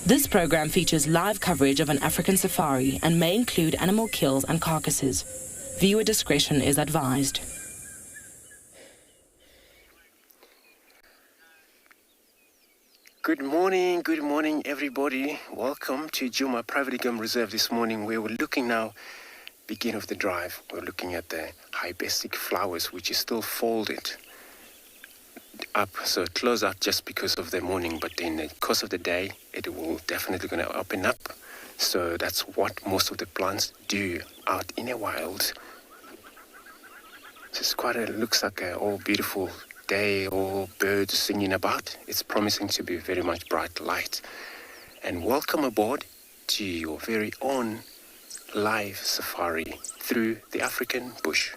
This program features live coverage of an African safari and may include animal kills and carcasses. Viewer discretion is advised. Good morning everybody. Welcome to Djuma Kalahari Reserve this morning, where we're looking now, begin of the drive, we're looking at the hibiscus flowers, which is still folded up, so close out just because of the morning, but in the course of the day it will definitely going to open up. So that's what most of the plants do out in the wild. It's looks like a all beautiful day, all birds singing about. It's promising to be very much bright light. And welcome aboard to your very own live safari through the African bush.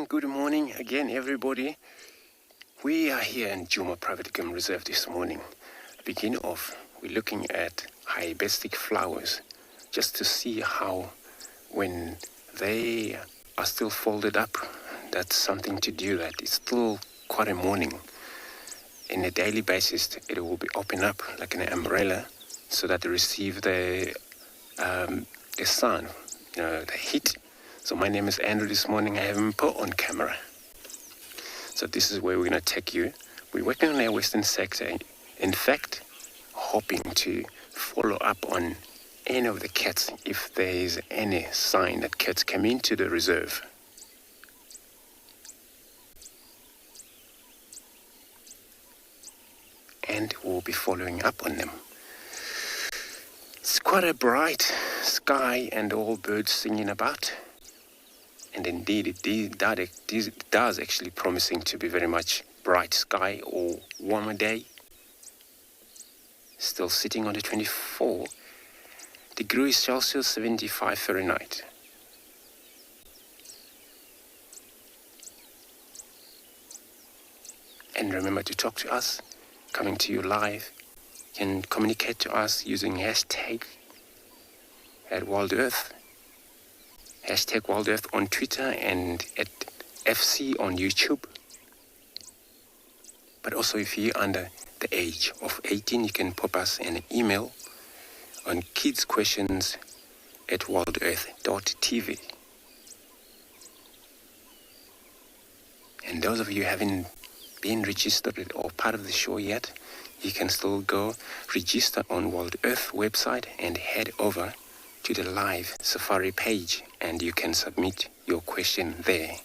Good morning again, everybody. We are here in Djuma Kalahari Reserve this morning. Begin off, we're looking at hibiscus flowers, just to see how, when they are still folded up, that's something to do. That it's still quite a morning. In a daily basis, it will be open up like an umbrella, so that they receive the sun, the heat. So my name is Andrew this morning. I haven't put on camera. So this is where we're going to take you. We're working on our western sector. In fact, hoping to follow up on any of the cats if there is any sign that cats come into the reserve. And we'll be following up on them. It's quite a bright sky and all birds singing about. And indeed, it does actually promising to be very much bright sky or warmer day. Still sitting on the 24 degrees Celsius, 75 Fahrenheit. And remember to talk to us, coming to you live. You can communicate to us using hashtag at WorldEarth, hashtag WorldEarth on Twitter and at FC on YouTube. But also if you're under the age of 18, you can pop us an email on kidsquestions@worldearth.tv. And those of you who haven't been registered or part of the show yet, you can still go register on World Earth website and head over to the live Safari page, and you can submit your question there,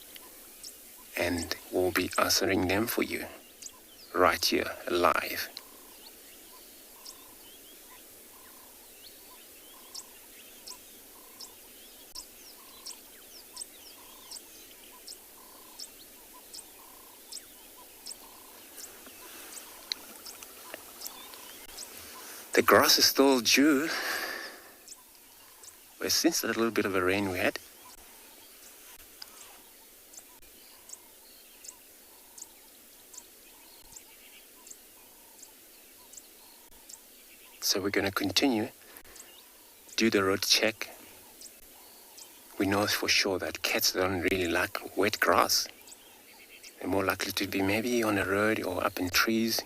and we'll be answering them for you right here live. The grass is still due, but since a little bit of a rain we had, so we're going to continue, do the road check. We know for sure that cats don't really like wet grass. They're more likely to be maybe on a road or up in trees.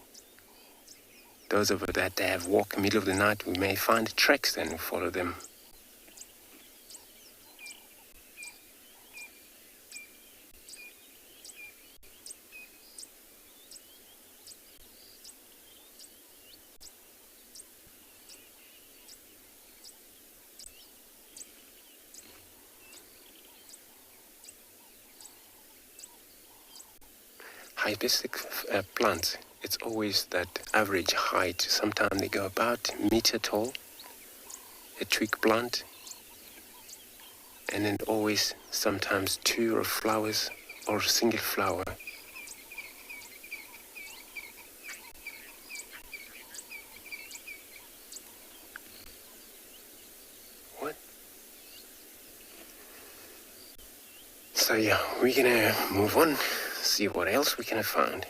Those of us that have walked in the middle of the night, we may find tracks and follow them. Hibiscus plants, it's always that average height. Sometimes they go about a meter tall, a twig plant, and then always sometimes two of flowers or a single flower. What? So yeah, we're gonna move on, see what else we can find.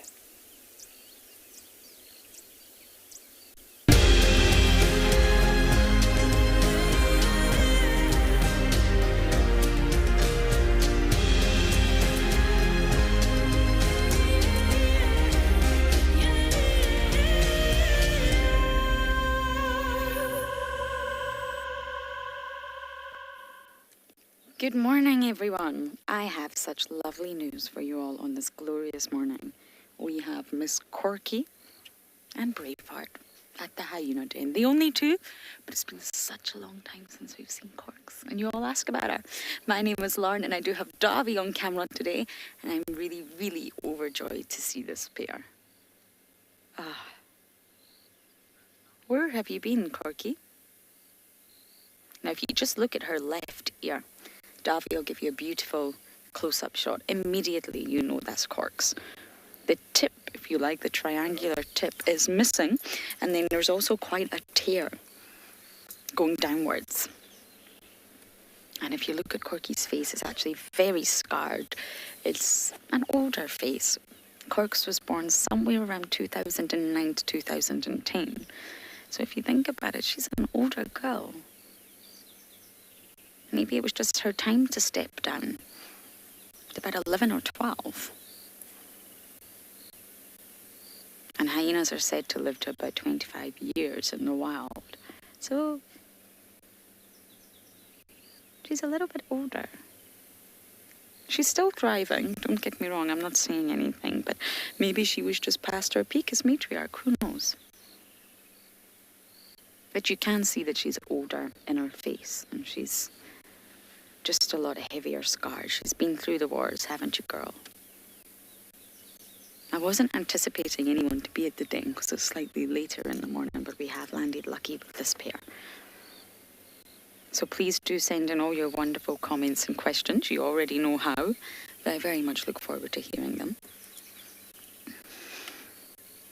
Good morning, everyone. I have such lovely news for you all on this glorious morning. We have Miss Corky and Braveheart at the hyena den. The only two, but it's been such a long time since we've seen Corks, and you all ask about her. My name is Lauren, and I do have Davy on camera today, and I'm really, really overjoyed to see this pair. Where have you been, Corky? Now, if you just look at her left ear, Davy will give you a beautiful close-up shot. Immediately, you know that's Corks. The tip, if you like, the triangular tip is missing, and then there's also quite a tear going downwards. And if you look at Corky's face, it's actually very scarred. It's an older face. Corks was born somewhere around 2009 to 2010. So if you think about it, she's an older girl. Maybe it was just her time to step down. At about 11 or 12. And hyenas are said to live to about 25 years in the wild. So she's a little bit older. She's still thriving, don't get me wrong, I'm not saying anything, but maybe she was just past her peak as matriarch, who knows? But you can see that she's older in her face, and she's just a lot of heavier scars. She's been through the wars, haven't you, girl? I wasn't anticipating anyone to be at the den because it's slightly later in the morning, but we have landed lucky with this pair. So please do send in all your wonderful comments and questions. You already know how, but I very much look forward to hearing them.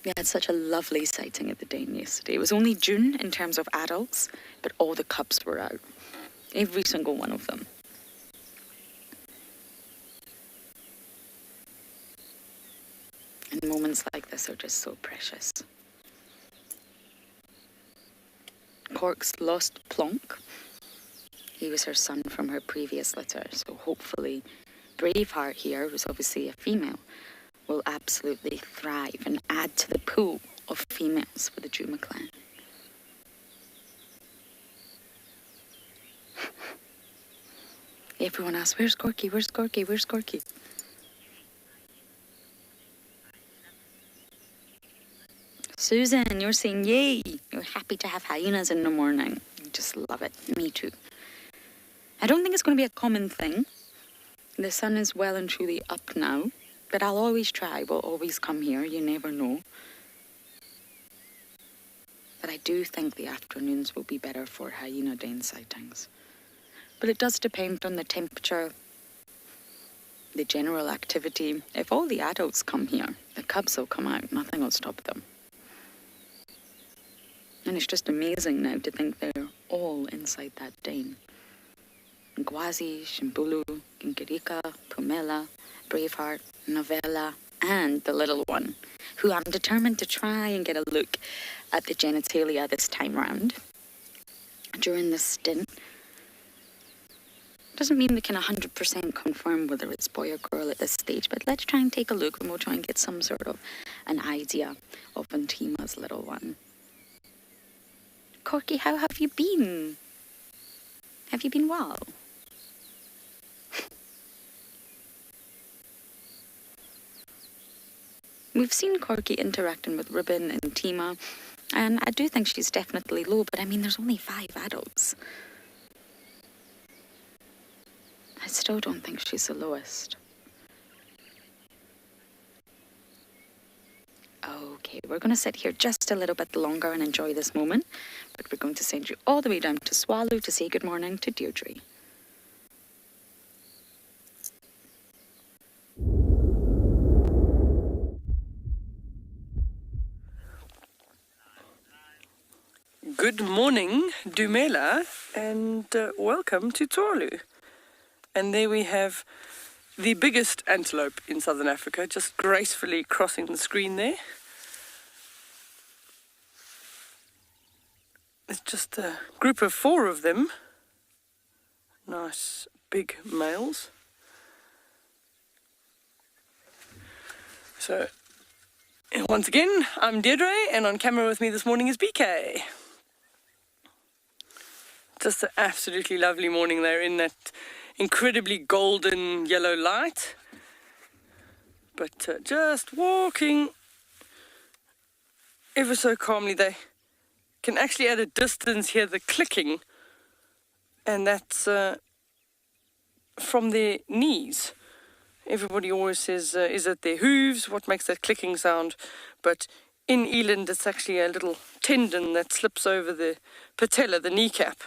We had such a lovely sighting at the den yesterday. It was only June in terms of adults, but all the cubs were out. Every single one of them. And And moments like this are just so precious. Cork's lost Plonk. He was her son from her previous litter, so hopefully Braveheart here, who's obviously a female, will absolutely thrive and add to the pool of females for the Juma clan. Everyone asks, where's Corky, where's Corky, where's Corky? Susan, you're saying yay. You're happy to have hyenas in the morning. I just love it. Me too. I don't think it's going to be a common thing. The sun is well and truly up now, but I'll always try. We'll always come here. You never know. But I do think the afternoons will be better for hyena den sightings. But it does depend on the temperature, the general activity. If all the adults come here, the cubs will come out. Nothing will stop them. And it's just amazing now to think they're all inside that den. Ngwazi, Shimbulu, Ginkirika, Pumela, Braveheart, Novella, and the little one, who I'm determined to try and get a look at the genitalia this time round. During this stint, doesn't mean we can 100% confirm whether it's boy or girl at this stage, but let's try and take a look and we'll try and get some sort of an idea of Antima's little one. Corky, how have you been? Have you been well? We've seen Corky interacting with Ribbon and Tima, and I do think she's definitely low, but I mean, there's only 5 adults. I still don't think she's the lowest. Okay, we're going to sit here just a little bit longer and enjoy this moment, but we're going to send you all the way down to Tswalu to say good morning to Deirdre. Good morning, Dumela, and welcome to Tswalu. And there we have the biggest antelope in southern Africa, just gracefully crossing the screen there. It's just a group of 4 of them. Nice big males. So, once again, I'm Deirdre, and on camera with me this morning is BK. Just an absolutely lovely morning there in that incredibly golden yellow light. But just walking ever so calmly. They can actually at a distance hear the clicking, and that's from their knees. Everybody always says, is it their hooves? What makes that clicking sound? But in eland, it's actually a little tendon that slips over the patella, the kneecap,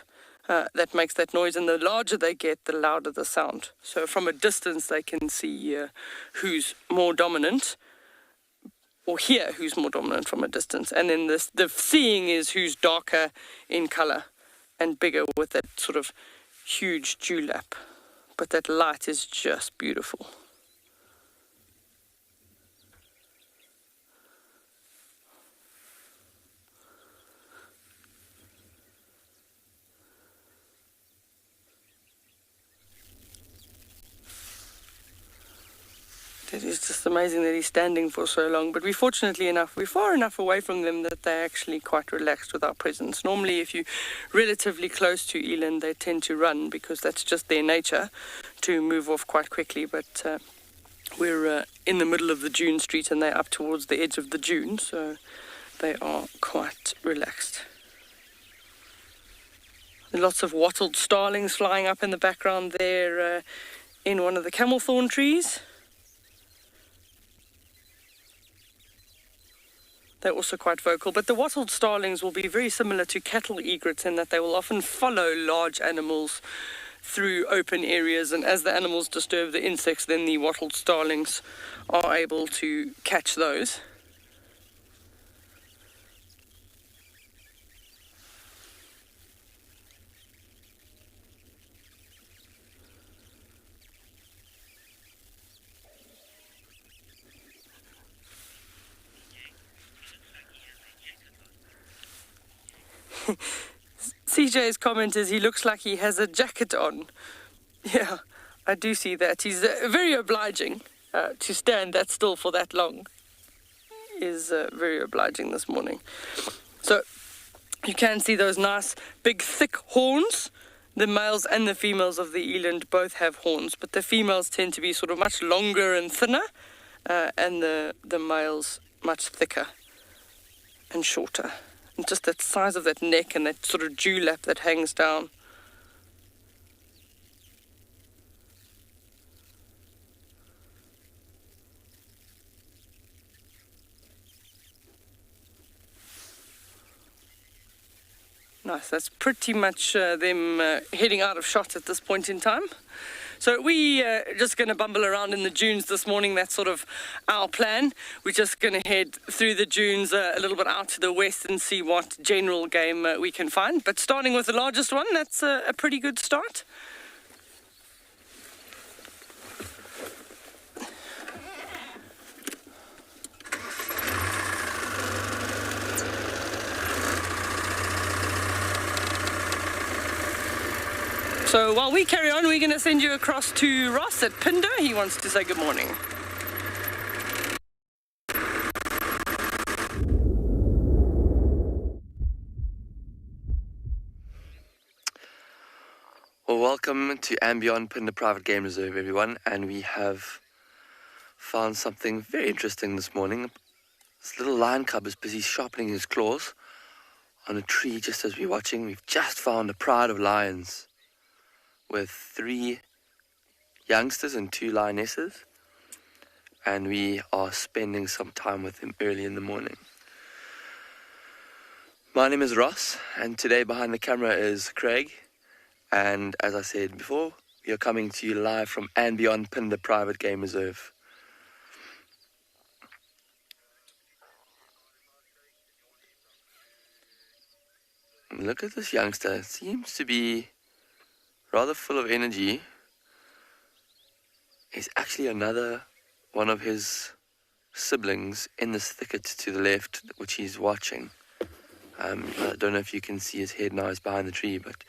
that makes that noise. And the larger they get, the louder the sound. So from a distance, they can see who's more dominant, or hear who's more dominant from a distance. And then the seeing is who's darker in colour and bigger with that sort of huge dewlap. But that light is just beautiful. It is just amazing that he's standing for so long, but we're far enough away from them that they're actually quite relaxed with our presence. Normally, if you're relatively close to eland, they tend to run because that's just their nature to move off quite quickly, but we're in the middle of the dune street and they're up towards the edge of the dune, so they are quite relaxed. Lots of wattled starlings flying up in the background there in one of the camel thorn trees. They're also quite vocal, but the wattled starlings will be very similar to cattle egrets in that they will often follow large animals through open areas, and as the animals disturb the insects, then the wattled starlings are able to catch those. CJ's comment is he looks like he has a jacket on. Yeah, I do see that. He's very obliging. To stand that still for that long is very obliging this morning. So you can see those nice big thick horns. The males and the females of the eland both have horns, but the females tend to be sort of much longer and thinner, and the males much thicker and shorter. And just that size of that neck and that sort of dewlap that hangs down. Nice, that's pretty much them heading out of shot at this point in time. So we just going to bumble around in the dunes this morning. That's sort of our plan. We're just going to head through the dunes a little bit out to the west and see what general game we can find. But starting with the largest one, that's a pretty good start. So while we carry on, we're going to send you across to Ross at Pinder. He wants to say good morning. Well, welcome to and Beyond Pinder Private Game Reserve, everyone. And we have found something very interesting this morning. This little lion cub is busy sharpening his claws on a tree just as we're watching. We've just found a pride of lions with 3 youngsters and 2 lionesses, and we are spending some time with him early in the morning. My name is Ross, and today behind the camera is Craig, and as I said before, we are coming to you live from and Beyond Pinder Private Game Reserve. Look at this youngster. It seems to be rather full of energy. Is actually another one of his siblings in this thicket to the left, which he's watching. I don't know if you can see his head now, he's behind the tree, but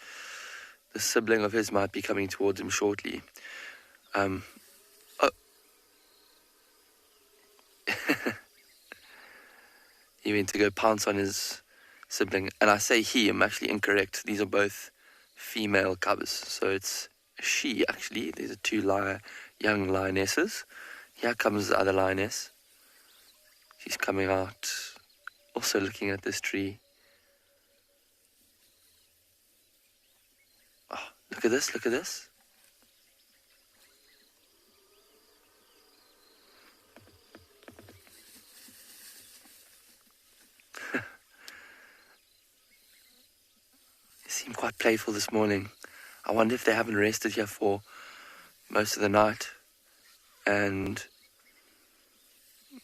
the sibling of his might be coming towards him shortly. Oh. He went to go pounce on his sibling, and I say he, I'm actually incorrect. These are both female cubs, so it's a she actually. These are 2 young lionesses. Here comes the other lioness. She's coming out, also looking at this tree. Oh, look at this, look at this. They seem quite playful this morning. I wonder if they haven't rested here for most of the night, and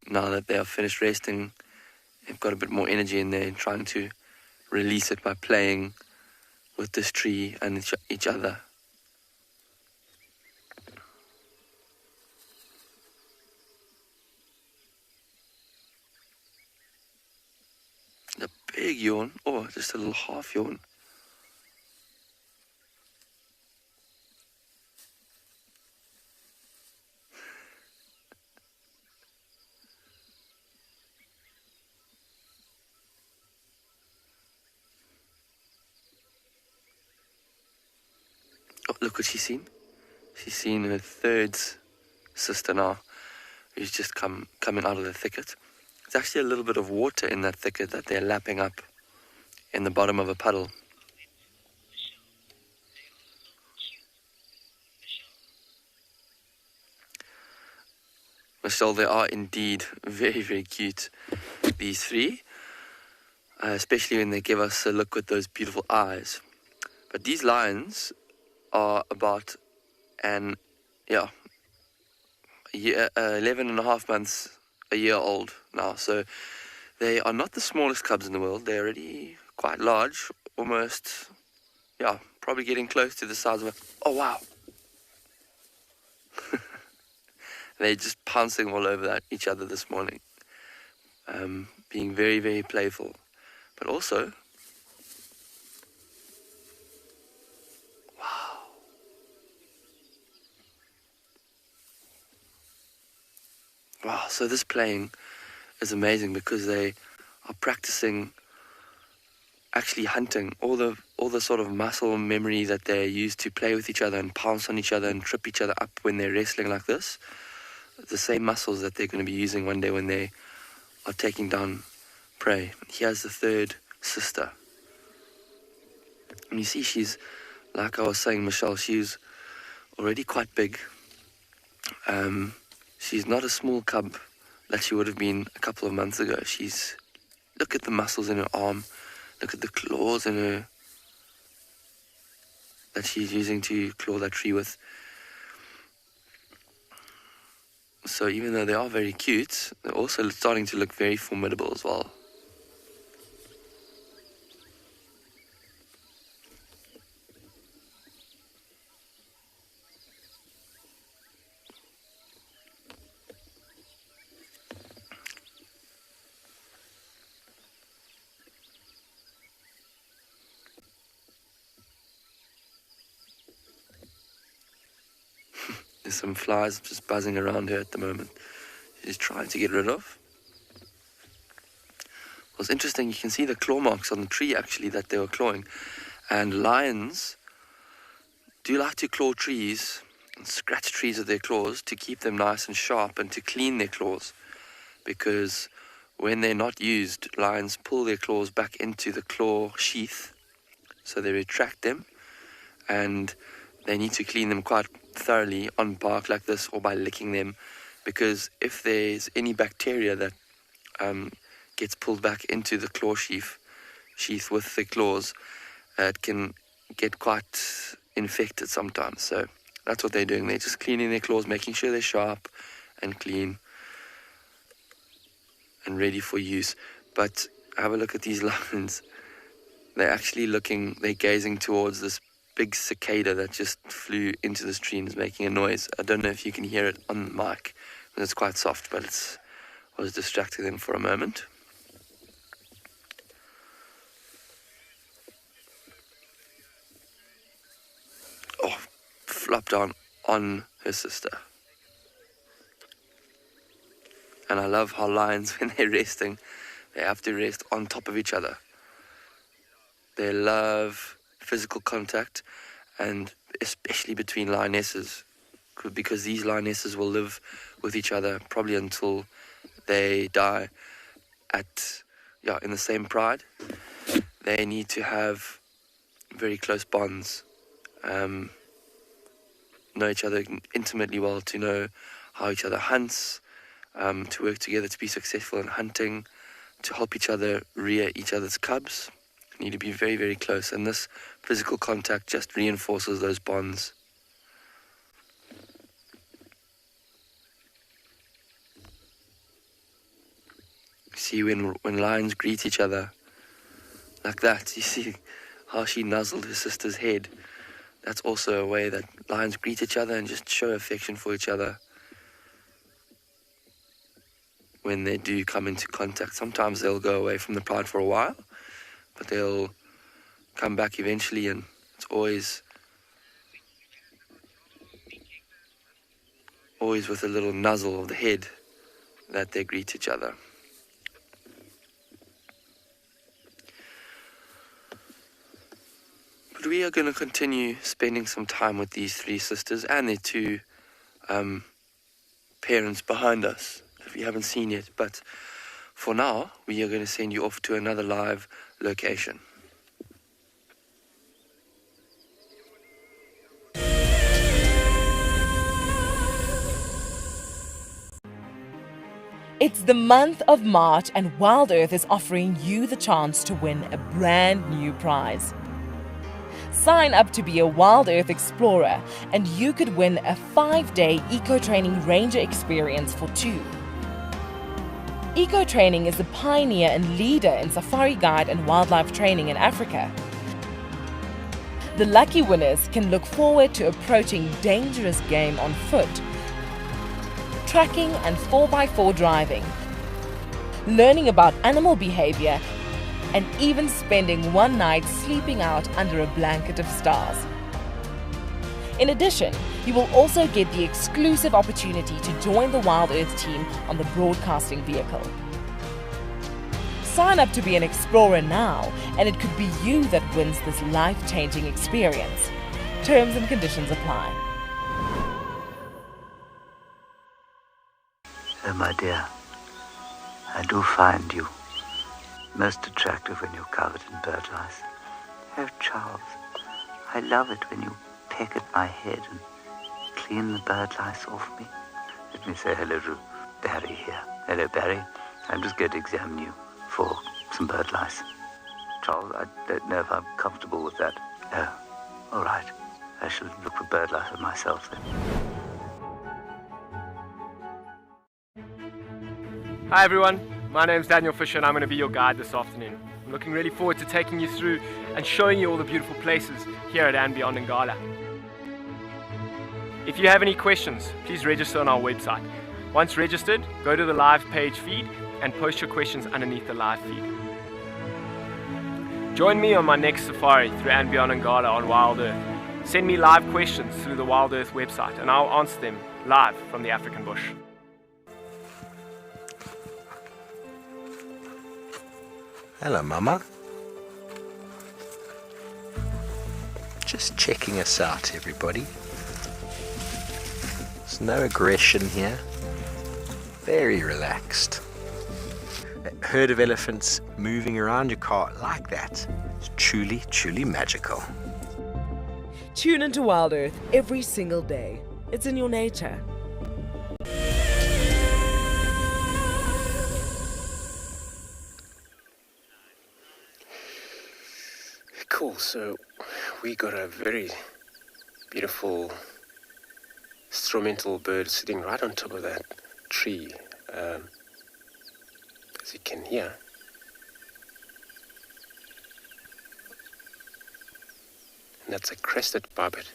now that they are finished resting, they've got a bit more energy in there and trying to release it by playing with this tree and each other. A big yawn, or just a little half yawn. Oh, look what she's seen. She's seen her 3rd sister now, who's just coming out of the thicket. There's actually a little bit of water in that thicket that they're lapping up in the bottom of a puddle. Michelle, they are indeed very, very cute, these 3, especially when they give us a look with those beautiful eyes. But these lions are about 11 and a half months, a year old now. So they are not the smallest cubs in the world. They're already quite large, almost, probably getting close to the size of oh wow. They're just pouncing all over each other this morning, being very, very playful. But also, Wow, so this playing is amazing because they are practicing actually hunting. All the sort of muscle memory that they use to play with each other and pounce on each other and trip each other up when they're wrestling like this, the same muscles that they're going to be using one day when they are taking down prey. Here's the third sister. And you see she's, like I was saying, Michelle, she's already quite big. She's not a small cub that she would have been a couple of months ago. Look at the muscles in her arm, look at the claws in her that she's using to claw that tree with. So even though they are very cute, they're also starting to look very formidable as well. There's some flies just buzzing around her at the moment. She's trying to get rid of. What's interesting, you can see the claw marks on the tree actually that they were clawing. And lions do like to claw trees and scratch trees with their claws to keep them nice and sharp and to clean their claws. Because when they're not used, lions pull their claws back into the claw sheath. So they retract them and they need to clean them quite thoroughly on bark like this or by licking them, because if there's any bacteria that gets pulled back into the claw sheath with the claws, it can get quite infected sometimes. So that's what they're doing. They're just cleaning their claws, making sure they're sharp and clean and ready for use. But have a look at these lions. They're gazing towards this big cicada that just flew into this tree and is making a noise. I don't know if you can hear it on the mic. It's quite soft, but I was distracting them for a moment. Oh, flop down on her sister. And I love how lions, when they're resting, they have to rest on top of each other. They love physical contact, and especially between lionesses, because these lionesses will live with each other probably until they die in the same pride. They need to have very close bonds, know each other intimately well, to know how each other hunts, to work together to be successful in hunting, to help each other rear each other's cubs. Need to be very, very close, and this physical contact just reinforces those bonds. See, when lions greet each other like that, you see how she nuzzled her sister's head. That's also a way that lions greet each other and just show affection for each other when they do come into contact. Sometimes they'll go away from the pride for a while, but they'll come back eventually, and it's always with a little nuzzle of the head that they greet each other. But we are going to continue spending some time with these three sisters and their two parents behind us that we haven't seen yet. But for now, we are going to send you off to another live location. It's the month of March, and Wild Earth is offering you the chance to win a brand new prize. Sign up to be a Wild Earth Explorer, and you could win a 5-day eco-training ranger experience for 2. Eco-training is a pioneer and leader in safari guide and wildlife training in Africa. The lucky winners can look forward to approaching dangerous game on foot, tracking and 4x4 driving, learning about animal behavior, and even spending one night sleeping out under a blanket of stars. In addition, You will also get the exclusive opportunity to join the Wild Earth team on the broadcasting vehicle. Sign up to be an explorer now, and it could be you that wins this life-changing experience. Terms and conditions apply. Oh, my dear, I do find you most attractive when you're covered in bird lice. Oh, Charles, I love it when you peck at my head and clean the bird lice off me. Let me say hello to Barry here. Hello, Barry. I'm just going to examine you for some bird lice. Charles, I don't know if I'm comfortable with that. Oh, all right. I shall look for bird lice myself then. Hi everyone, my name's Daniel Fisher and I'm going to be your guide this afternoon. I'm looking really forward to taking you through and showing you all the beautiful places here at and beyond Ngala. If you have any questions, please register on our website. Once registered, go to the live page feed and post your questions underneath the live feed. Join me on my next safari through and beyond Ngala on Wild Earth. Send me live questions through the Wild Earth website and I'll answer them live from the African bush. Hello, Mama. Just checking us out, everybody. There's no aggression here. Very relaxed. A herd of elephants moving around your car like that. It's truly, truly magical. Tune into Wild Earth every single day. It's in your nature. Cool, so we got a very beautiful instrumental bird sitting right on top of that tree, as you can hear. And that's a crested barbet.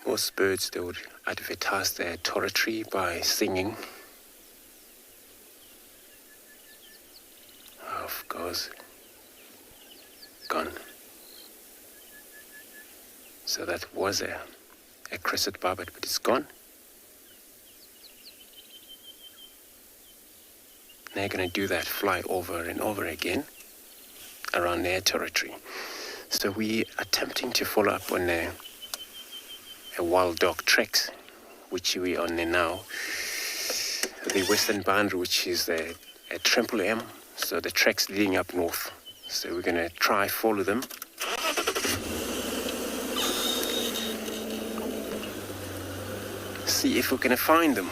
Most birds, they would advertise their territory by singing. Of course, gone. So that was a crested barbet, but it's gone. They're going to do that, fly over and over again around their territory. So we are attempting to follow up on a wild dog tracks, which we are on now. The western boundary, which is a triple M, so the tracks leading up north. So we're going to try follow them. See if we're going to find them.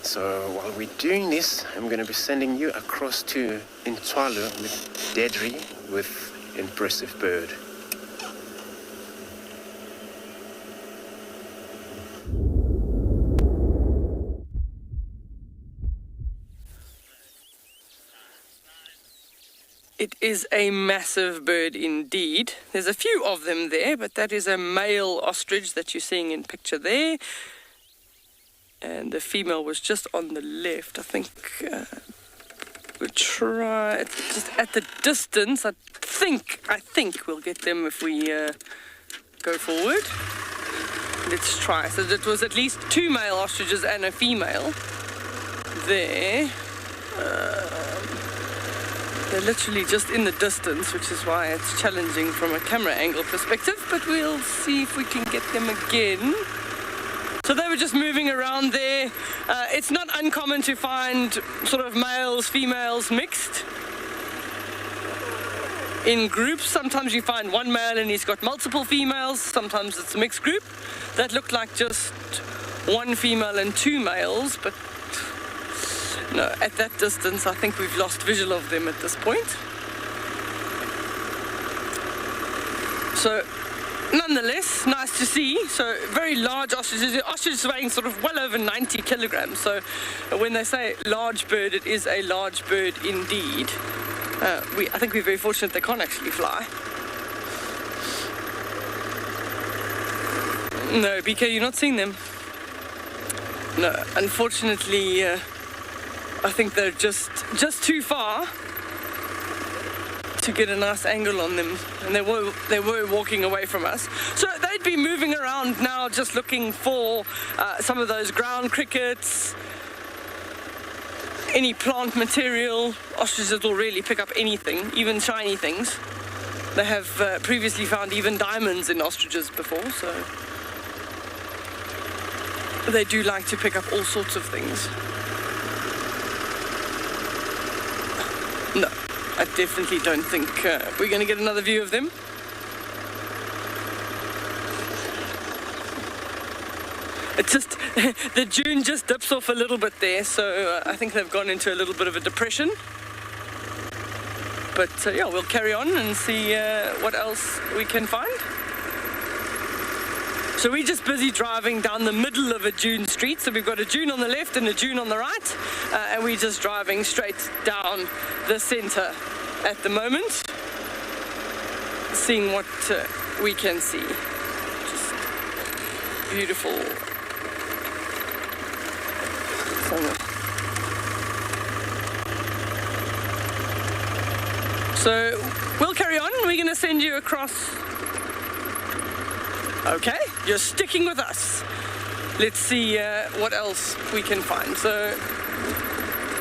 So while we're doing this, I'm going to be sending you across to Tswalu with Dedri with impressive bird. It is a massive bird indeed. There's a few of them there, but that is a male ostrich that you're seeing in picture there. And the female was just on the left. I think we'll try just at the distance. I think we'll get them if we go forward. Let's try. So it was at least 2 male ostriches and a female there. They're literally just in the distance, which is why it's challenging from a camera angle perspective, but we'll see if we can get them again. So they were just moving around there. It's not uncommon to find sort of males, females mixed in groups. Sometimes you find one male and he's got multiple females. Sometimes it's a mixed group. That looked like just 1 female and 2 males, but no, at that distance I think we've lost visual of them at this point. So nonetheless, nice to see. So very large ostriches. The ostrich is weighing sort of well over 90 kilograms. So when they say large bird, it is a large bird indeed. I think we're very fortunate they can't actually fly. No, BK, you're not seeing them. No, unfortunately, I think they're just too far to get a nice angle on them, and they were walking away from us. So they'd be moving around now, just looking for some of those ground crickets, any plant material. Ostriches will really pick up anything, even shiny things. They have previously found even diamonds in ostriches before, so they do like to pick up all sorts of things. No, I definitely don't think we're going to get another view of them. It's just, the dune just dips off a little bit there, so I think they've gone into a little bit of a depression. But yeah, we'll carry on and see what else we can find. So we're just busy driving down the middle of a dune street. So we've got a dune on the left and a dune on the right. And we're just driving straight down the center at the moment, seeing what we can see. Just beautiful. So we'll carry on. We're going to send you across. Okay, you're sticking with us. Let's see what else we can find. So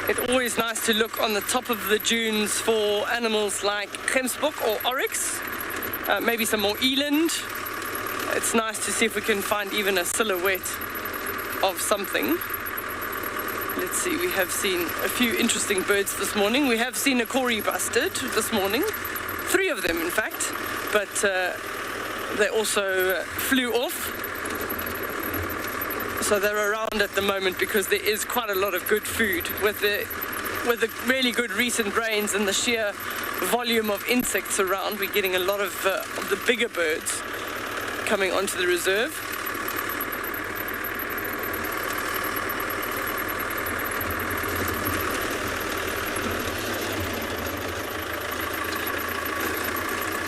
it's always nice to look on the top of the dunes for animals like Springbok or oryx, maybe some more eland. It's nice to see if we can find even a silhouette of something. Let's see, we have seen a few interesting birds this morning. We have seen a Kori bustard this morning, 3 of them in fact, but they also flew off. So they're around at the moment because there is quite a lot of good food with the really good recent rains and the sheer volume of insects around. We're getting a lot of the bigger birds coming onto the reserve.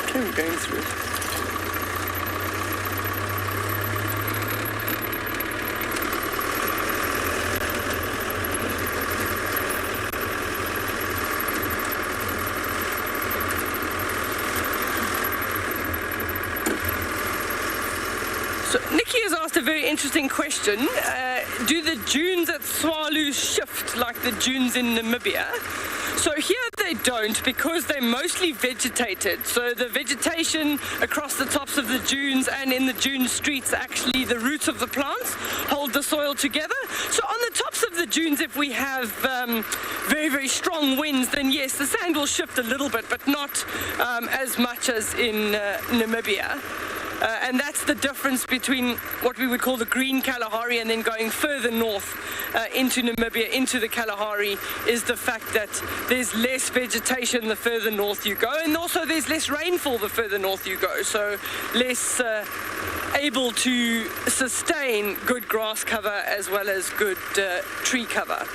Okay, we're going through. A very interesting question. Do the dunes at Tswalu shift like the dunes in Namibia? So here they don't, because they're mostly vegetated. So the vegetation across the tops of the dunes and in the dune streets, actually the roots of the plants hold the soil together. So on the tops of the dunes, if we have very, very strong winds, then yes, the sand will shift a little bit, but not as much as in Namibia. And that's the difference between what we would call the green Kalahari and then going further north into Namibia, into the Kalahari, is the fact that there's less vegetation the further north you go, and also there's less rainfall the further north you go, so less able to sustain good grass cover as well as good tree cover.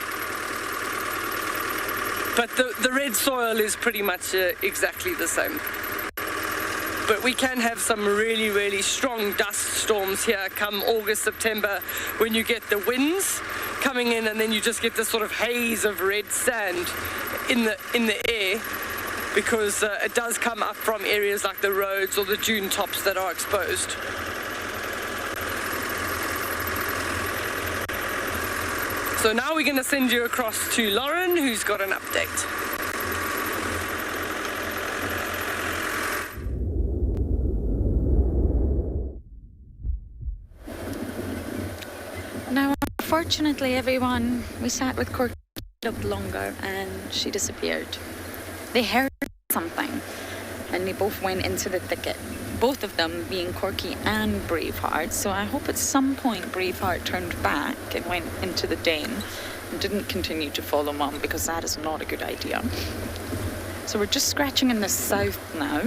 But the red soil is pretty much exactly the same. But we can have some really, really strong dust storms here come August, September, when you get the winds coming in, and then you just get this sort of haze of red sand in the air, because it does come up from areas like the roads or the dune tops that are exposed. So now we're going to send you across to Lauren, who's got an update. Now, unfortunately, everyone, we sat with Corky a little longer and she disappeared. They heard something and they both went into the thicket. Both of them being Corky and Braveheart. So I hope at some point Braveheart turned back and went into the den and didn't continue to follow Mum, because that is not a good idea. So we're just scratching in the south now.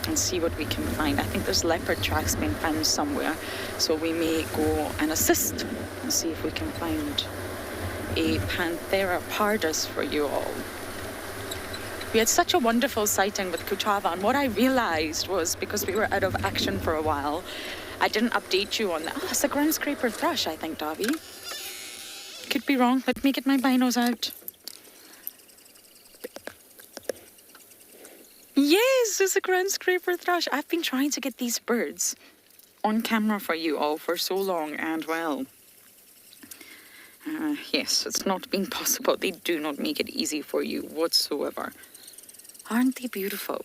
and see what we can find. I think there's leopard tracks being found somewhere, so we may go and assist and see if we can find a Panthera pardus for you all. We had such a wonderful sighting with Kuchava, and what I realized was, because we were out of action for a while, I didn't update you on that. Oh, it's a ground scraper thrush, I think, Davy. Could be wrong. Let me get my binos out. Yes, it's a ground scraper thrush. I've been trying to get these birds on camera for you all for so long, and well, yes, it's not been possible. They do not make it easy for you whatsoever. Aren't they beautiful?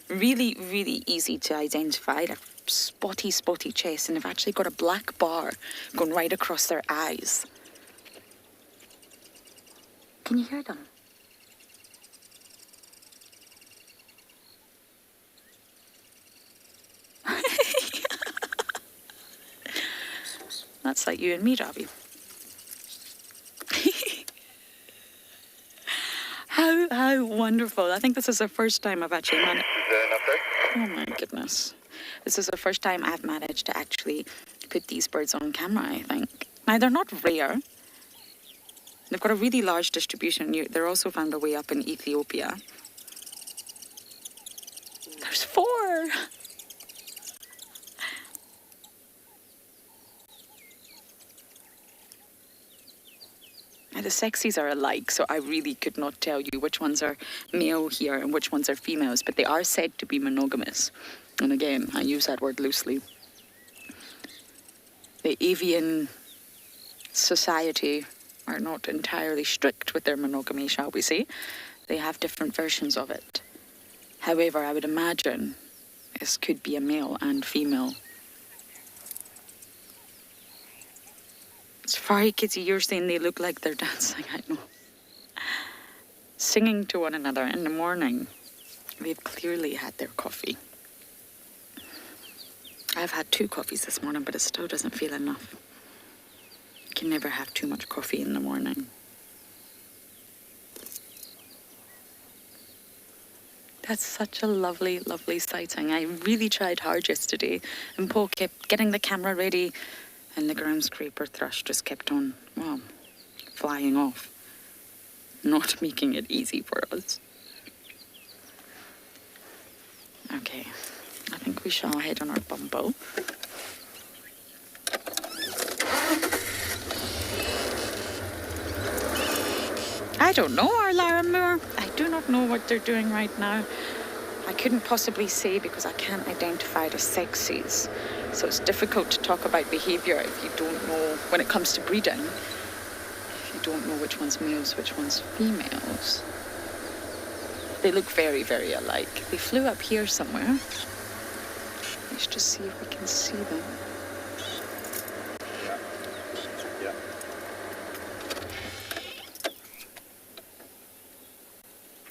Really, really easy to identify. They're spotty chest, and they've actually got a black bar going right across their eyes. Can you hear them? That's like you and me, Davy. How wonderful. I think this is the first time I've actually managed... Oh my goodness. This is the first time I've managed to actually put these birds on camera, I think. Now, they're not rare. They've got a really large distribution. They're also found their way up in Ethiopia. There's 4! Now, the sexies are alike, so I really could not tell you which ones are male here and which ones are females, but they are said to be monogamous. And again, I use that word loosely. The avian society are not entirely strict with their monogamy, shall we say. They have different versions of it. However, I would imagine this could be a male and female. Safari Kitty, you're saying they look like they're dancing, I know. Singing to one another in the morning. They've clearly had their coffee. I've had 2 coffees this morning, but it still doesn't feel enough. You can never have too much coffee in the morning. That's such a lovely, lovely sighting. I really tried hard yesterday, and Paul kept getting the camera ready, and the ground scraper thrush just kept on, well, flying off. Not making it easy for us. Okay, I think we shall head on our bumbo. I don't know, our Laramore. I do not know what they're doing right now. I couldn't possibly say because I can't identify the sexies. So it's difficult to talk about behaviour if you don't know, when it comes to breeding, if you don't know which one's males, which one's females. They look very, very alike. They flew up here somewhere. Let's just see if we can see them.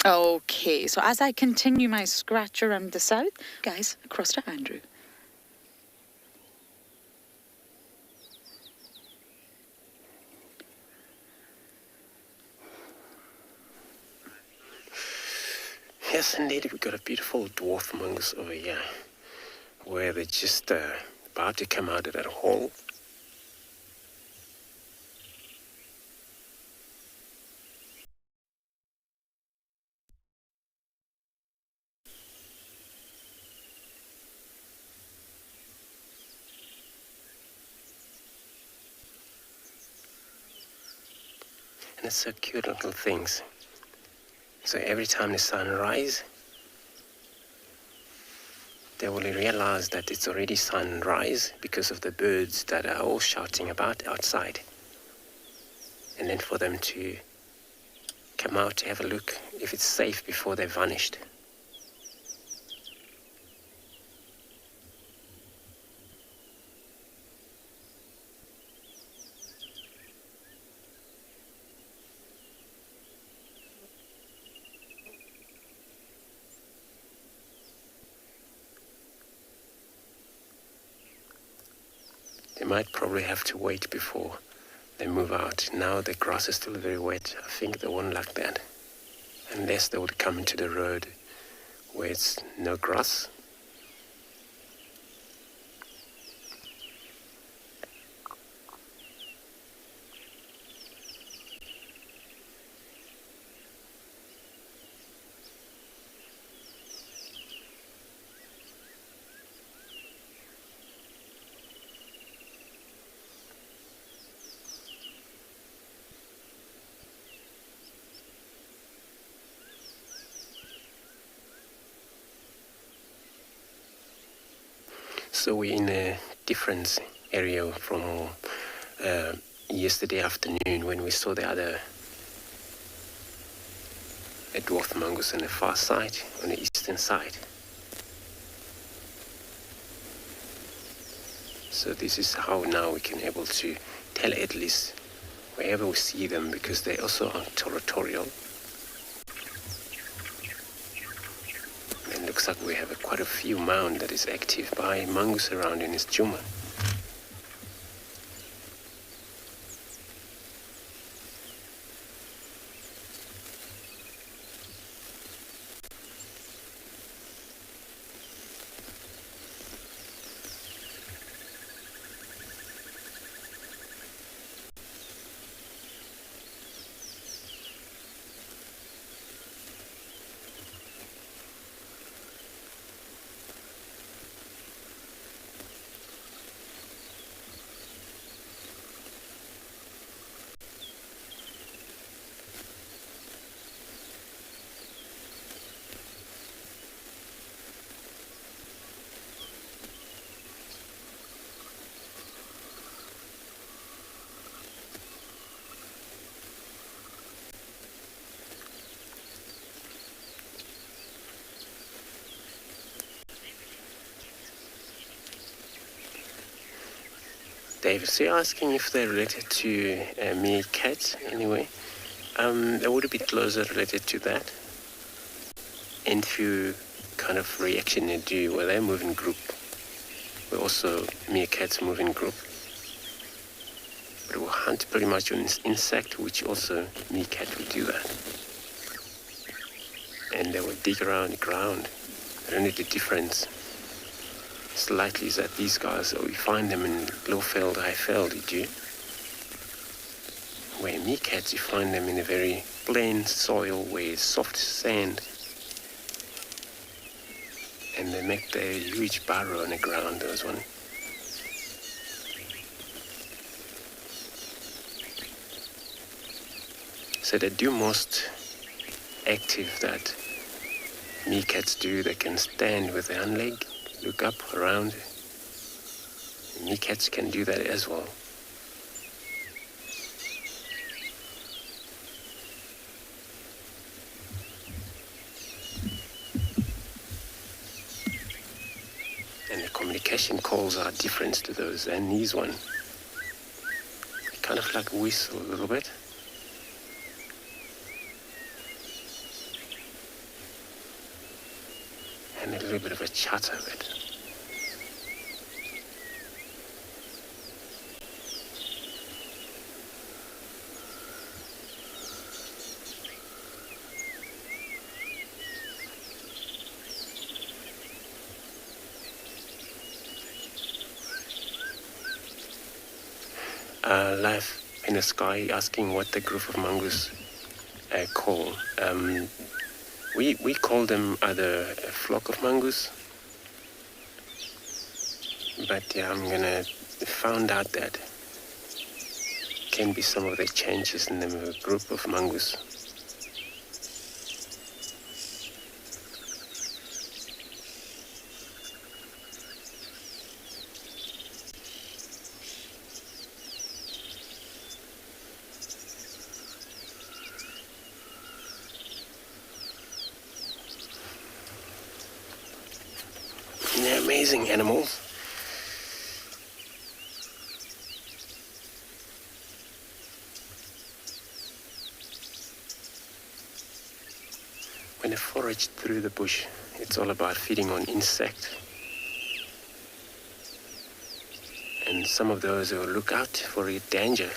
Okay, so as I continue my scratch around the south, guys, across to Andrew. Yes, indeed, we've got a beautiful dwarf mongoose over here, where they're just about to come out of that hole. And it's so cute little things. So every time the sun rises, they will realize that it's already sunrise because of the birds that are all shouting about outside. And then for them to come out to have a look if it's safe before they've vanished. They might probably have to wait before they move out. Now the grass is still very wet. I think they won't like that. Unless they would come into the road where it's no grass So we're in a different area from yesterday afternoon when we saw the other dwarf mongoose on the far side, on the eastern side. So this is how now we can able to tell at least wherever we see them, because they also are territorial. And it looks like we have quite a few mound that is active by mongoose around in this Djuma. David, so you're asking if they're related to meerkats anyway. They would be closer related to that. And few kind of reaction they do, well, they move in group. But also meerkats move in group. But will hunt pretty much on insect, which also meerkat will do that. And they will dig around the ground. Only the difference slightly is that these guys, we find them in low feld, high feld, you do. Where meerkats, you find them in a very plain soil where it's soft sand. And they make their huge burrow on the ground, those ones. So they do most active that meerkats do. They can stand with their hind leg, look up around. Meerkats can do that as well. And the communication calls are different to those, and these one, they kind of like whistle a little bit. And a little bit of a chatter of it. Live in the sky, asking what the group of mongoose call. We call them either a flock of mongoose, but yeah, I'm gonna find out that can be some of the changes in the group of mongoose. They're amazing animals. When they forage through the bush, it's all about feeding on insects. And some of those will look out for a danger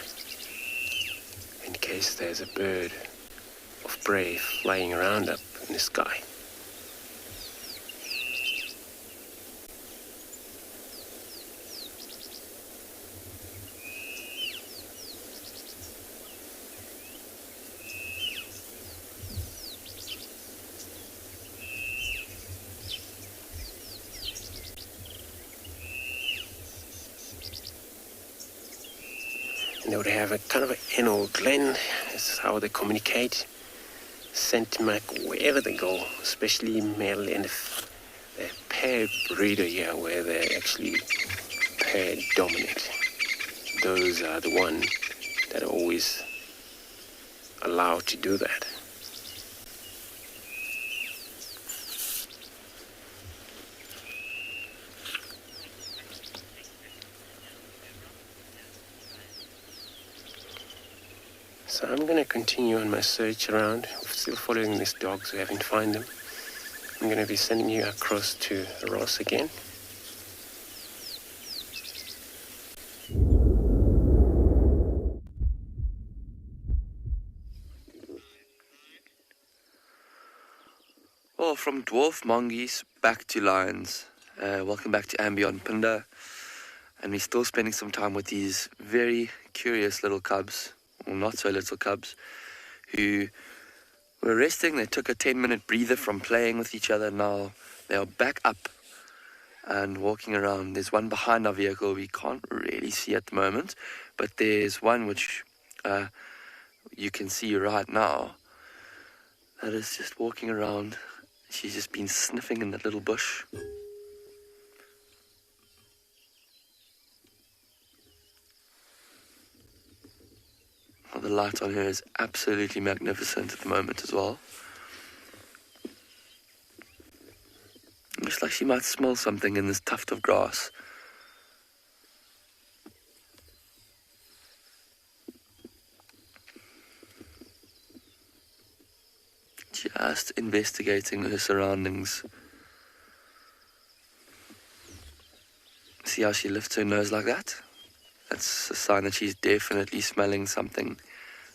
in case there's a bird of prey flying around up in the sky. And they would have a kind of an anal gland. This is how they communicate. Send mark wherever they go, especially male and the pair breeder here where they're actually pair dominant. Those are the ones that are always allowed to do that. So I'm going to continue on my search around, still following these dogs. We haven't found them. I'm going to be sending you across to Ross again. Well, from dwarf mongoose back to lions. Welcome back to Ambion Pinda. And we're still spending some time with these very curious little cubs, or not so little cubs, who were resting. They took a 10-minute breather from playing with each other. Now they are back up and walking around. There's one behind our vehicle we can't really see at the moment, but there's one which you can see right now that is just walking around. She's just been sniffing in that little bush. Oh, the light on her is absolutely magnificent at the moment as well. Looks like she might smell something in this tuft of grass. Just investigating her surroundings. See how she lifts her nose like that? That's a sign that she's definitely smelling something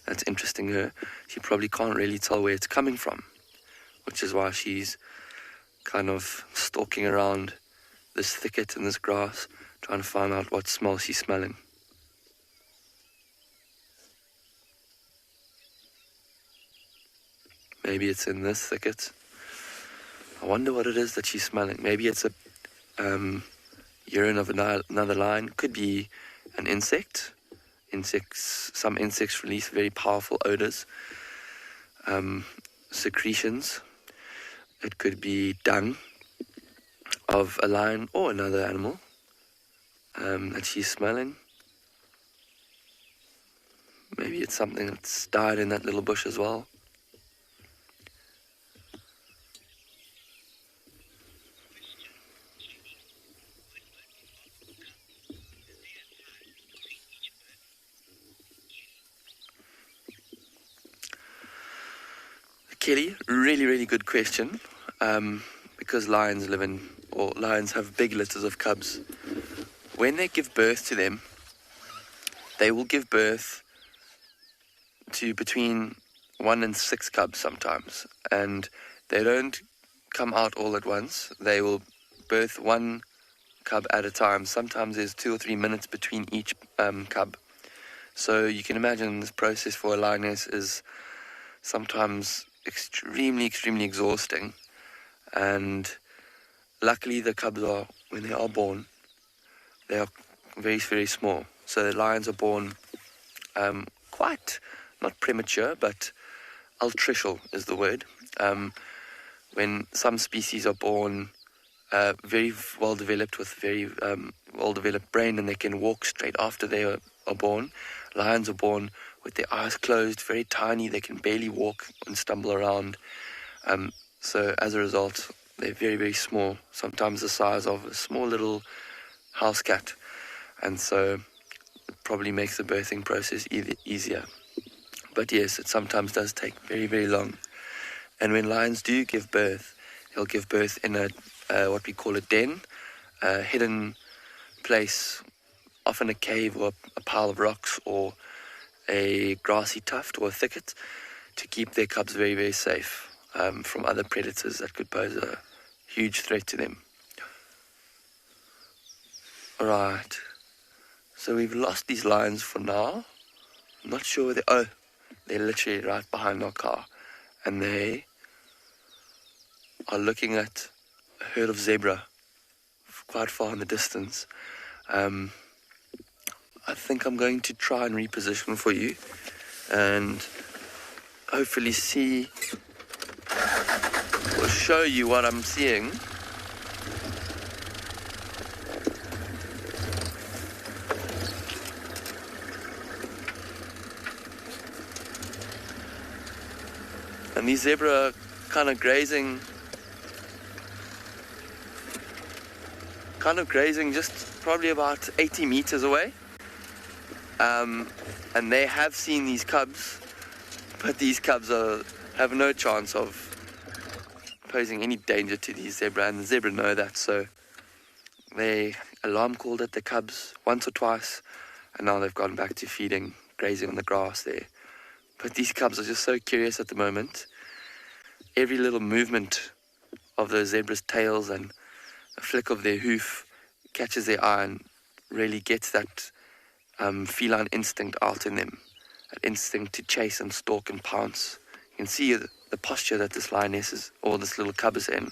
that's interesting her. She probably can't really tell where it's coming from, which is why she's kind of stalking around this thicket in this grass, trying to find out what smell she's smelling. Maybe it's in this thicket. I wonder what it is that she's smelling. Maybe it's a urine of another lion. Could be an insect. Some insects release very powerful odors, secretions. It could be dung of a lion or another animal that she's smelling. Maybe it's something that's died in that little bush as well. Kelly, really good question, because lions have big litters of cubs. When they give birth to them, they will give birth to between 1 and 6 cubs sometimes, and they don't come out all at once. They will birth 1 cub at a time. Sometimes there's 2 or 3 minutes between each cub. So you can imagine this process for a lioness is sometimes extremely exhausting, and luckily the cubs are, when they are born, they are very small. So the lions are born quite, not premature, but altricial is the word. When some species are born very well developed, with very well developed brain, and they can walk straight after they are born. Lions are born with their eyes closed, very tiny. They can barely walk and stumble around. So as a result, they're very small, sometimes the size of a small little house cat. And so it probably makes the birthing process easier. But yes, it sometimes does take very long. And when lions do give birth, they'll give birth in a what we call a den, a hidden place, often a cave or a pile of rocks or a grassy tuft or a thicket, to keep their cubs very safe from other predators that could pose a huge threat to them. Alright, so we've lost these lions for now. I'm not sure where they're literally right behind our car, and they are looking at a herd of zebra quite far in the distance. I think I'm going to try and reposition for you and hopefully show you what I'm seeing. And these zebra are kind of grazing just probably about 80 meters away. And they have seen these cubs, but these cubs have no chance of posing any danger to these zebra, and the zebra know that, so they alarm called at the cubs once or twice, and now they've gone back to feeding, grazing on the grass there. But these cubs are just so curious at the moment. Every little movement of those zebras' tails and a flick of their hoof catches their eye and really gets that feline instinct out in them, that instinct to chase and stalk and pounce. You can see the posture that this lioness is, or this little cub is in.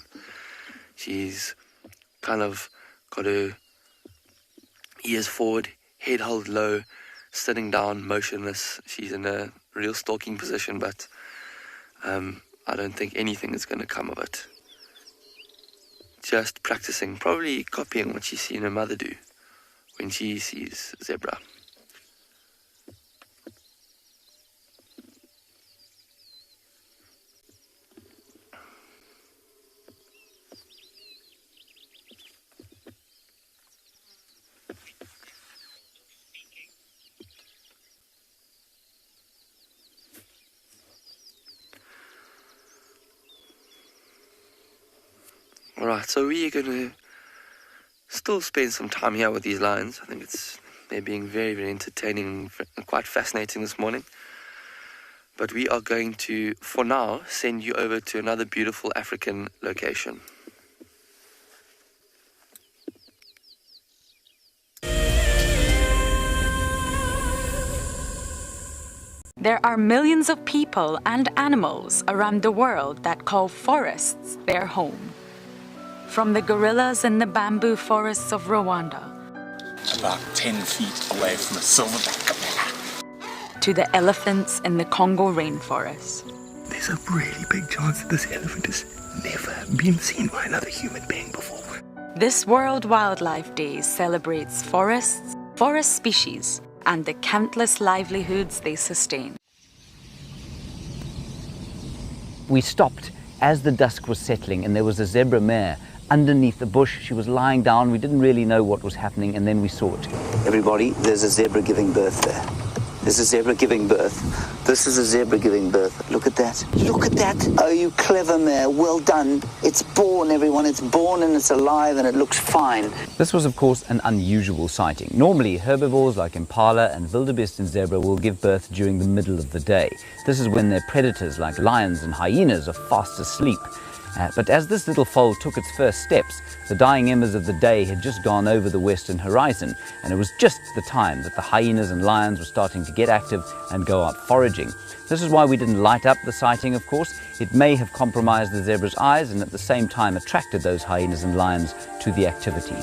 She's kind of got her ears forward, head held low, sitting down, motionless. She's in a real stalking position, but I don't think anything is going to come of it. Just practicing, probably copying what she's seen her mother do when she sees zebra. Alright, so we are going to still spend some time here with these lions. I think they're being very, very entertaining and quite fascinating this morning. But we are going to, for now, send you over to another beautiful African location. There are millions of people and animals around the world that call forests their home. From the gorillas in the bamboo forests of Rwanda, about 10 feet away from a silverback gorilla, to the elephants in the Congo rainforest. there's a really big chance that this elephant has never been seen by another human being before. This World Wildlife Day celebrates forests, forest species, and the countless livelihoods they sustain. We stopped as the dusk was settling and there was a zebra mare underneath the bush. She was lying down. We didn't really know what was happening, and then we saw it. Everybody, there's a zebra giving birth there. There's a zebra giving birth. This is a zebra giving birth. Look at that. Look at that. Oh, you clever mare. Well done. It's born, everyone. It's born and it's alive and it looks fine. This was, of course, an unusual sighting. Normally, herbivores like impala and wildebeest and zebra will give birth during the middle of the day. This is when their predators like lions and hyenas are fast asleep. But as this little foal took its first steps, the dying embers of the day had just gone over the western horizon, and it was just the time that the hyenas and lions were starting to get active and go out foraging. This is why we didn't light up the sighting, of course. It may have compromised the zebra's eyes and at the same time attracted those hyenas and lions to the activity.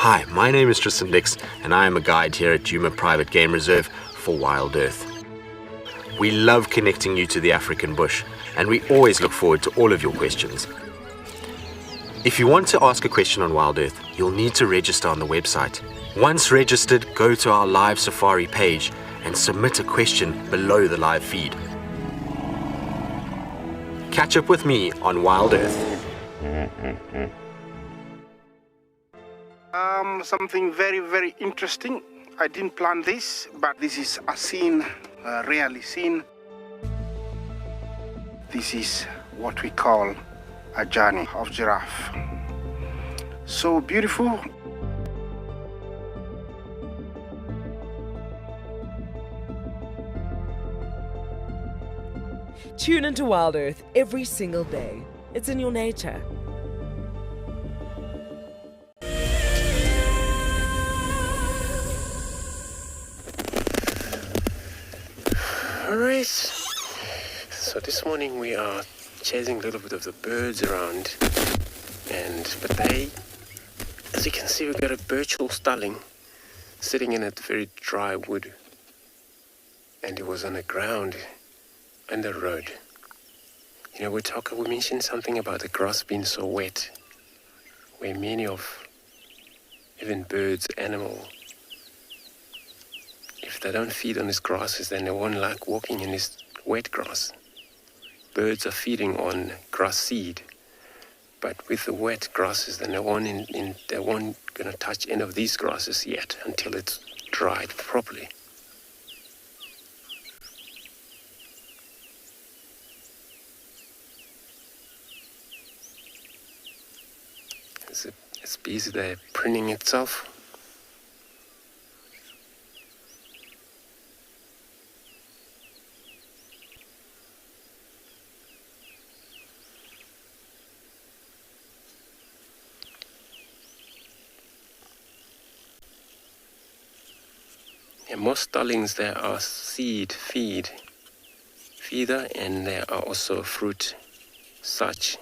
Hi, my name is Tristan Dix, and I am a guide here at Djuma Private Game Reserve for Wild Earth. We love connecting you to the African bush, and we always look forward to all of your questions. If you want to ask a question on Wild Earth, you'll need to register on the website. Once registered, go to our live safari page and submit a question below the live feed. Catch up with me on Wild Earth. Something very, very interesting. I didn't plan this, but this is a scene rarely seen. This is what we call a journey of giraffe. So beautiful. Tune into Wild Earth every single day. It's in your nature. Alright, so this morning we are chasing a little bit of the birds around, but they, as you can see, we've got a birch-hole starling sitting in a very dry wood, and it was on the ground on the road. You know, we mentioned something about the grass being so wet, where many of even birds, animal if they don't feed on his grasses, then they won't like walking in his wet grass. Birds are feeding on grass seed, but with the wet grasses, then they won't gonna touch any of these grasses yet until it's dried properly. It's busy there pruning itself. Most starlings there are seeder, and there are also fruit, such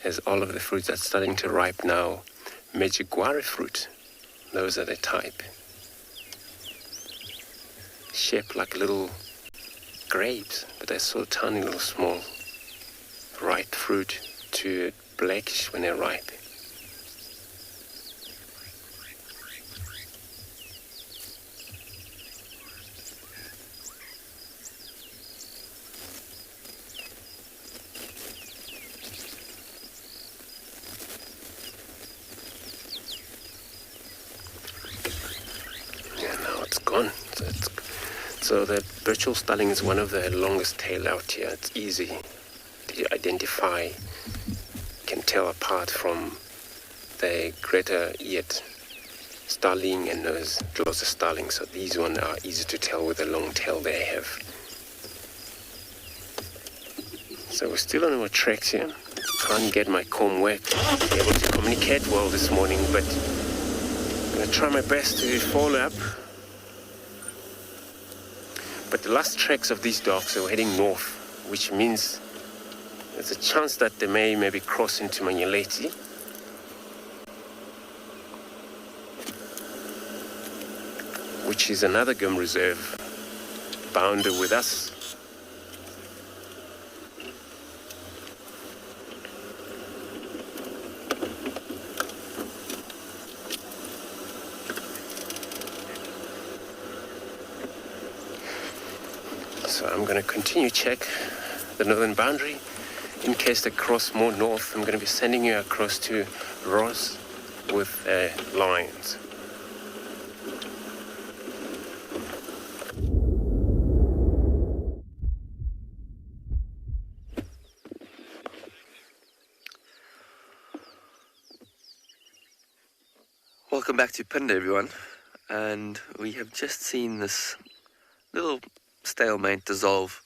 as all of the fruits that's starting to ripe now. Mejiguari fruit, those are the type. Shaped like little grapes, but they're so tiny, little small. Ripe fruit to blackish when they're ripe. So the virtual starling is one of the longest tail out here. It's easy to identify, can tell apart from the greater eared starling and those closer starling. So these ones are easy to tell with the long tail they have. So we're still on our tracks here. Can't get my comb wet, able to communicate well this morning, but I'm going to try my best to follow up. But the last tracks of these dogs are heading north, which means there's a chance that they may maybe cross into Manyeleti. Which is another game reserve bounded with us. So I'm going to continue check the northern boundary. In case they cross more north, I'm going to be sending you across to Ross with lions. Welcome back to Pinda, everyone. And we have just seen this little stalemate dissolve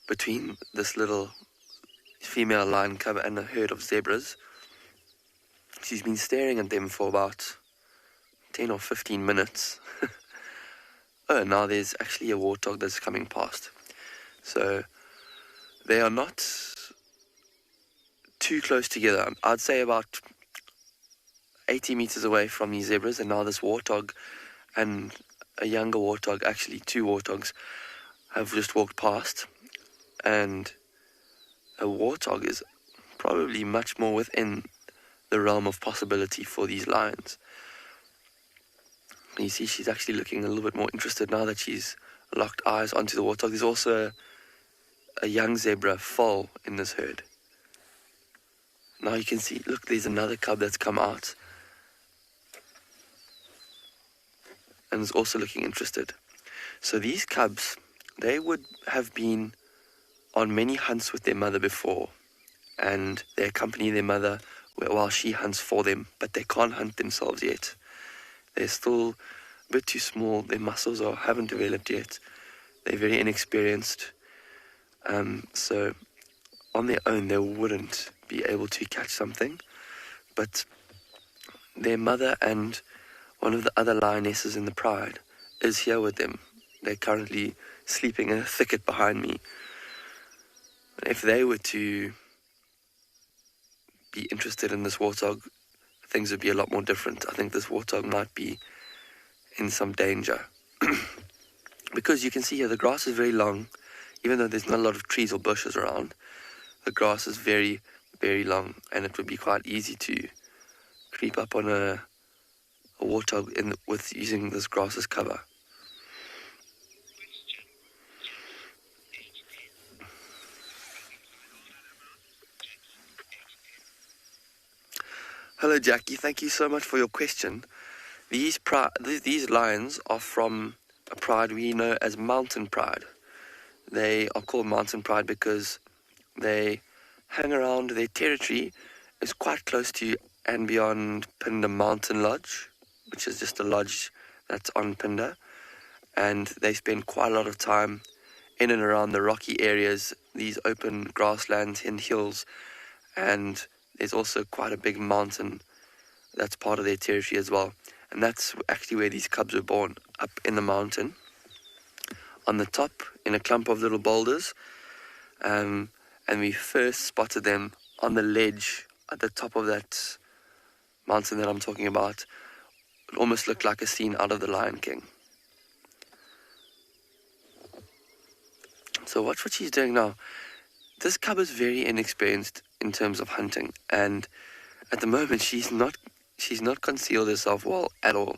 between this little female lion cub and a herd of zebras. She's been staring at them for about 10 or 15 minutes. Oh, now there's actually a warthog that's coming past. So they are not too close together. I'd say about 80 meters away from these zebras, and now this warthog and a younger warthog, actually two warthogs, have just walked past. And a warthog is probably much more within the realm of possibility for these lions. You see, she's actually looking a little bit more interested now that she's locked eyes onto the warthog. There's also a young zebra foal in this herd. Now you can see, look, there's another cub that's come out and is also looking interested. So these cubs, they would have been on many hunts with their mother before, and they accompany their mother while she hunts for them, but they can't hunt themselves yet. They're still a bit too small. Their muscles haven't developed yet. They're very inexperienced. So on their own, they wouldn't be able to catch something. But their mother and one of the other lionesses in the pride is here with them. They're currently sleeping in a thicket behind me. If they were to be interested in this warthog, things would be a lot more different. I think this warthog might be in some danger. Because you can see here, the grass is very long. Even though there's not a lot of trees or bushes around, the grass is very, very long, and it would be quite easy to creep up on a warthog with using this grass as cover. Hello, Jackie. Thank you so much for your question. These lions are from a pride we know as mountain pride. They are called mountain pride because they hang around. Their territory is quite close to and beyond Phinda Mountain Lodge, which is just a lodge that's on Phinda. And they spend quite a lot of time in and around the rocky areas, these open grasslands and hills. And there's also quite a big mountain that's part of their territory as well. And that's actually where these cubs were born, up in the mountain, on the top, in a clump of little boulders. And we first spotted them on the ledge at the top of that mountain that I'm talking about. It almost looked like a scene out of The Lion King. So watch what she's doing now. This cub is very inexperienced in terms of hunting, and at the moment she's not concealed herself well at all.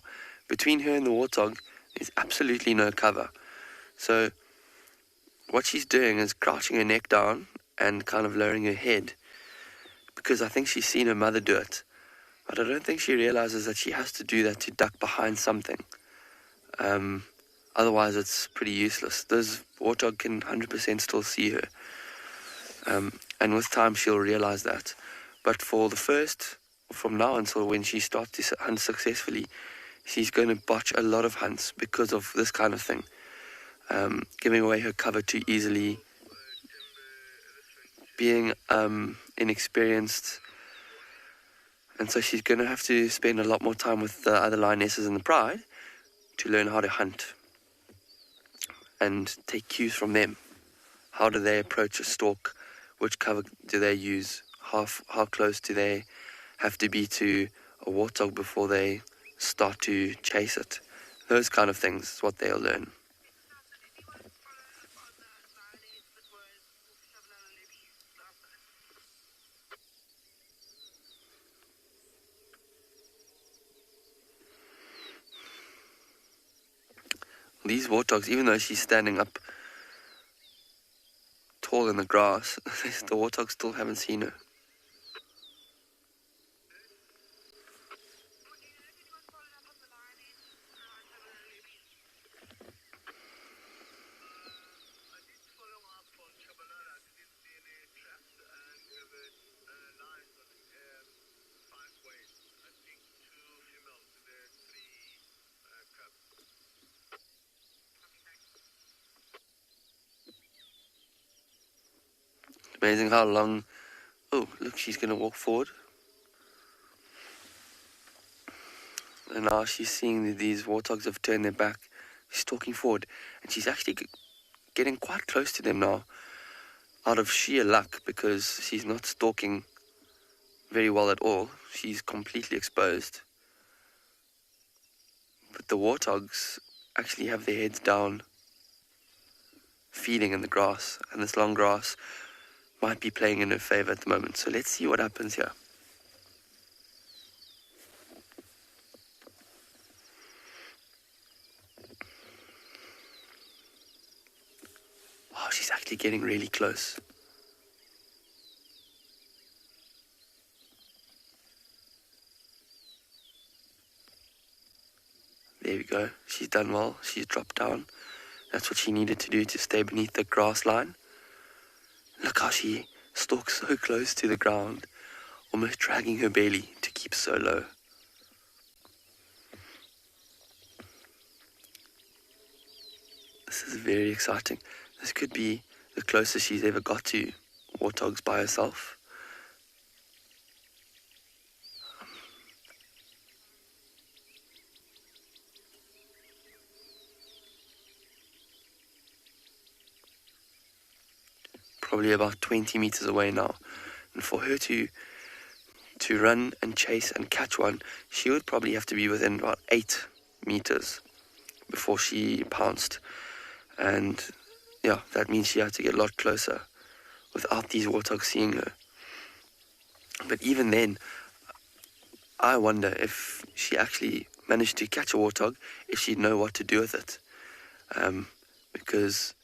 Between her and the warthog, there's absolutely no cover. So what she's doing is crouching her neck down and kind of lowering her head, because I think she's seen her mother do it. But I don't think she realizes that she has to do that to duck behind something. Otherwise it's pretty useless. Those warthog can 100% still see her. And with time she'll realize that. But for the first, from now until when she starts to hunt successfully, she's going to botch a lot of hunts because of this kind of thing. Giving away her cover too easily, being inexperienced. And so she's going to have to spend a lot more time with the other lionesses in the pride to learn how to hunt and take cues from them. How do they approach a stalk? Which cover do they use? How close do they have to be to a warthog before they start to chase it? Those kind of things is what they'll learn. These warthogs, even though she's standing up tall in the grass, the warthogs still haven't seen her. Amazing how long. Oh, look, she's going to walk forward. And now she's seeing that these warthogs have turned their back. She's talking forward, and she's actually getting quite close to them now, out of sheer luck, because she's not stalking very well at all. She's completely exposed. But the warthogs actually have their heads down, feeding in the grass, and this long grass might be playing in her favor at the moment. So let's see what happens here. Wow, she's actually getting really close. There we go. She's done well. She's dropped down. That's what she needed to do to stay beneath the grass line. Look how she stalks so close to the ground, almost dragging her belly to keep so low. This is very exciting. This could be the closest she's ever got to warthogs by herself. Probably about 20 meters away now, and for her to run and chase and catch one, she would probably have to be within about 8 meters before she pounced. And yeah, that means she had to get a lot closer without these warthogs seeing her. But even then, I wonder if she actually managed to catch a warthog, if she'd know what to do with it, because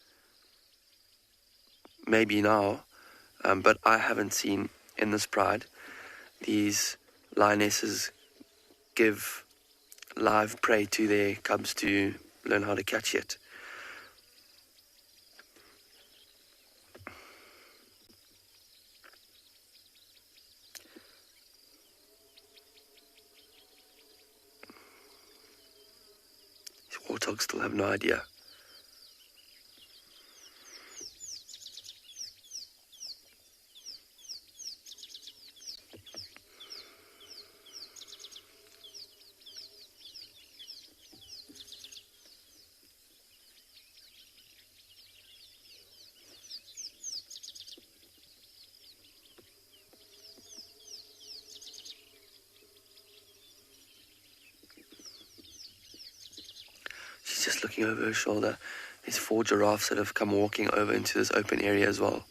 maybe now, but I haven't seen in this pride these lionesses give live prey to their cubs to learn how to catch it. These warthogs still have no idea. She's just looking over her shoulder. There's 4 giraffes that have come walking over into this open area as well.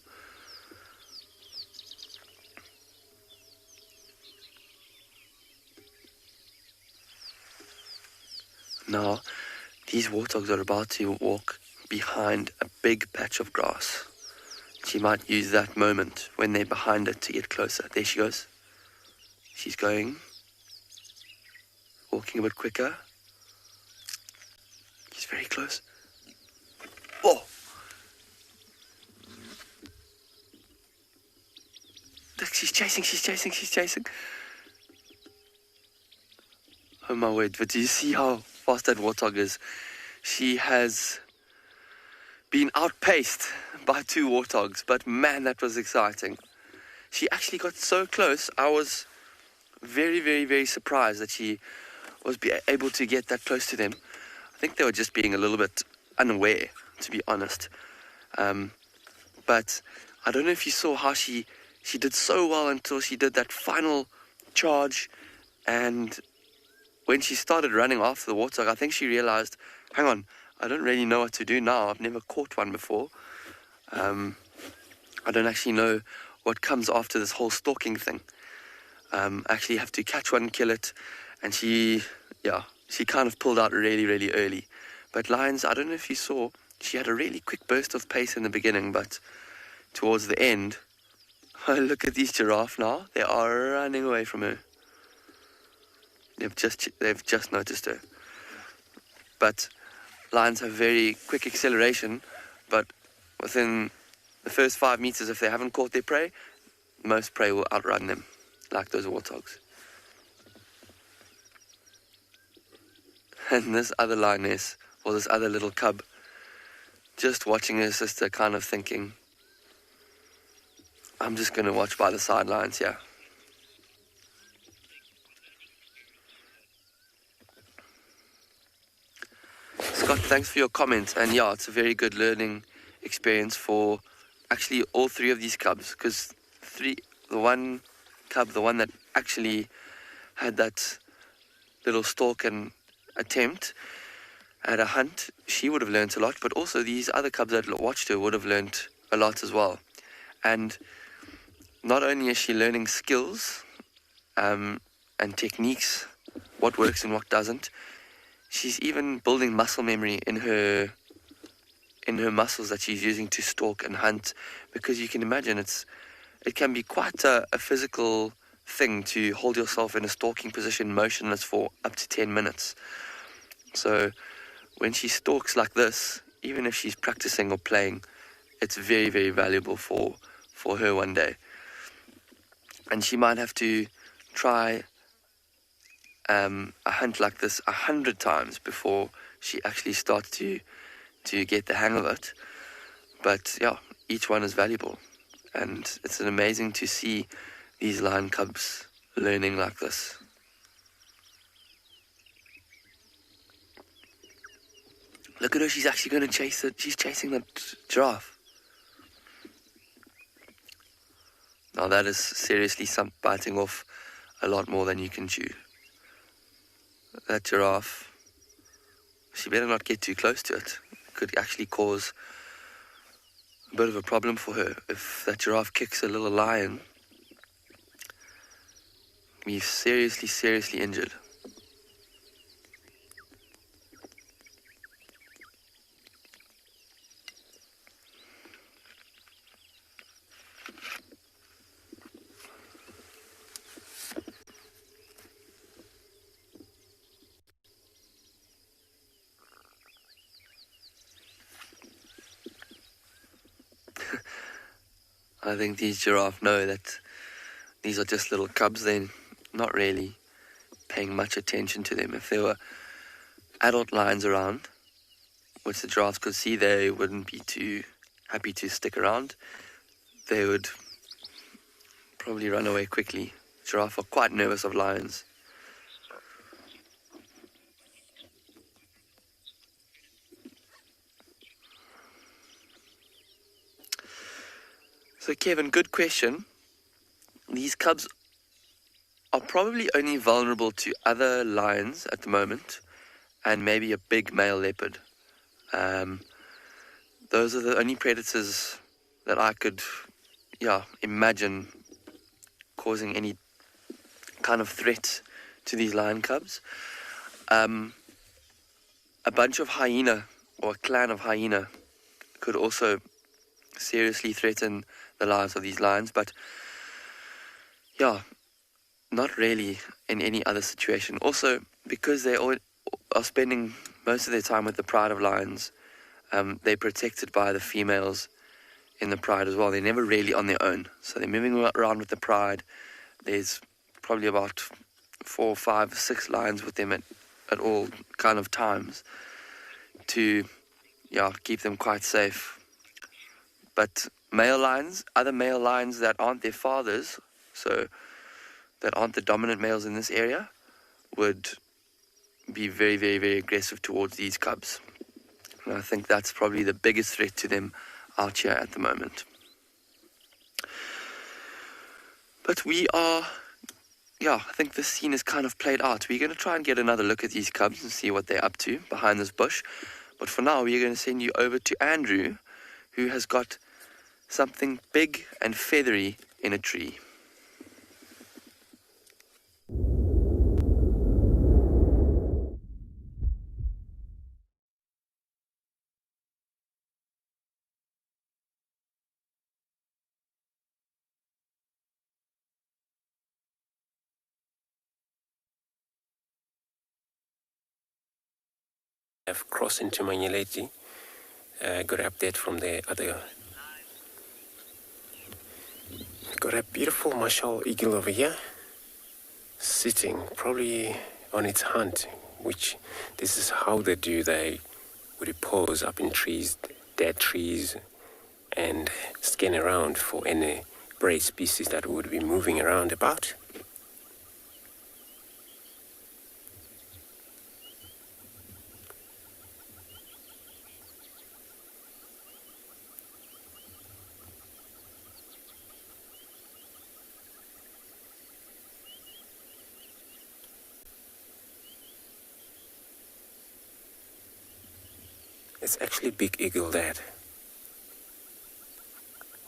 Now, these warthogs are about to walk behind a big patch of grass. She might use that moment when they're behind it to get closer. There she goes. She's going. Walking a bit quicker. She's very close. Oh! Look, she's chasing. Oh my word, but do you see how fast that warthog is? She has been outpaced by 2 warthogs, but man, that was exciting. She actually got so close. I was very, very, very surprised that she was able to get that close to them. I think they were just being a little bit unaware, to be honest. But I don't know if you saw how she did so well until she did that final charge, and when she started running after the warthog, I think she realized, hang on, I don't really know what to do now. I've never caught one before. I don't actually know what comes after this whole stalking thing. Actually have to catch one, kill it, and she kind of pulled out really, really early. But lions, I don't know if you saw, she had a really quick burst of pace in the beginning, but towards the end, look at these giraffe now. They are running away from her. They've just noticed her. But lions have very quick acceleration, but within the first 5 meters, if they haven't caught their prey, most prey will outrun them, like those warthogs. And this other lioness, or this other little cub, just watching her sister, kind of thinking, I'm just going to watch by the sidelines here. Scott, thanks for your comments. And yeah, it's a very good learning experience for actually all 3 of these cubs, because the one cub, the one that actually had that little stalk and attempt at a hunt, she would have learnt a lot, but also these other cubs that watched her would have learnt a lot as well. And not only is she learning skills and techniques, what works and what doesn't, she's even building muscle memory in her muscles that she's using to stalk and hunt, because you can imagine it can be quite a physical thing to hold yourself in a stalking position motionless for up to 10 minutes. So when she stalks like this, even if she's practicing or playing, it's very, very valuable for her one day. And she might have to try a hunt like this 100 times before she actually starts to get the hang of it. But yeah, each one is valuable, and it's amazing to see these lion cubs learning like this. Look at her, she's actually going to chase it. She's chasing that giraffe. Now that is seriously biting off a lot more than you can chew. That giraffe, she better not get too close to it. It could actually cause a bit of a problem for her. If that giraffe kicks a little lion, he's seriously, seriously injured. I think these giraffe know that these are just little cubs. They're not really paying much attention to them. If there were adult lions around, which the giraffes could see, they wouldn't be too happy to stick around. They would probably run away quickly. Giraffes are quite nervous of lions. So Kevin, good question. These cubs are probably only vulnerable to other lions at the moment, and maybe a big male leopard. Those are the only predators that I could, imagine causing any kind of threat to these lion cubs. A bunch of hyena, or a clan of hyena, could also seriously threaten the lives of these lions, but not really in any other situation. Also, because they all are spending most of their time with the pride of lions, they're protected by the females in the pride as well. They're never really on their own, so they're moving around with the pride. There's probably about 4, 5, 6 lions with them at all kind of times to keep them quite safe. But other male lions that aren't their fathers, so that aren't the dominant males in this area, would be very, very, very aggressive towards these cubs. And I think that's probably the biggest threat to them out here at the moment. But I think this scene is kind of played out. We're going to try and get another look at these cubs and see what they're up to behind this bush. But for now, we're going to send you over to Andrew, who has got something big and feathery in a tree. I've crossed into Manyeleti, got an update from the other. Got a beautiful marshall eagle over here, sitting probably on its hunt, which this is how they do. They would repose up in trees, dead trees, and scan around for any prey species that would be moving around about. It's actually big eagle that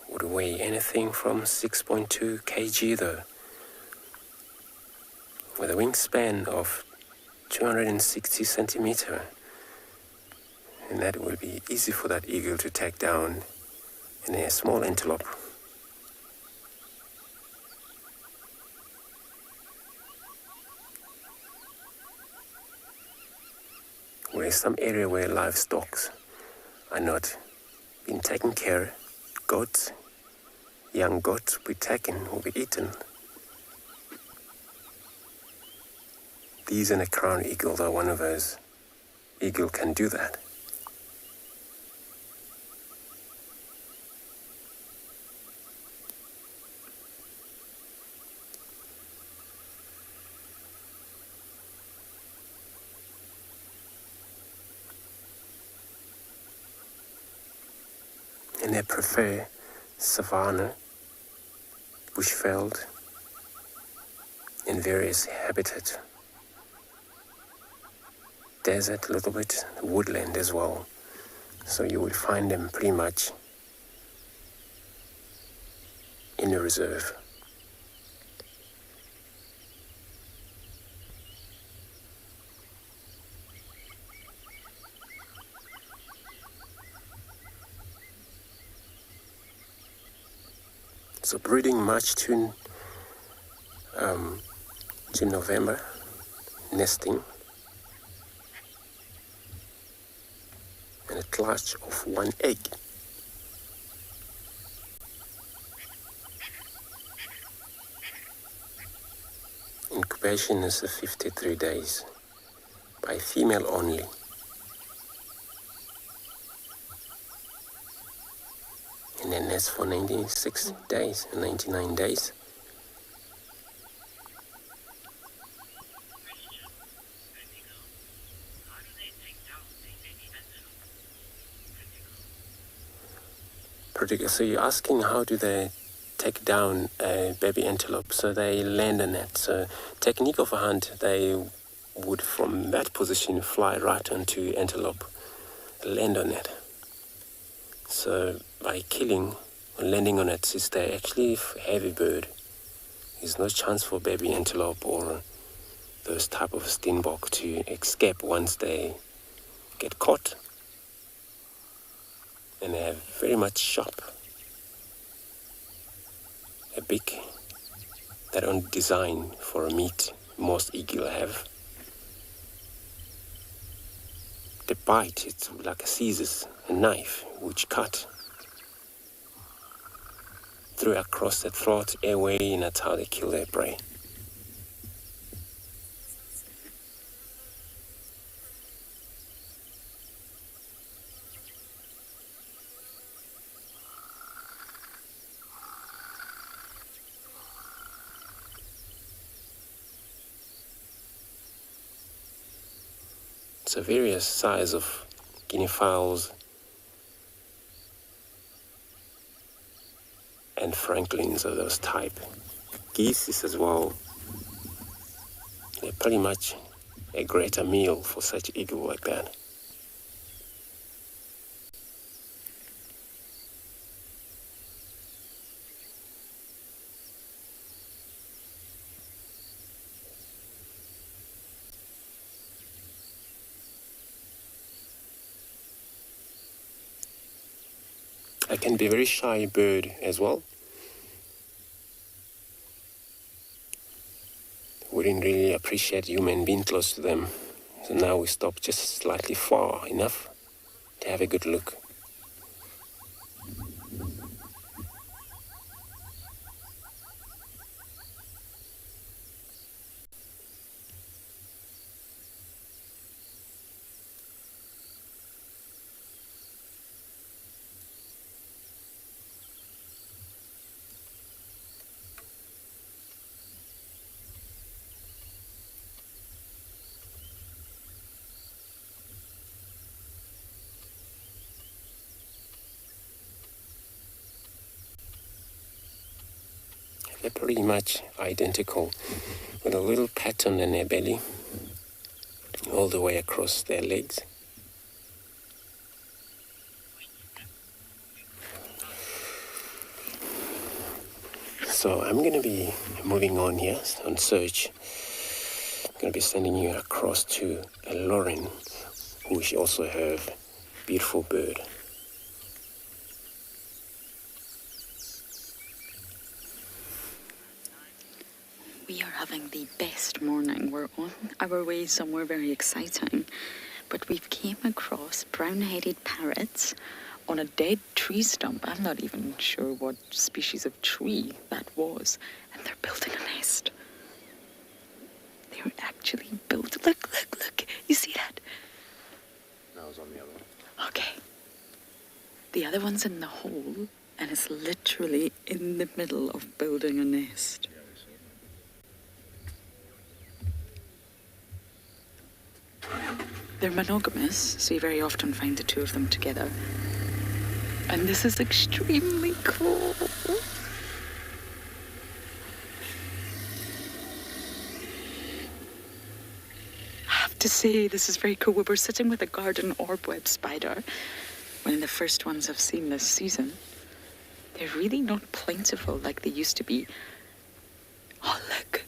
would weigh anything from 6.2 kg though, with a wingspan of 260 centimeter, and that would be easy for that eagle to take down in a small antelope. Where some area where livestock are not being taken care, goats, young goats will be taken, will be eaten. These and a crown eagle are one of those. Eagle can do that. And they prefer savanna, bushveld, and various habitat. Desert, a little bit, woodland as well. So you will find them pretty much in the reserve. So breeding March to November, nesting, and a clutch of 1 egg. incubation is 53 days, by female only. And then nest for 96 days, 99 days. So you're asking how do they take down a baby antelope? So they land on it. So technique of a hunt, they would from that position fly right onto antelope, land on it. So by killing or landing on it, since they're actually a heavy bird, there's no chance for baby antelope or those type of Springbok to escape once they get caught. And they have very much sharp, a beak that aren't designed for a meat most eagle have. The bite, it's like a scissors, a knife, which cut through across the throat, airway, and that's how they kill their prey. So various size of guinea fowls and francolins of those type. Geese as well. They're pretty much a greater meal for such eagle like that. They can be a very shy bird as well. Wouldn't really appreciate human being close to them. So now we stop just slightly far enough to have a good look. They're pretty much identical, with a little pattern in their belly, all the way across their legs. So I'm going to be moving on here on search. I'm going to be sending you across to Lauren, who she also have beautiful bird. We are having the best morning. We're on our way somewhere very exciting, but we've came across brown-headed parrots on a dead tree stump. I'm not even sure what species of tree that was, and they're building a nest. They're actually built. Look! You see that? That was on the other one. Okay. The other one's in the hole, and it's literally in the middle of building a nest. They're monogamous, so you very often find the two of them together. And this is extremely cool. I have to say, this is very cool. We were sitting with a garden orb web spider, one of the first ones I've seen this season. They're really not plentiful like they used to be. Oh, look.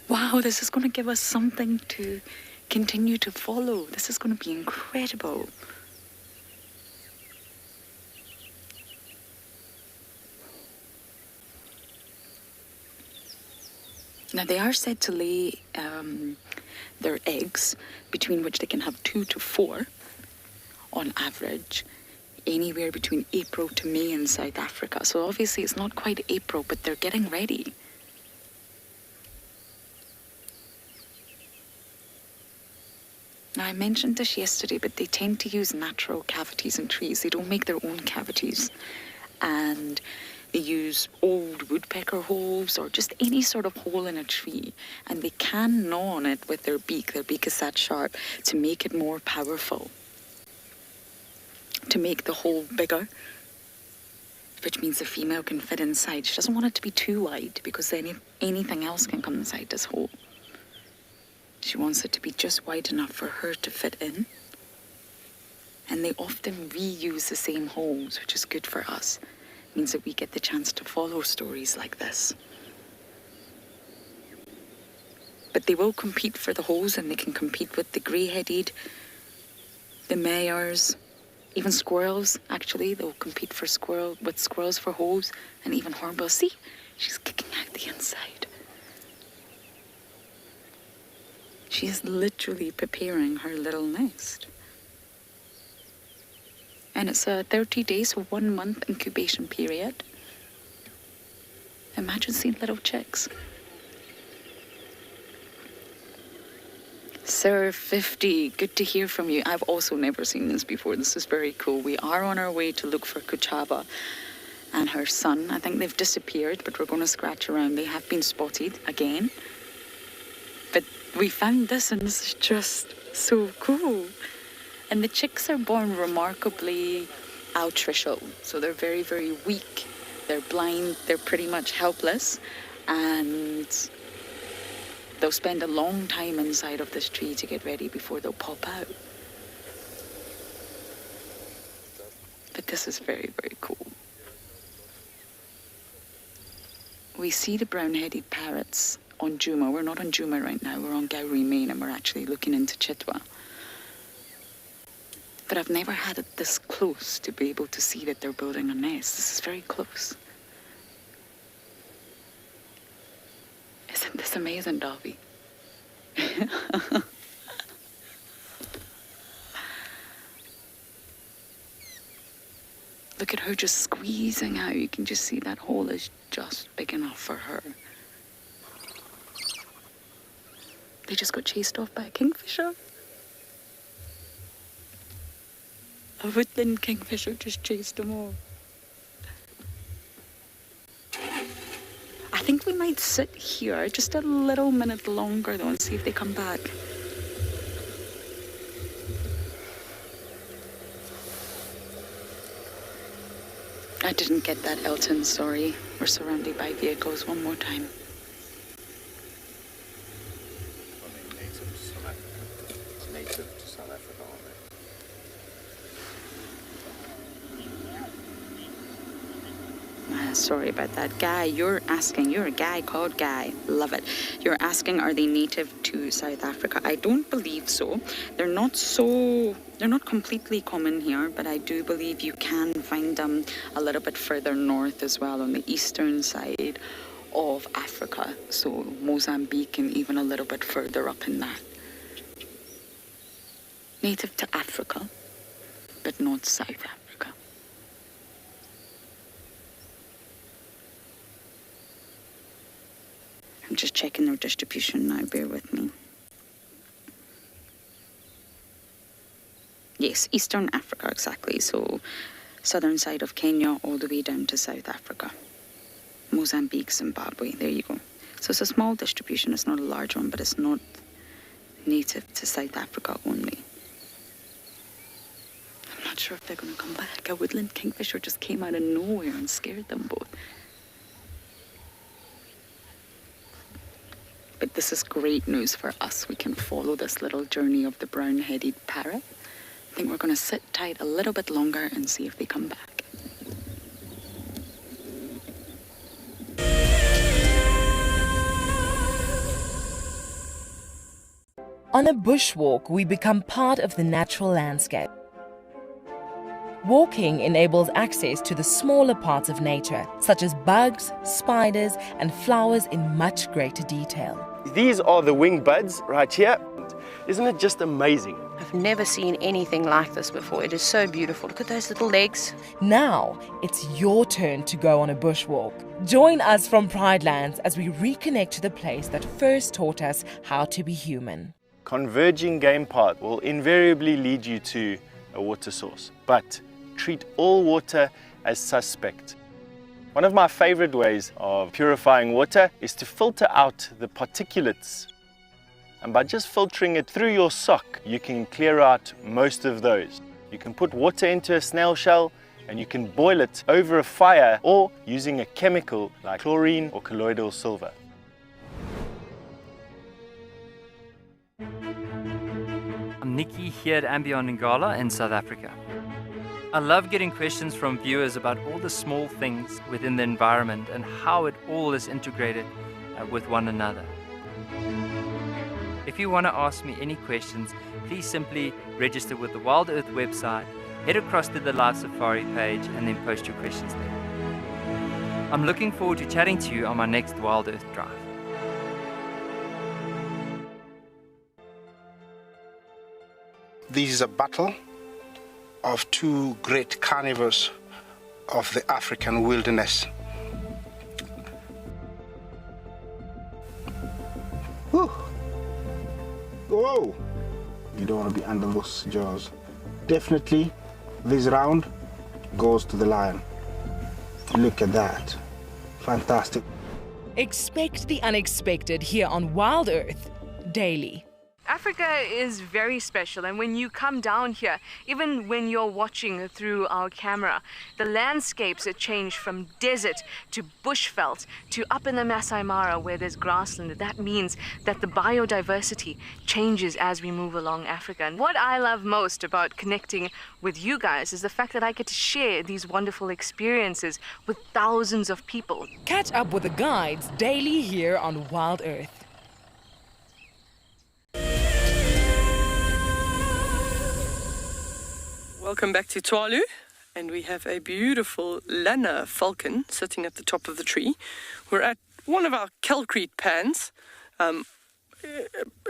Wow, this is going to give us something to continue to follow. This is going to be incredible. Now, they are said to lay their eggs, between which they can have 2 to 4 on average, anywhere between April to May in South Africa. So obviously it's not quite April, but they're getting ready. Now, I mentioned this yesterday, but they tend to use natural cavities in trees. They don't make their own cavities. And they use old woodpecker holes or just any sort of hole in a tree. And they can gnaw on it with their beak. Their beak is that sharp to make it more powerful. To make the hole bigger, which means the female can fit inside. She doesn't want it to be too wide because then anything else can come inside this hole. She wants it to be just wide enough for her to fit in. And they often reuse the same holes, which is good for us. It means that we get the chance to follow stories like this. But they will compete for the holes, and they can compete with the grey-headed, the mayors, even squirrels, actually. They'll compete for squirrels for holes, and even hornbills. See, she's kicking out the inside. She is literally preparing her little nest. And it's a 30 days, so 1 month incubation period. Imagine seeing little chicks. Sir 50, good to hear from you. I've also never seen this before. This is very cool. We are on our way to look for Kuchaba and her son. I think they've disappeared, but we're going to scratch around. They have been spotted again. But we found this, and this is just so cool. And the chicks are born remarkably altricial. So they're very, very weak. They're blind. They're pretty much helpless. And they'll spend a long time inside of this tree to get ready before they'll pop out. But this is very, very cool. We see the brown-headed parrots on Djuma. We're not on Djuma right now, we're on Gowrie Main, and we're actually looking into Chitwa. But I've never had it this close to be able to see that they're building a nest. This is very close. Isn't this amazing, Darby? Look at her just squeezing out. You can just see that hole is just big enough for her. They just got chased off by a kingfisher. A woodland kingfisher just chased them off. I think we might sit here just a little minute longer though and see if they come back. I didn't get that, Elton, sorry. We're surrounded by vehicles. One more time. Native to South Africa, Sorry about that. Guy, you're asking. You're a guy called Guy. Love it. You're asking, are they native to South Africa? I don't believe so. They're not completely common here, but I do believe you can find them a little bit further north as well, on the eastern side of Africa. So Mozambique and even a little bit further up in that. Native to Africa, but not South Africa. I'm just checking their distribution now, bear with me. Yes, Eastern Africa, exactly. So southern side of Kenya all the way down to South Africa. Mozambique, Zimbabwe, there you go. So it's a small distribution, it's not a large one, but it's not native to South Africa only. I'm not sure if they're going to come back. A woodland kingfisher just came out of nowhere and scared them both. But this is great news for us. We can follow this little journey of the brown-headed parrot. I think we're going to sit tight a little bit longer and see if they come back. On a bushwalk, we become part of the natural landscape. Walking enables access to the smaller parts of nature, such as bugs, spiders, and flowers in much greater detail. These are the wing buds right here. Isn't it just amazing? I've never seen anything like this before. It is so beautiful. Look at those little legs. Now, it's your turn to go on a bushwalk. Join us from Pride Lands as we reconnect to the place that first taught us how to be human. Converging game path will invariably lead you to a water source, but treat all water as suspect. One of my favorite ways of purifying water is to filter out the particulates. And by just filtering it through your sock, you can clear out most of those. You can put water into a snail shell and you can boil it over a fire or using a chemical like chlorine or colloidal silver. I'm Nikki here at Ambion Ngala in South Africa. I love getting questions from viewers about all the small things within the environment and how it all is integrated with one another. If you want to ask me any questions, please simply register with the Wild Earth website, head across to the Live Safari page and then post your questions there. I'm looking forward to chatting to you on my next Wild Earth drive. This is a battle of two great carnivores of the African wilderness. Whew. Whoa! You don't want to be under those jaws. Definitely, this round goes to the lion. Look at that. Fantastic. Expect the unexpected here on Wild Earth daily. Africa is very special, and when you come down here, even when you're watching through our camera, the landscapes change from desert to bushveld to up in the Masai Mara where there's grassland. That means that the biodiversity changes as we move along Africa. And what I love most about connecting with you guys is the fact that I get to share these wonderful experiences with thousands of people. Catch up with the guides daily here on Wild Earth. Welcome back to Tswalu, and we have a beautiful Lana falcon sitting at the top of the tree. We're at one of our kelcrete pans, a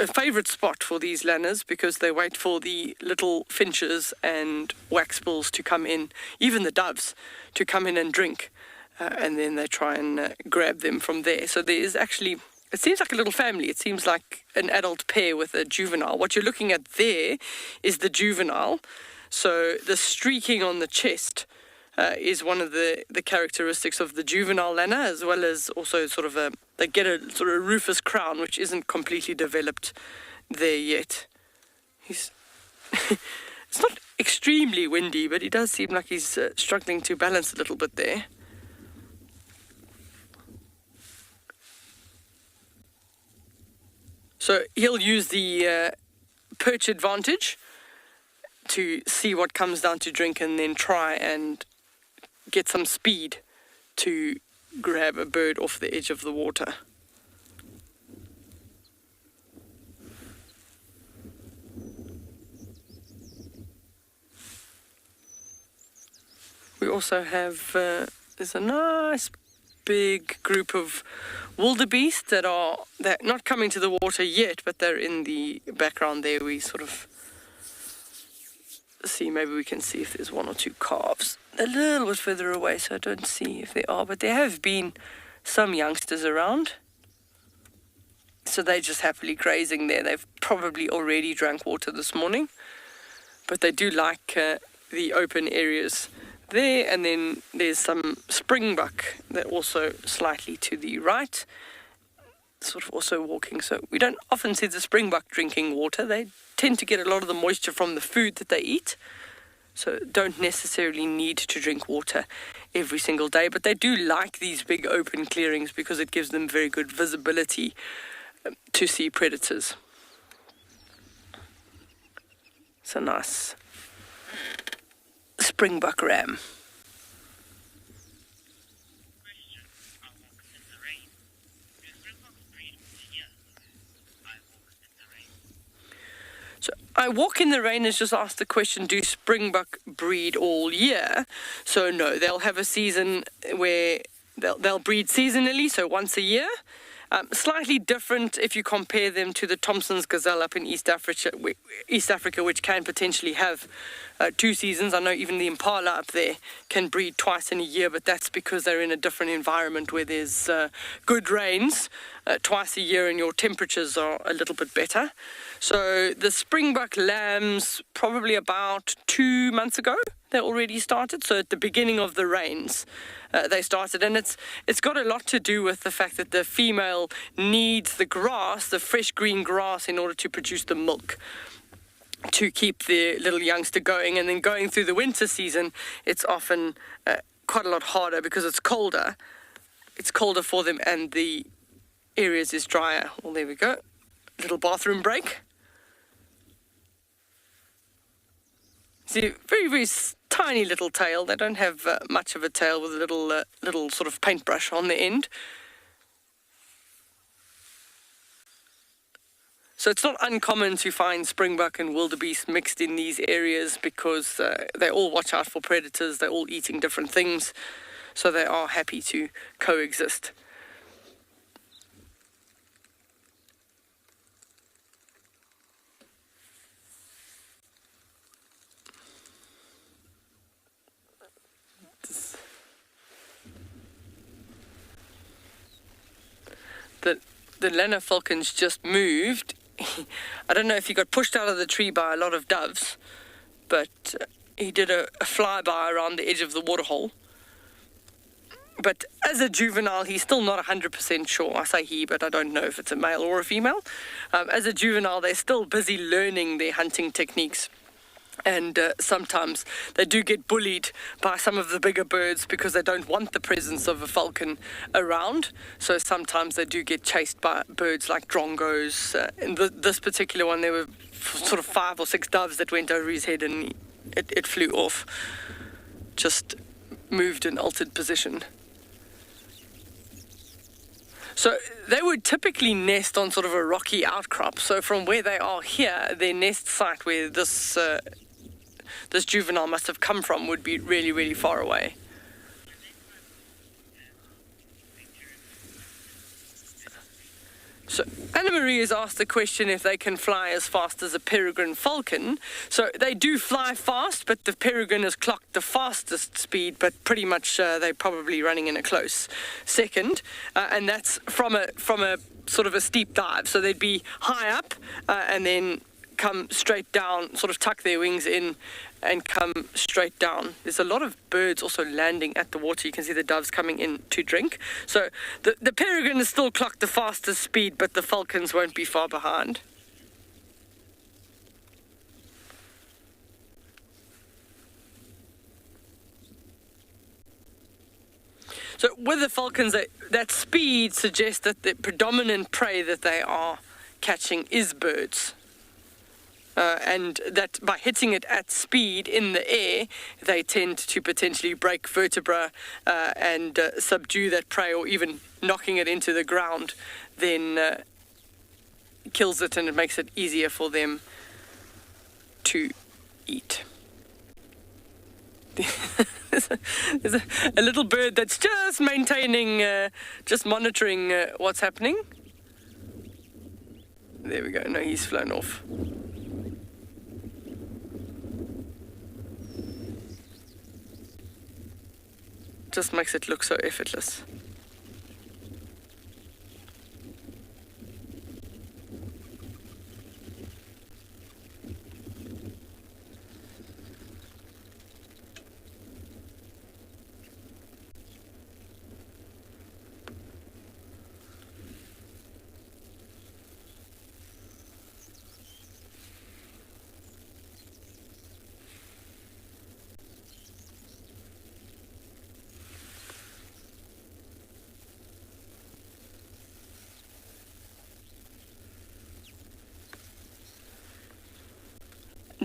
favorite spot for these Lanas because they wait for the little finches and waxbills to come in, even the doves, to come in and drink, and then they try and grab them from there. So there is actually, it seems like a little family. It seems like an adult pair with a juvenile. What you're looking at there is the juvenile. So the streaking on the chest is one of the characteristics of the juvenile Lana, as well as also sort of they get a sort of rufous crown, which isn't completely developed there yet. It's not extremely windy, but he does seem like he's struggling to balance a little bit there. So he'll use the perch advantage to see what comes down to drink and then try and get some speed to grab a bird off the edge of the water. We also have, there's a nice big group of wildebeest that they're not coming to the water yet, but they're in the background there. We sort of see, maybe we can see if there's one or two calves a little bit further away, so I don't see if there are, but there have been some youngsters around, so they're just happily grazing there. They've probably already drank water this morning, but they do like the open areas there. And then there's some springbok that also slightly to the right, sort of also walking. So we don't often see the springbok drinking water. They tend to get a lot of the moisture from the food that they eat, so don't necessarily need to drink water every single day, but they do like these big open clearings because it gives them very good visibility to see predators. It's a nice springbok ram. So I walk in the rain has just asked the question, do springbok breed all year? So no, they'll have a season where they'll breed seasonally, so once a year. Slightly different if you compare them to the Thompson's gazelle up in East Africa, which can potentially have 2 seasons. I know even the impala up there can breed twice in a year, but that's because they're in a different environment where there's good rains twice a year and your temperatures are a little bit better. So the Springbok lambs, probably about 2 months ago, they already started. So at the beginning of the rains, they started, and it's got a lot to do with the fact that the female needs the grass, the fresh green grass, in order to produce the milk to keep the little youngster going. And then going through the winter season, it's often quite a lot harder because it's colder. It's colder for them, and the areas is drier. Well, there we go. Little bathroom break. See, very, very tiny little tail. They don't have much of a tail, with a little sort of paintbrush on the end. So it's not uncommon to find springbok and wildebeest mixed in these areas, because they all watch out for predators. They're all eating different things, so they are happy to coexist. The Lena falcon's just moved. I don't know if he got pushed out of the tree by a lot of doves, but he did a flyby around the edge of the waterhole. But as a juvenile, he's still not 100% sure. I say he, but I don't know if it's a male or a female. As a juvenile, they're still busy learning their hunting techniques. And sometimes they do get bullied by some of the bigger birds because they don't want the presence of a falcon around. So sometimes they do get chased by birds like drongos. In this particular one, there were sort of 5 or 6 doves that went over his head, and it flew off. Just moved in altered position. So they would typically nest on sort of a rocky outcrop. So from where they are here, their nest site where this juvenile must have come from would be really, really far away. So Anna Marie has asked the question if they can fly as fast as a peregrine falcon. So they do fly fast, but the peregrine has clocked the fastest speed, but pretty much they're probably running in a close second. And that's from a sort of a steep dive. So they'd be high up and then come straight down, sort of tuck their wings in and come straight down. There's a lot of birds also landing at the water. You can see the doves coming in to drink. So the peregrine has still clocked the fastest speed, but the falcons won't be far behind. So with the falcons, that speed suggests that the predominant prey that they are catching is birds. And that by hitting it at speed in the air, they tend to potentially break vertebra and subdue that prey, or even knocking it into the ground, then kills it, and it makes it easier for them to eat. There's a little bird that's just maintaining, just monitoring what's happening. There we go. No, he's flown off. Just makes it look so effortless.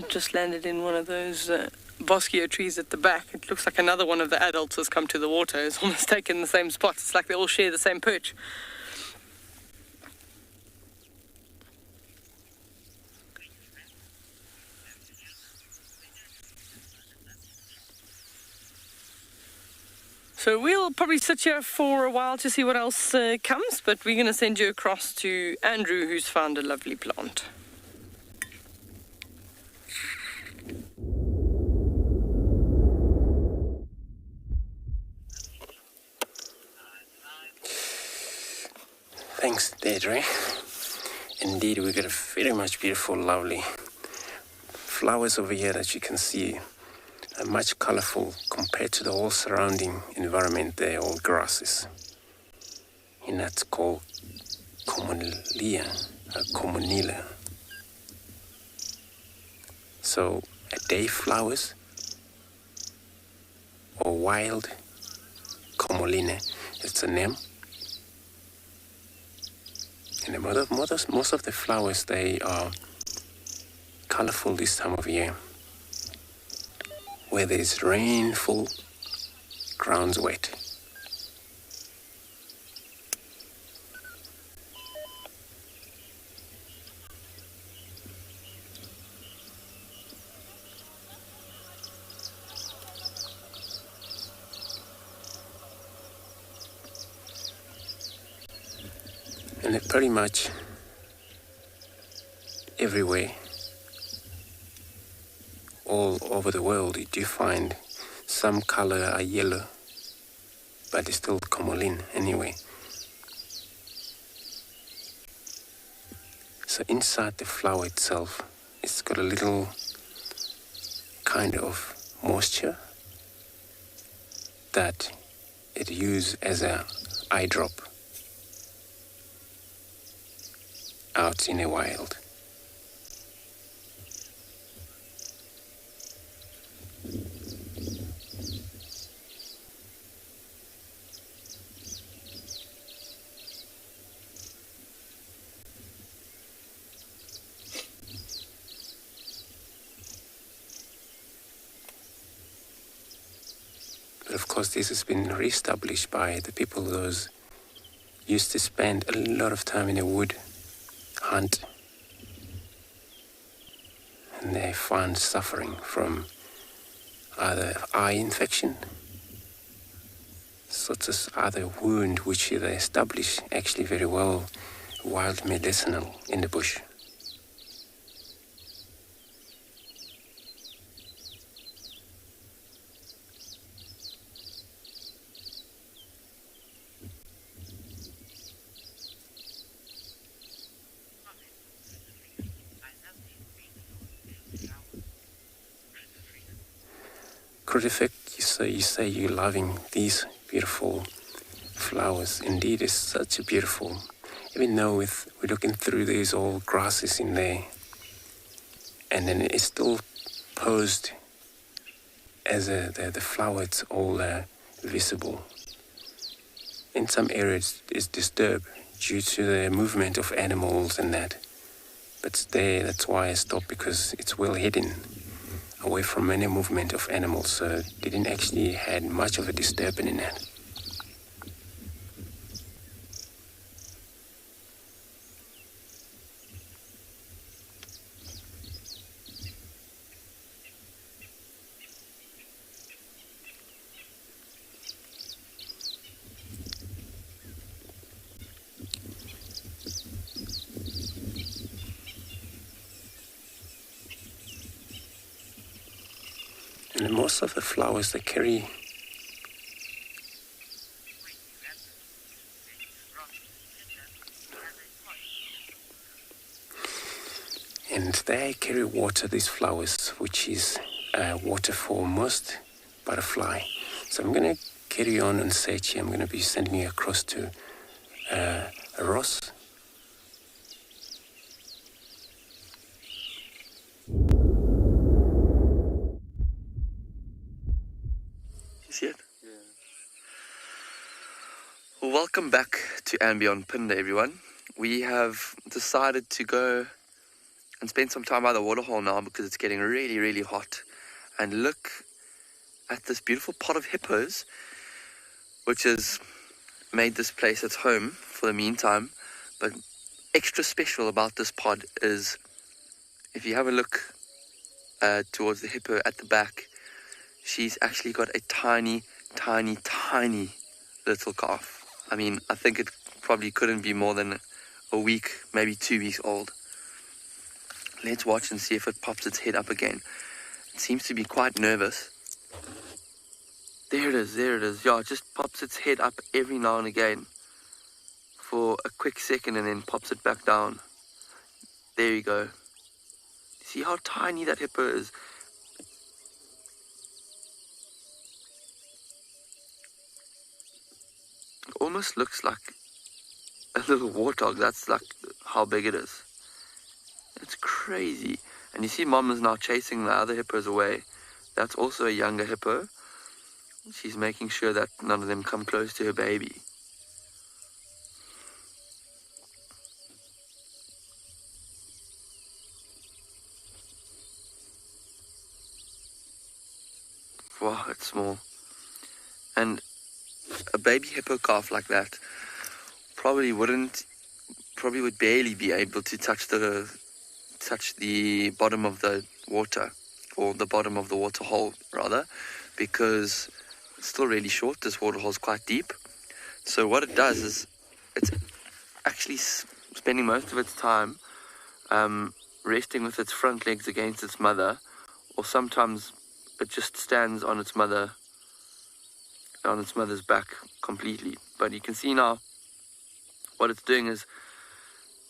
Just landed in one of those boskio trees at the back. It looks like another one of the adults has come to the water. It's almost taken the same spot. It's like they all share the same perch. So we'll probably sit here for a while to see what else comes, but we're going to send you across to Andrew, who's found a lovely plant. Thanks, Deirdre. Indeed, we got a very much beautiful, lovely flowers over here that you can see are much colorful compared to the whole surrounding environment there, all grasses. And that's called Commonila. So, a day flowers or wild Commonila, it's a name. And most of the flowers, they are colorful this time of year. Where there is rainfall, ground's wet. And they're pretty much everywhere. All over the world, you do find some color are yellow, but it's still comolin anyway. So inside the flower itself, it's got a little kind of moisture that it uses as an eye drop out in the wild. But of course, this has been re-established by the people who used to spend a lot of time in the wood, hunt, and they found suffering from either eye infection, such as other wound, which they establish actually very well, wild medicinal in the bush. Crucifix, you say you're loving these beautiful flowers. Indeed, it's such a beautiful, even though we're looking through these old grasses in there, and then it's still posed as the flower, it's all visible. In some areas, it's disturbed due to the movement of animals and that, but it's there. That's why I stopped, because it's well hidden away from any movement of animals, so didn't actually had much of a disturbance in that. And most of the flowers, they carry water, these flowers, which is water for most butterfly. So I'm going to carry on and search here. I'm going to be sending you across to Ross. See it? Yeah. Well, welcome back to Ambion Pinda, everyone. We have decided to go and spend some time by the waterhole now because it's getting really, really hot. And look at this beautiful pot of hippos, which has made this place its home for the meantime. But extra special about this pod is, if you have a look towards the hippo at the back, she's actually got a tiny tiny, tiny little calf. I mean, I think it probably couldn't be more than a week, maybe 2 weeks old. Let's watch and see if it pops its head up again. It seems to be quite nervous. There it is, there it is. Yeah, it just pops its head up every now and again for a quick second and then pops it back down. There you go. See how tiny that hippo is? It almost looks like a little warthog. That's like how big it is. It's crazy. And you see Mom is now chasing the other hippos away. That's also a younger hippo. She's making sure that none of them come close to her baby. Wow, it's small. And a baby hippo calf like that probably would barely be able to touch the bottom of the water, or the bottom of the water hole rather, because it's still really short. This water hole is quite deep. So what it does is it's actually spending most of its time resting with its front legs against its mother, or sometimes it just stands on its mother's back completely. But you can see now what it's doing is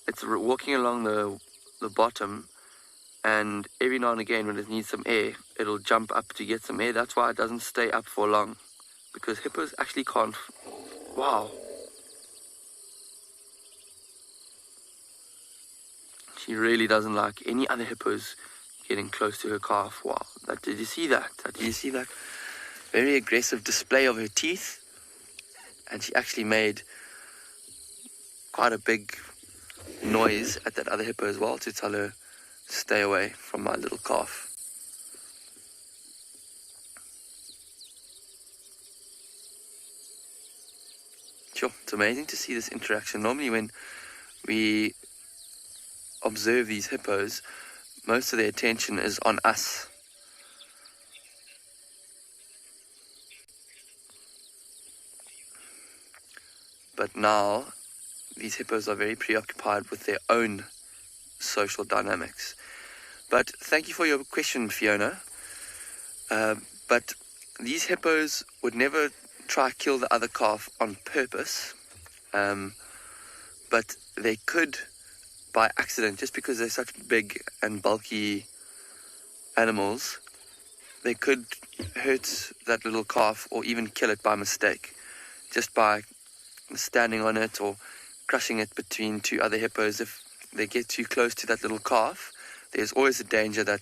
it's walking along the bottom, and every now and again when it needs some air, it'll jump up to get some air. That's why it doesn't stay up for long, because hippos actually can't. Wow. She really doesn't like any other hippos getting close to her calf. Wow. Did you see that? Did you see that? Very aggressive display of her teeth. And she actually made quite a big noise at that other hippo as well to tell her, stay away from my little calf. Sure, it's amazing to see this interaction. Normally when we observe these hippos, most of their attention is on us. But now, these hippos are very preoccupied with their own social dynamics. But thank you for your question, Fiona. But these hippos would never try to kill the other calf on purpose. But they could, by accident, just because they're such big and bulky animals, they could hurt that little calf or even kill it by mistake, just by standing on it or crushing it between two other hippos. If they get too close to that little calf, there's always a danger that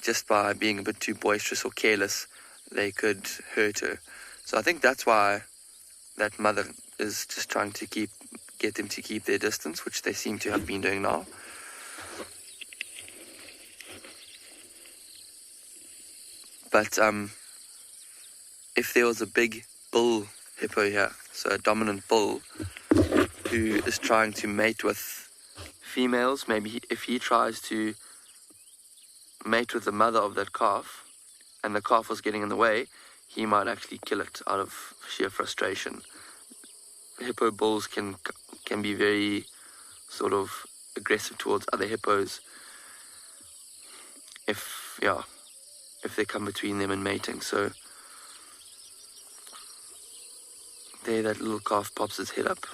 just by being a bit too boisterous or careless, they could hurt her. So I think that's why that mother is just trying to get them to keep their distance, which they seem to have been doing now. But if there was a big bull hippo here, so a dominant bull who is trying to mate with females, maybe if he tries to mate with the mother of that calf and the calf was getting in the way, he might actually kill it out of sheer frustration. Hippo bulls can be very sort of aggressive towards other hippos if they come between them and mating. So there, that little calf pops its head up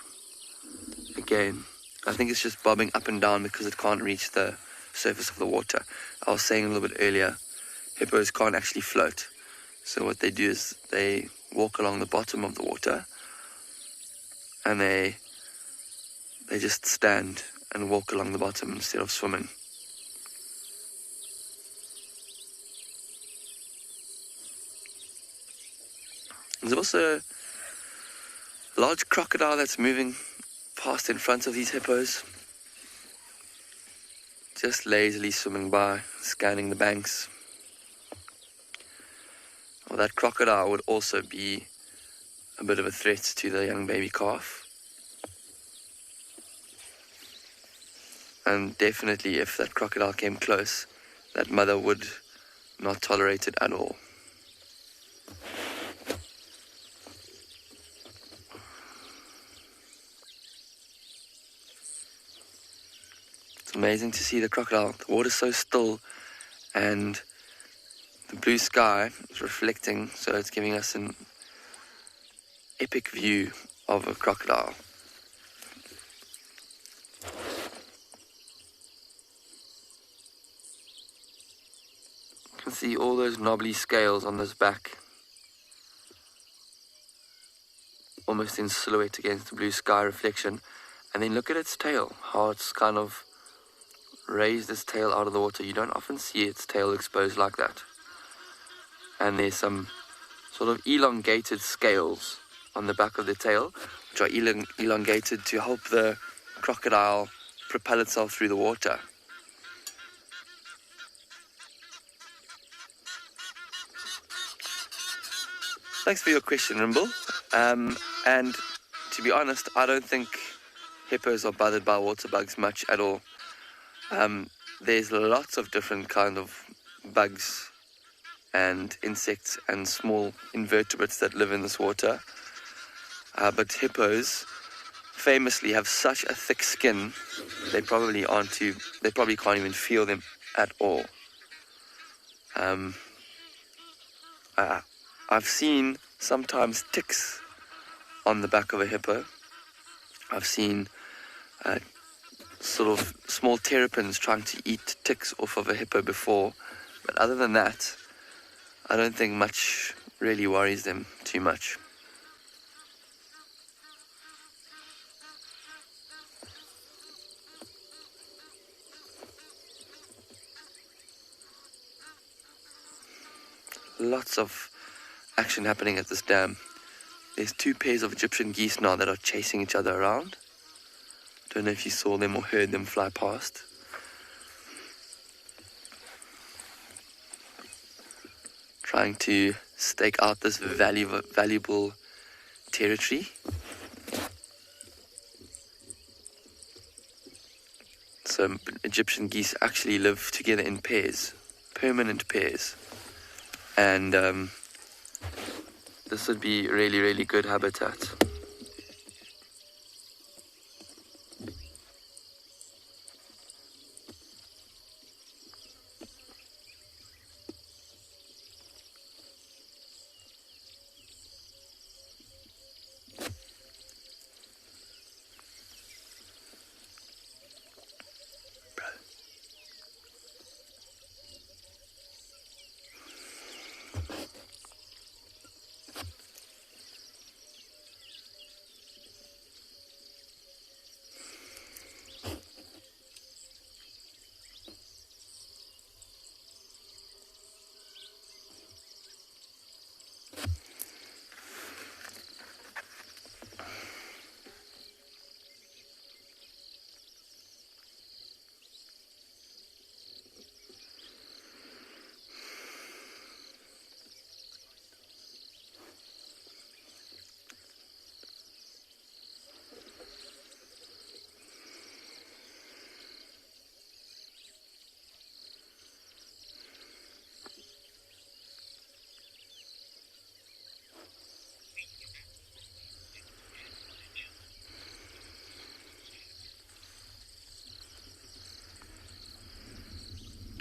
again. I think it's just bobbing up and down because it can't reach the surface of the water. I was saying a little bit earlier, hippos can't actually float. So what they do is they walk along the bottom of the water and they just stand and walk along the bottom instead of swimming. There's also a large crocodile that's moving past in front of these hippos, just lazily swimming by, scanning the banks. Well, that crocodile would also be a bit of a threat to the young baby calf. And definitely if that crocodile came close, that mother would not tolerate it at all. amazing to see the crocodile. The water's so still and the blue sky is reflecting, so it's giving us an epic view of a crocodile. You can see all those knobbly scales on this back, almost in silhouette against the blue sky reflection. And then look at its tail, how it's kind of raised its tail out of the water. You don't often see its tail exposed like that. And there's some sort of elongated scales on the back of the tail, which are elongated to help the crocodile propel itself through the water. Thanks for your question, Rimble. And to be honest, I don't think hippos are bothered by water bugs much at all. There's lots of different kind of bugs and insects and small invertebrates that live in this water. But hippos famously have such a thick skin, they probably can't even feel them at all. I've seen sometimes ticks on the back of a hippo. I've seen sort of small terrapins trying to eat ticks off of a hippo before, but other than that, I don't think much really worries them too much. Lots of action happening at this dam. There's 2 pairs of Egyptian geese now that are chasing each other around. Don't know if you saw them or heard them fly past. Trying to stake out this valuable territory. So Egyptian geese actually live together in pairs, permanent pairs. And this would be really, really good habitat.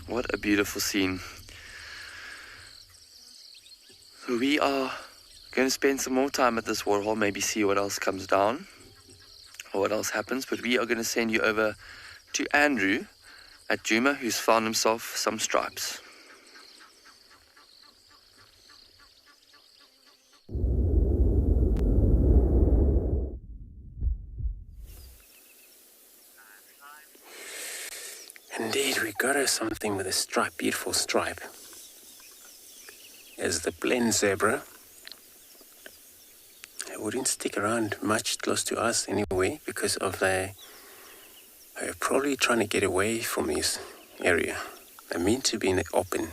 What a beautiful scene. So we are going to spend some more time at this waterhole, maybe see what else comes down or what else happens, but we are going to send you over to Andrew at Djuma, who's found himself some stripes. Indeed, we got her something with a stripe, beautiful stripe. As the blend zebra. It wouldn't stick around much close to us anyway because of her probably trying to get away from this area. They're meant to be in the open.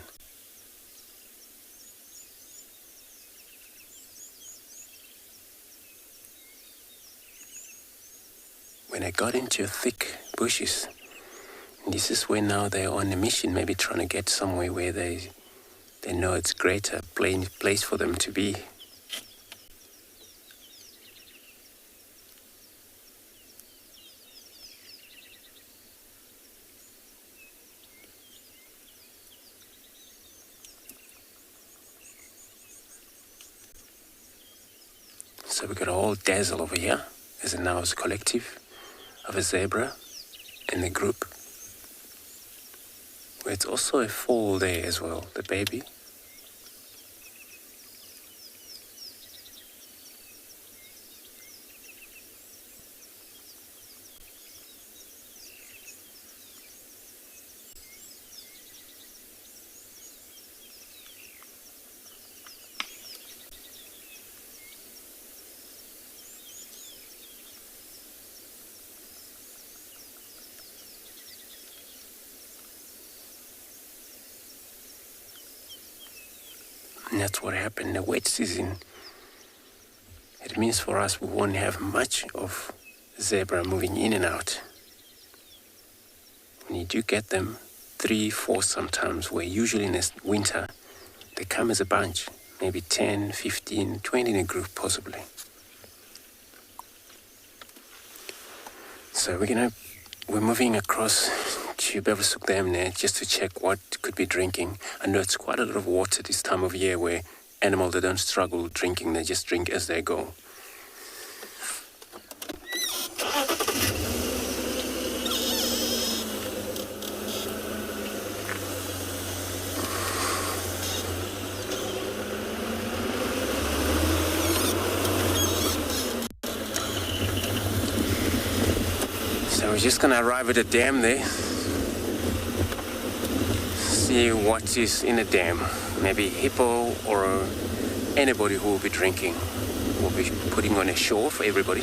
When I got into thick bushes, this is where now they're on a mission, maybe trying to get somewhere where they know it's greater place for them to be. So we've got a whole dazzle over here, as a now as a collective of a zebra in the group. Where it's also a foal there as well, the baby. And that's what happened in the wet season. It means for us we won't have much of zebra moving in and out. When you do get them, 3, 4 sometimes, where usually in the winter they come as a bunch, maybe 10, 15, 20 in a group possibly. So we're moving across to Beversuk Dam there just to check what could be drinking. I know it's quite a lot of water this time of year where animals, they don't struggle drinking, they just drink as they go. So we're just gonna arrive at the dam there. See what is in the dam. Maybe hippo or anybody who will be drinking. We'll be putting on a show for everybody.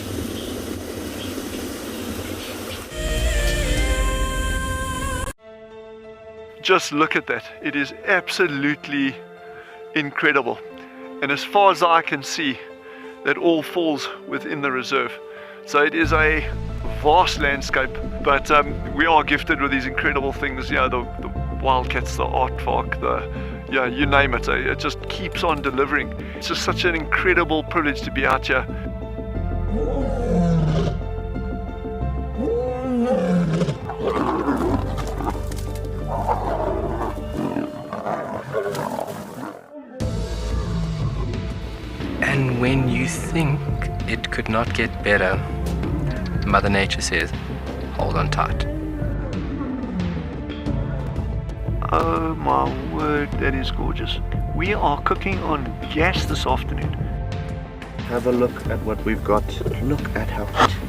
Just look at that. It is absolutely incredible. And as far as I can see, that all falls within the reserve. So it is a vast landscape, but we are gifted with these incredible things, you know, the wildcats, the aardvark, you name it. It just keeps on delivering. It's just such an incredible privilege to be out here. And when you think it could not get better, Mother Nature says, hold on tight. Oh my word, that is gorgeous. We are cooking on gas this afternoon. Have a look at what we've got. Look at how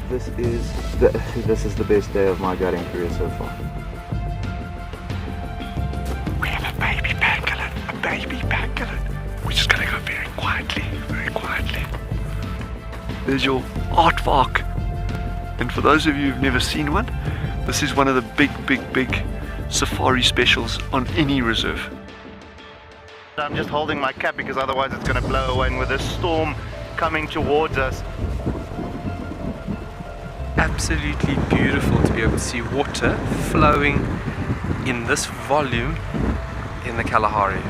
this is the best day of my guiding career so far. We have a baby pangolin. We're just gonna go very quietly. There's your aardvark. And for those of you who've never seen one, this is one of the big safari specials on any reserve. I'm just holding my cap because otherwise it's going to blow away, and with this storm coming towards us. Absolutely beautiful to be able to see water flowing in this volume in the Kalahari.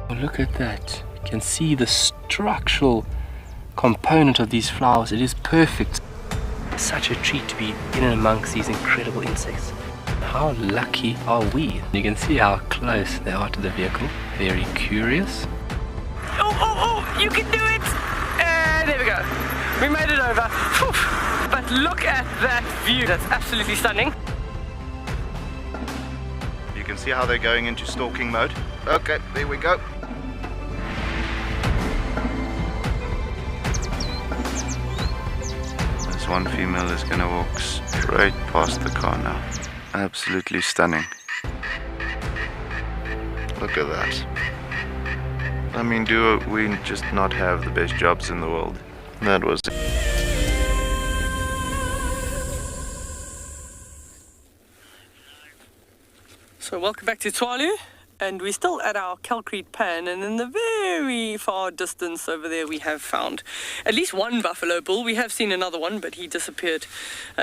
Oh, look at that. You can see the structural component of these flowers. It is perfect. Such a treat to be in and amongst these incredible insects. How lucky are we? You can see how close they are to the vehicle. Very curious. Oh, you can do it! There we go. We made it over. Whew. But look at that view. That's absolutely stunning. You can see how they're going into stalking mode. Okay, there we go. This one female is going to walk straight past the car now. Absolutely stunning. Look at that. I mean, do we just not have the best jobs in the world? That was it. So welcome back to Tswalu, and we're still at our Calcrete Pan, and in the very far distance over there we have found at least one buffalo bull. We have seen another one, but he disappeared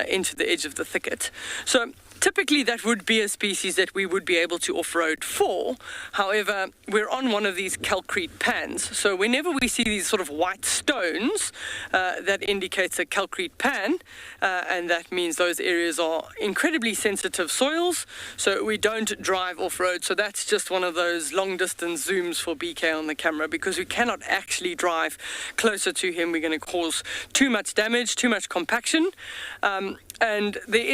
into the edge of the thicket. So Typically, that would be a species that we would be able to off-road for. However, we're on one of these calcrete pans. So whenever we see these sort of white stones, that indicates a calcrete pan, and that means those areas are incredibly sensitive soils, so we don't drive off-road. So that's just one of those long-distance zooms for BK on the camera, because we cannot actually drive closer to him. We're going to cause too much damage, too much compaction, and there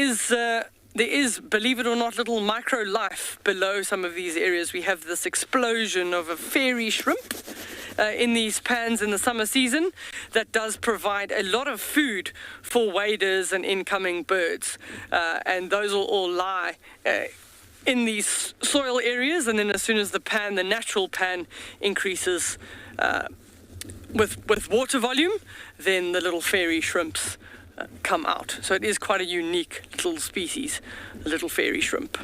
is, believe it or not, little micro life below some of these areas. We have this explosion of a fairy shrimp in these pans in the summer season that does provide a lot of food for waders and incoming birds. And those will all lie in these soil areas. And then as soon as the natural pan increases with water volume, then the little fairy shrimps come out. So it is quite a unique little species, a little fairy shrimp.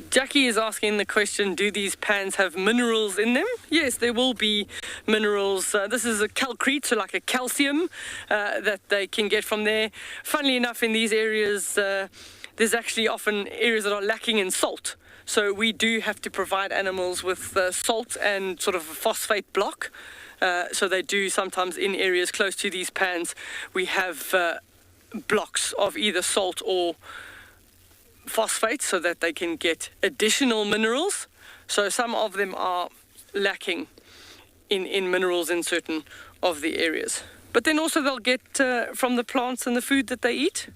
Jackie is asking the question, do these pans have minerals in them? Yes, there will be minerals. This is a calcrete, so like a calcium that they can get from there. Funnily enough, in these areas, there's actually often areas that are lacking in salt. So we do have to provide animals with salt and sort of a phosphate block. So they do sometimes, in areas close to these pans, we have blocks of either salt or phosphate so that they can get additional minerals. So some of them are lacking in minerals in certain of the areas. But then also they'll get from the plants and the food that they eat.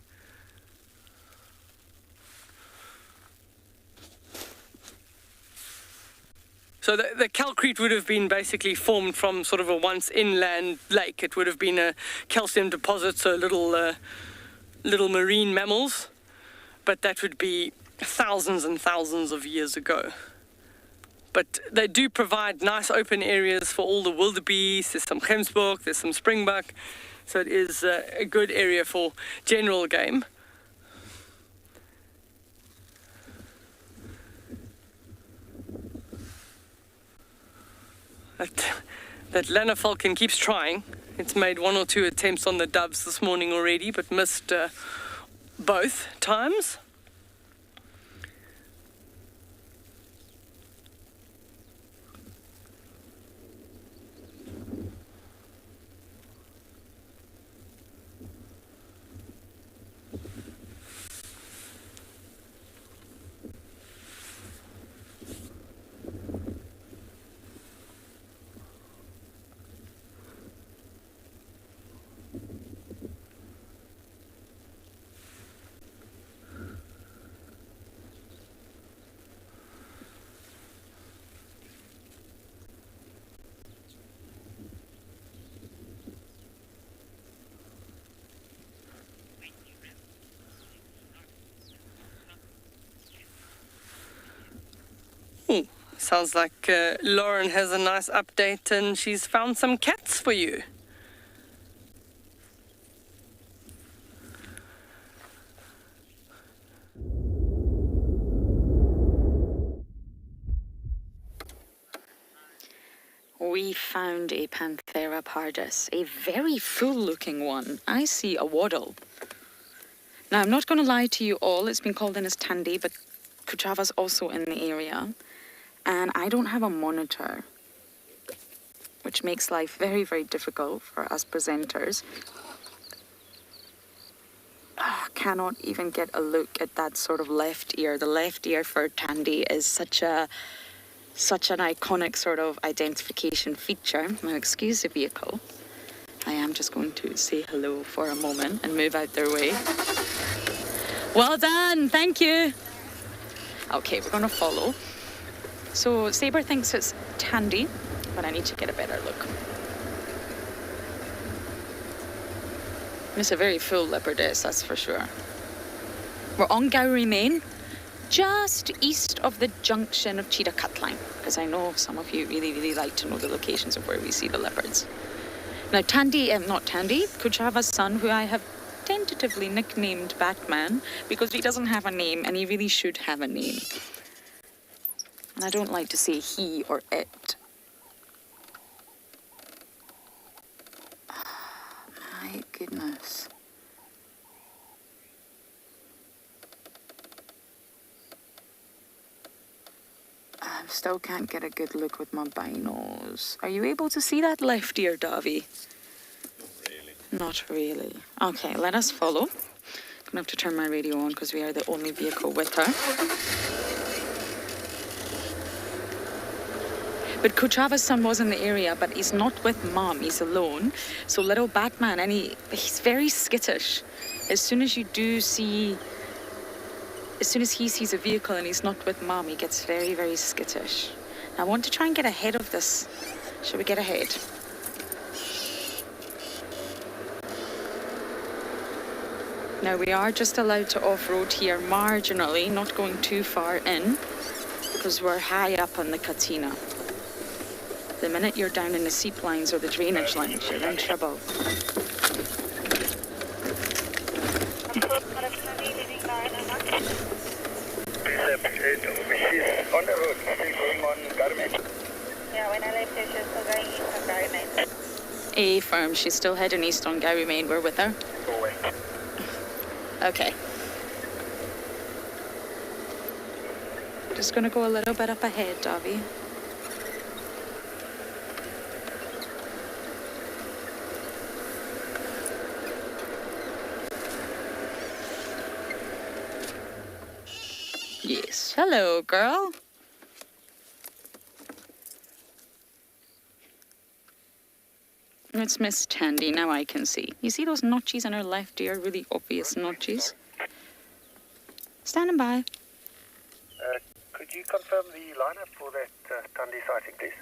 So the calcrete would have been basically formed from sort of a once inland lake. It would have been a calcium deposit, so little marine mammals. But that would be thousands and thousands of years ago. But they do provide nice open areas for all the wildebeest. There's some gemsbok, there's some springbok. So it is a good area for general game. That Lana Falcon keeps trying. It's made 1 or 2 attempts on the doves this morning already, but missed both times. Sounds like Lauren has a nice update and she's found some cats for you. We found a Panthera pardus, a very full-looking one. I see a waddle. Now, I'm not going to lie to you all. It's been called in as Tandy, but Kuchava's also in the area. And I don't have a monitor, which makes life very, very difficult for us presenters. Cannot even get a look at that sort of left ear. The left ear for Tandy is such an iconic sort of identification feature. Now, excuse the vehicle. I am just going to say hello for a moment and move out their way. Well done, thank you. Okay, we're going to follow. So Sabre thinks it's Tandy, but I need to get a better look. It's a very full leopardess, that's for sure. We're on Gowrie Main, just east of the junction of Cheetah Cut Line, because I know some of you really, really like to know the locations of where we see the leopards. Now Kuchava's son, who I have tentatively nicknamed Batman, because he doesn't have a name, and he really should have a name. And I don't like to say he or it. goodness. I still can't get a good look with my binos. Are you able to see that left ear, Davy? Not really. Okay, let us follow. I'm gonna have to turn my radio on because we are the only vehicle with her. But Kuchava's son was in the area, but he's not with Mom, he's alone. So little Batman, and he's very skittish. As soon as he sees a vehicle and he's not with Mom, he gets very, very skittish. I want to try and get ahead of this. Shall we get ahead? Now we are just allowed to off-road here marginally, not going too far in, because we're high up on the Katina. The minute you're down in the seep lines or the drainage lines, you're in trouble. She's on the road, still going on Garmin. Yeah, when I left her, she was still going east on Garmin. A firm, she's still heading east on Gowrie Main. We're with her. Go west. Okay. Just gonna go a little bit up ahead, Davy. Yes. Hello, girl. It's Miss Tandy. Now I can see. You see those notches on her left ear? Really obvious notches. Standing by. Could you confirm the lineup for that Tandy sighting, please?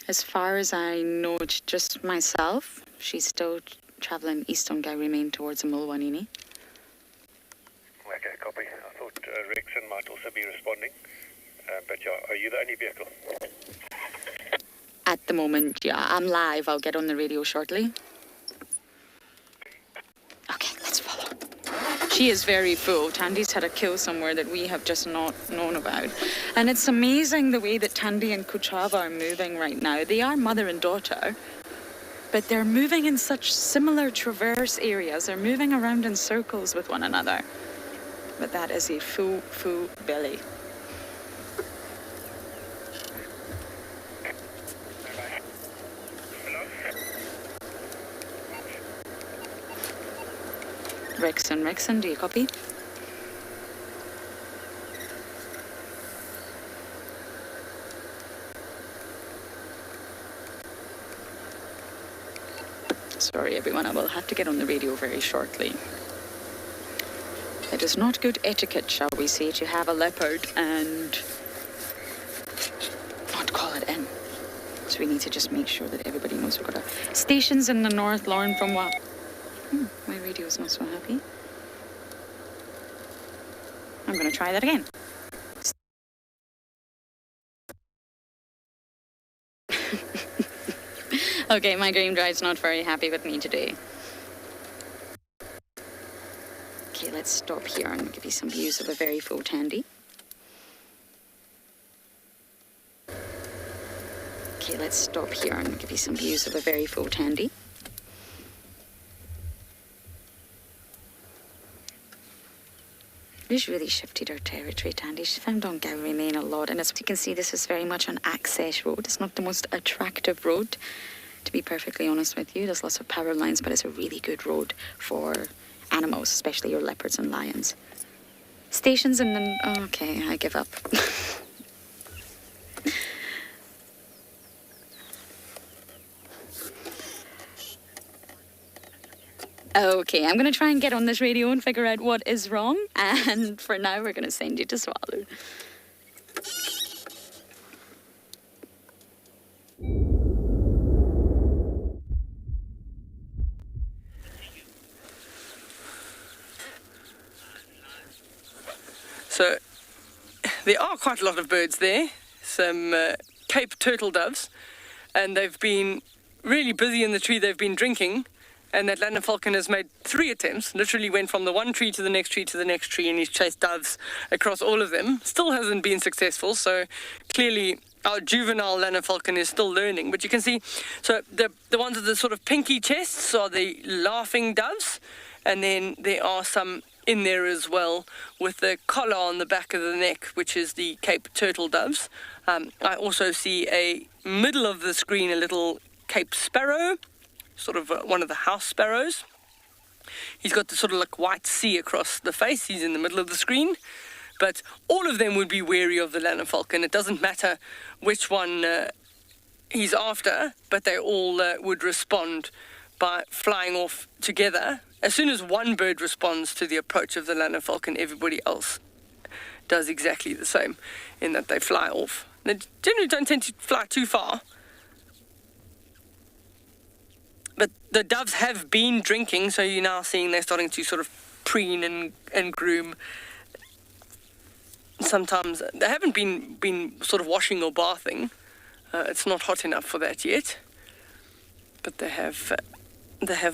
As far as I know, it's just myself. She's still travelling east on Gowrie Main towards Mulwanini. Okay, copy. I thought Rexon might also be responding. But yeah, are you the only vehicle? At the moment, yeah, I'm live. I'll get on the radio shortly. Okay, let's follow. She is very full. Tandy's had a kill somewhere that we have just not known about. And it's amazing the way that Tandy and Kuchava are moving right now. They are mother and daughter, but they're moving in such similar traverse areas. They're moving around in circles with one another. But that is a full belly. Rexon, do you copy? Sorry everyone, I will have to get on the radio very shortly. It is not good etiquette, shall we say, to have a leopard and not call it in. So we need to just make sure that everybody knows we've got our stations in the north, Lauren, from what? My radio is not so happy. I'm going to try that again. Okay, my Green Drive's not very happy with me today. Okay, let's stop here and give you some views of a very full Tandy. Okay, let's stop here and give you some views of a very full Tandy. She's really shifted her territory, Tandy. She's found on Gowrie Main a lot, and as you can see, this is very much an access road. It's not the most attractive road, to be perfectly honest with you. There's lots of power lines, but it's a really good road for animals, especially your leopards and lions. Stations in the... Oh, okay, I give up. Okay, I'm going to try and get on this radio and figure out what is wrong. And for now, we're going to send you to Tswalu. So, there are quite a lot of birds there. Some Cape turtle doves. And they've been really busy in the tree. They've been drinking. And that Atlanta Falcon has made 3 attempts, literally went from the one tree to the next tree to the next tree, and he's chased doves across all of them. Still hasn't been successful, so clearly our juvenile Lana Falcon is still learning, but you can see, so the ones with the sort of pinky chests are the laughing doves, and then there are some in there as well with the collar on the back of the neck, which is the Cape turtle doves. I also see middle of the screen a little Cape sparrow, sort of one of the house sparrows. He's got the sort of like white C across the face. He's in the middle of the screen. But all of them would be wary of the Lana Falcon. It doesn't matter which one he's after, but they all would respond by flying off together. As soon as one bird responds to the approach of the Lana Falcon, everybody else does exactly the same, in that they fly off. They generally don't tend to fly too far. But the doves have been drinking, so you're now seeing they're starting to sort of preen and groom. Sometimes they haven't been sort of washing or bathing. It's not hot enough for that yet. But they have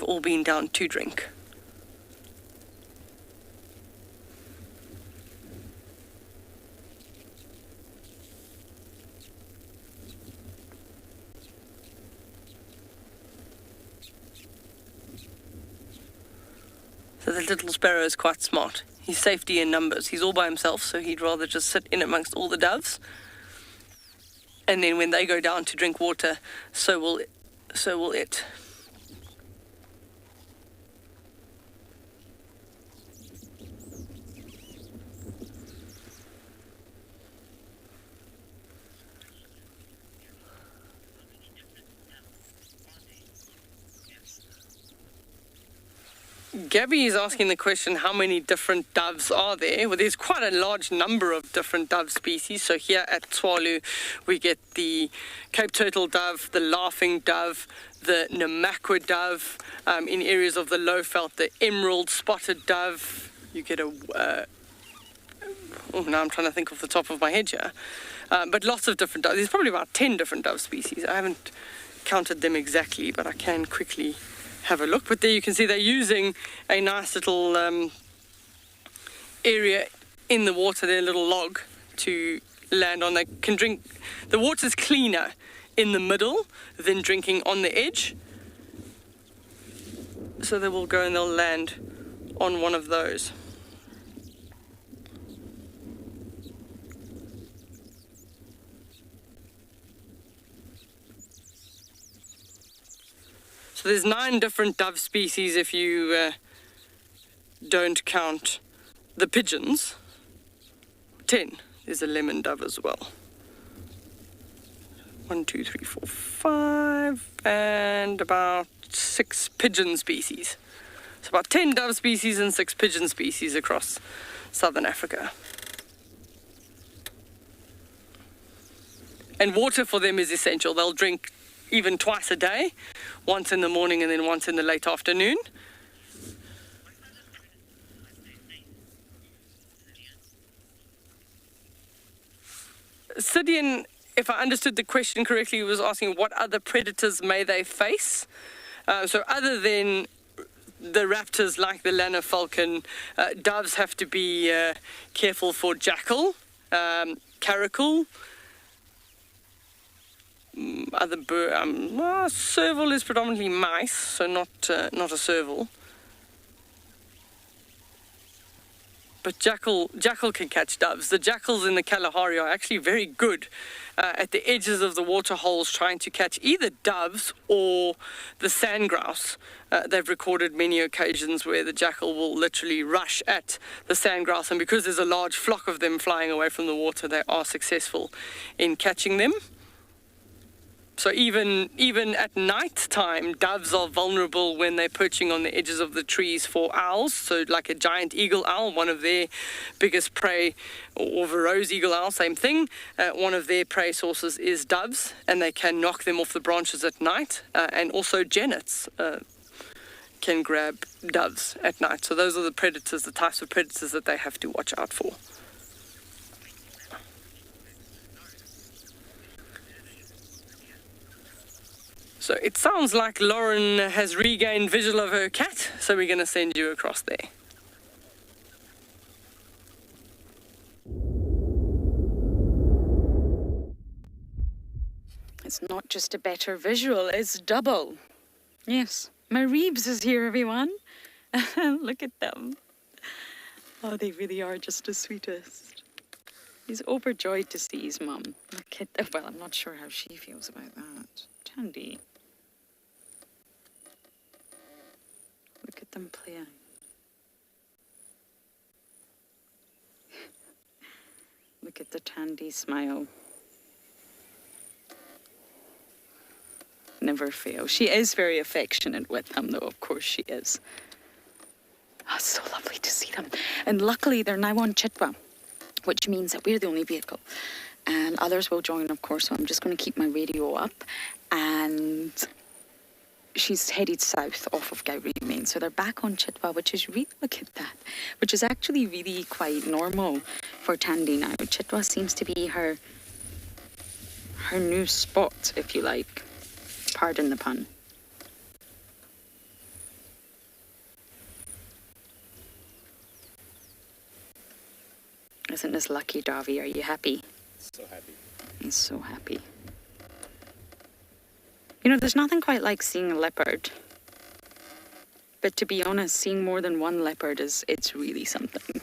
all been down to drink. So the little sparrow is quite smart. He's safety in numbers. He's all by himself, so he'd rather just sit in amongst all the doves. And then when they go down to drink water, so will it. Gabby is asking the question, how many different doves are there? Well, there's quite a large number of different dove species. So here at Tswalu, we get the Cape turtle dove, the laughing dove, the Namakwa dove. In areas of the low veld, the emerald spotted dove. You get now I'm trying to think off the top of my head here. But lots of different doves. There's probably about 10 different dove species. I haven't counted them exactly, but I can quickly have a look. But there you can see they're using a nice little area in the water, their little log, to land on. They can drink. The water's cleaner in the middle than drinking on the edge. So they will go and they'll land on one of those. So there's 9 different dove species if you don't count the pigeons. 10. There's a lemon dove as well. 1, 2, 3, 4, 5, and about 6 pigeon species. So about 10 dove species and 6 pigeon species across southern Africa. And water for them is essential. They'll drink even twice a day, once in the morning and then once in the late afternoon. Sidian, if I understood the question correctly, was asking what other predators may they face. So other than the raptors like the Lana Falcon, doves have to be careful for jackal, caracal. Other serval is predominantly mice, so not a serval. But jackal can catch doves. The jackals in the Kalahari are actually very good at the edges of the water holes trying to catch either doves or the sandgrouse. They've recorded many occasions where the jackal will literally rush at the sandgrouse, and because there's a large flock of them flying away from the water, they are successful in catching them. So even at night time, doves are vulnerable when they're perching on the edges of the trees for owls. So like a giant eagle owl, one of their biggest prey, or Verreaux's eagle owl, same thing. One of their prey sources is doves, and they can knock them off the branches at night. And also genets can grab doves at night. So those are the predators, the types of predators that they have to watch out for. So it sounds like Lauren has regained visual of her cat, so we're going to send you across there. It's not just a better visual, it's double. Yes, my Reeves is here, everyone. Look at them. Oh, they really are just the sweetest. He's overjoyed to see his mum. Look at them. Well, I'm not sure how she feels about that. Tandy. Look at them playing. Look at the Tandy smile. Never fail. She is very affectionate with him, though, of course she is. Oh, it's so lovely to see them. And luckily, they're now on Chitwa, which means that we're the only vehicle. And others will join, of course, so I'm just going to keep my radio up. And she's headed south off of Gowrie Main. So they're back on Chitwa, which is really, look at that, which is actually really quite normal for Tandy now. Chitwa seems to be her new spot, if you like. Pardon the pun. Isn't this lucky, Davi? Are you happy? So happy. He's so happy. You know, there's nothing quite like seeing a leopard. But to be honest, seeing more than one leopard it's really something.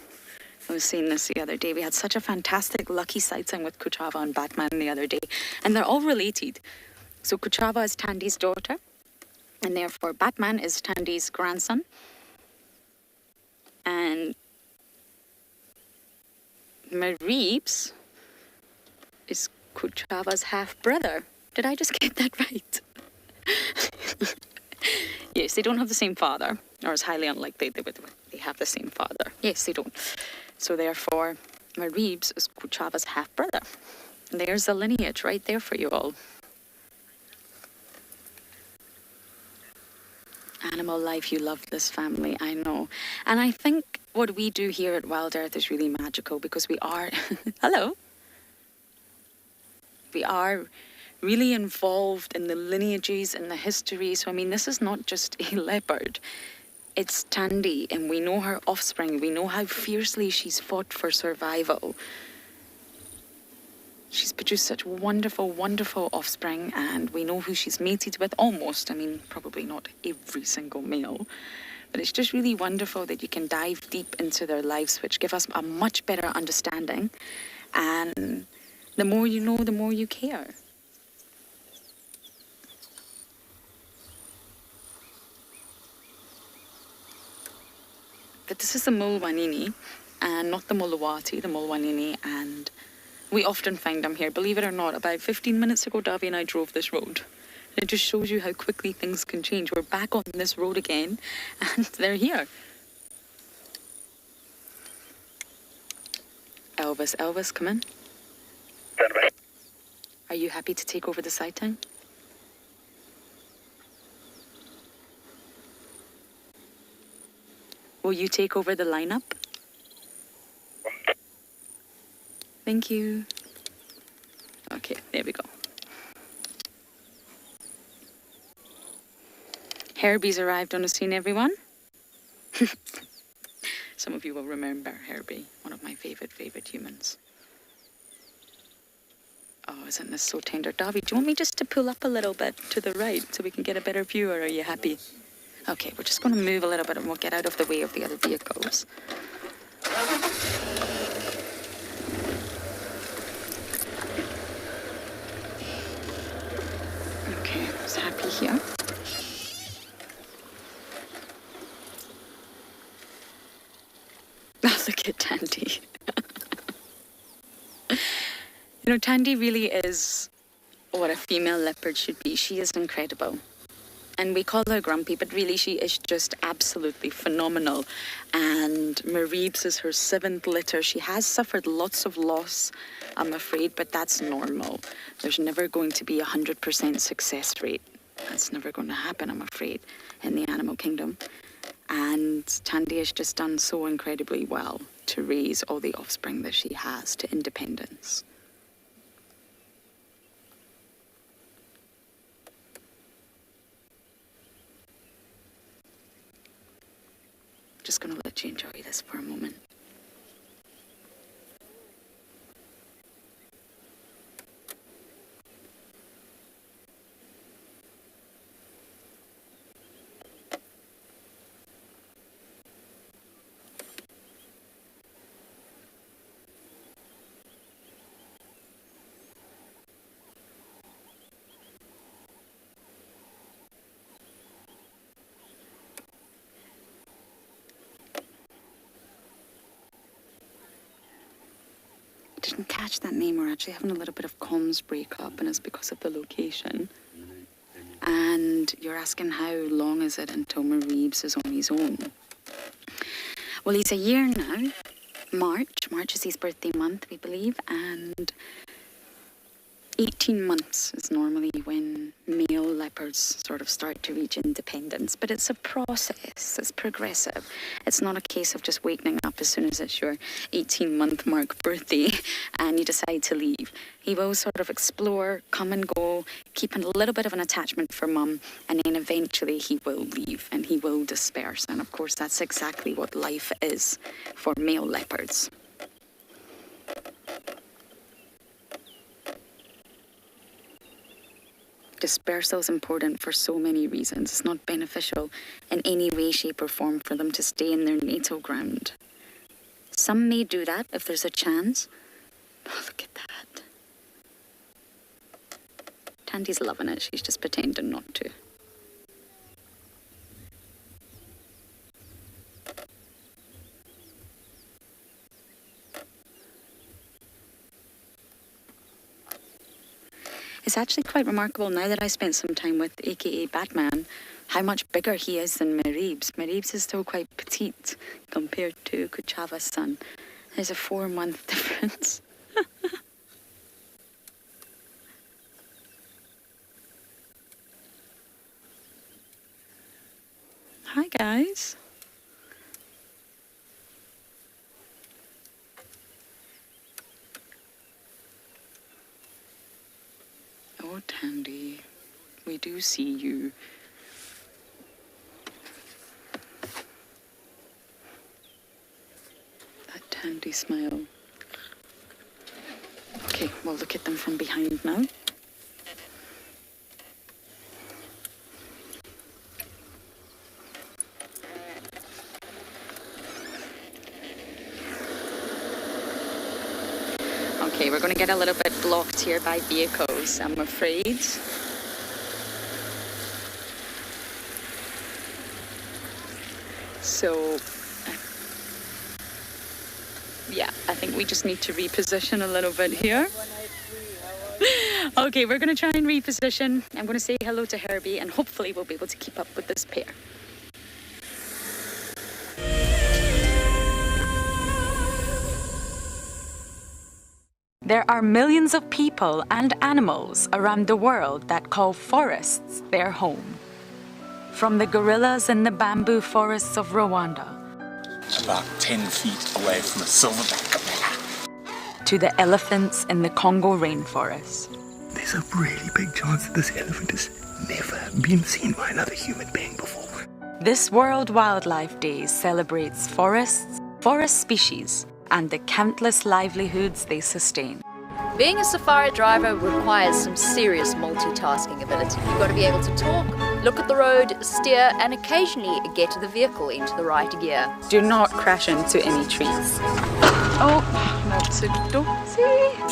I was saying this the other day. We had such a fantastic lucky sighting with Kuchava and Batman the other day. And they're all related. So Kuchava is Tandy's daughter. And therefore Batman is Tandy's grandson. And Reeves is Kuchava's half-brother. Did I just get that right? Yes, they don't have the same father, or it's highly unlikely they have the same father. Yes, they don't. So therefore, Reeves is Kuchava's half-brother. And there's the lineage right there for you all. Animal life, you love this family, I know. And I think what we do here at Wild Earth is really magical because we are, hello. We are really involved in the lineages and the history. So, I mean, this is not just a leopard. It's Tandy, and we know her offspring. We know how fiercely she's fought for survival. She's produced such wonderful, wonderful offspring, and we know who she's mated with almost. I mean, probably not every single male. But it's just really wonderful that you can dive deep into their lives, which give us a much better understanding. And the more you know, the more you care. But this is the Mulwanini, and not the Mulawati, the Mulwanini, and we often find them here. Believe it or not, about 15 minutes ago, Davi and I drove this road. And it just shows you how quickly things can change. We're back on this road again, and they're here. Elvis, come in. Are you happy to take over the sighting? Will you take over the lineup? Thank you. Okay, there we go. Herbie's arrived on the scene, everyone. Some of you will remember Herbie, one of my favorite humans. Oh, isn't this so tender? Davi, do you want me just to pull up a little bit to the right so we can get a better view, or are you happy? Okay, we're just going to move a little bit and we'll get out of the way of the other vehicles. Okay, I was happy here. Oh, look at Tandy. You know, Tandy really is what a female leopard should be. She is incredible. And we call her grumpy, but really she is just absolutely phenomenal. And Reeves is her 7th litter. She has suffered lots of loss, I'm afraid, but that's normal. There's never going to be 100% success rate. That's never going to happen, I'm afraid, in the animal kingdom. And Tandy has just done so incredibly well to raise all the offspring that she has to independence. Just going to let you enjoy this for a moment. didn't catch that name. We're actually having a little bit of comms breakup, and it's because of the location. And you're asking how long is it until Mareebs is on his own? Well, he's a year now. March is his birthday month, we believe, and 18 months is normally when male leopards sort of start to reach independence. But it's a process, it's progressive. It's not a case of just waking up as soon as it's your 18-month mark birthday and you decide to leave. He will sort of explore, come and go, keeping a little bit of an attachment for mum, and then eventually he will leave and he will disperse. And of course, that's exactly what life is for male leopards. Dispersal is important for so many reasons. It's not beneficial in any way, shape or form for them to stay in their natal ground. Some may do that if there's a chance. Oh, look at that. Tandy's loving it. She's just pretending not to. It's actually quite remarkable now that I spent some time with aka Batman, how much bigger he is than Mareebs. Mareebs is still quite petite compared to Kuchava's son. There's a 4-month difference. Hi guys. Oh, Tandy, we do see you. That Tandy smile. Okay, we'll look at them from behind now. Okay, we're going to get a little bit blocked here by vehicles, I'm afraid. So, yeah, I think we just need to reposition a little bit here. Okay, we're going to try and reposition. I'm going to say hello to Herbie, and hopefully we'll be able to keep up with this pair. There are millions of people and animals around the world that call forests their home. From the gorillas in the bamboo forests of Rwanda, about 10 feet away from a silverback, to the elephants in the Congo rainforest. there's a really big chance that this elephant has never been seen by another human being before. This World Wildlife Day celebrates forests, forest species, and the countless livelihoods they sustain. Being a safari driver requires some serious multitasking ability. You've got to be able to talk, look at the road, steer, and occasionally get the vehicle into the right gear. Do not crash into any trees. Oh, that's a dozy.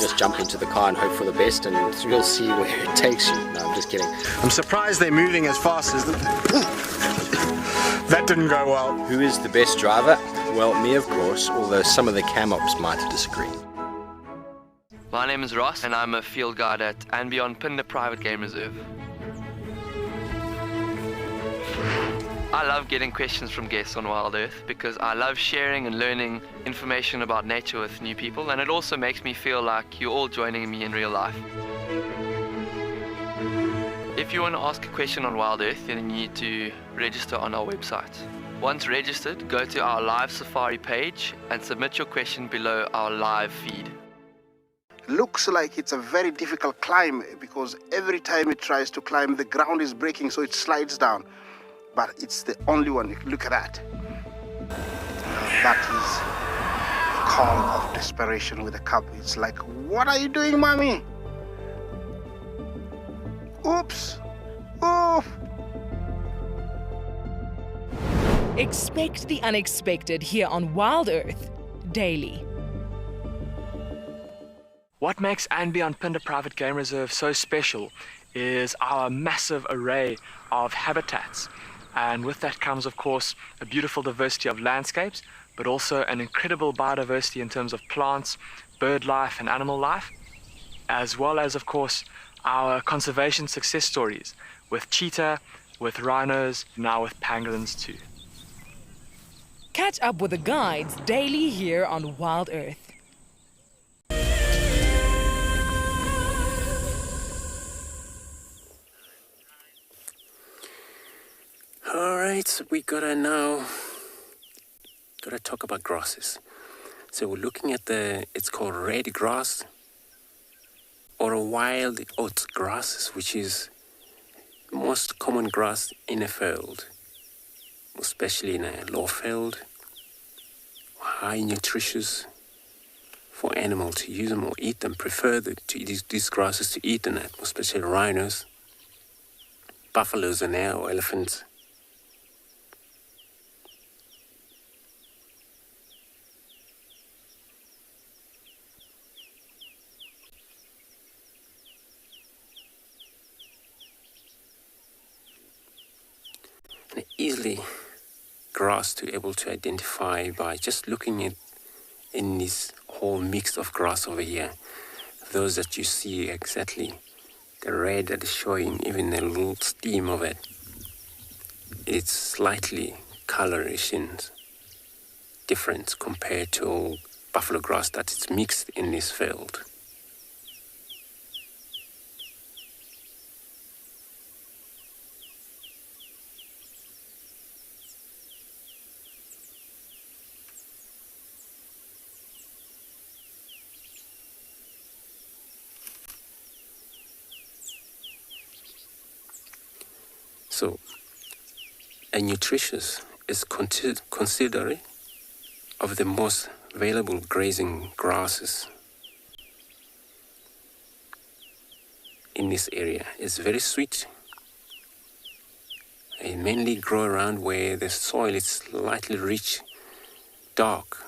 Just jump into the car and hope for the best, and you'll see where it takes you. No, I'm just kidding. I'm surprised they're moving as fast as that didn't go well. Who is the best driver? Well, me, of course, although some of the cam ops might disagree. My name is Ross, and I'm a field guide at and beyond Pinda Private Game Reserve. I love getting questions from guests on Wild Earth because I love sharing and learning information about nature with new people, and it also makes me feel like you're all joining me in real life. If you want to ask a question on Wild Earth, then you need to register on our website. Once registered, go to our live safari page and submit your question below our live feed. Looks like it's a very difficult climb because every time it tries to climb, the ground is breaking, so it slides down. But it's the only one. Look at that. That is the call of desperation with a cub. It's like, what are you doing, mommy? Oops. Oof. Expect the unexpected here on Wild Earth daily. What makes and beyond Pinda Private Game Reserve so special is our massive array of habitats. And with that comes, of course, a beautiful diversity of landscapes, but also an incredible biodiversity in terms of plants, bird life and animal life, as well as, of course, our conservation success stories with cheetah, with rhinos, now with pangolins too. Catch up with the guides daily here on Wild Earth. Alright, so we gotta talk about grasses. So we're looking at it's called red grass or a wild oat grass, which is the most common grass in a field, especially in a low field, high nutritious for animals to use them or eat them, prefer these grasses to eat them, especially rhinos, buffaloes and or elephants. And easily grass to able to identify by just looking at in this whole mix of grass over here. Those that you see exactly, the red that is showing, even the little stem of it, it's slightly coloration different compared to buffalo grass that is mixed in this field. So, a nutritious is considered of the most available grazing grasses in this area. It's very sweet. They mainly grow around where the soil is slightly rich, dark.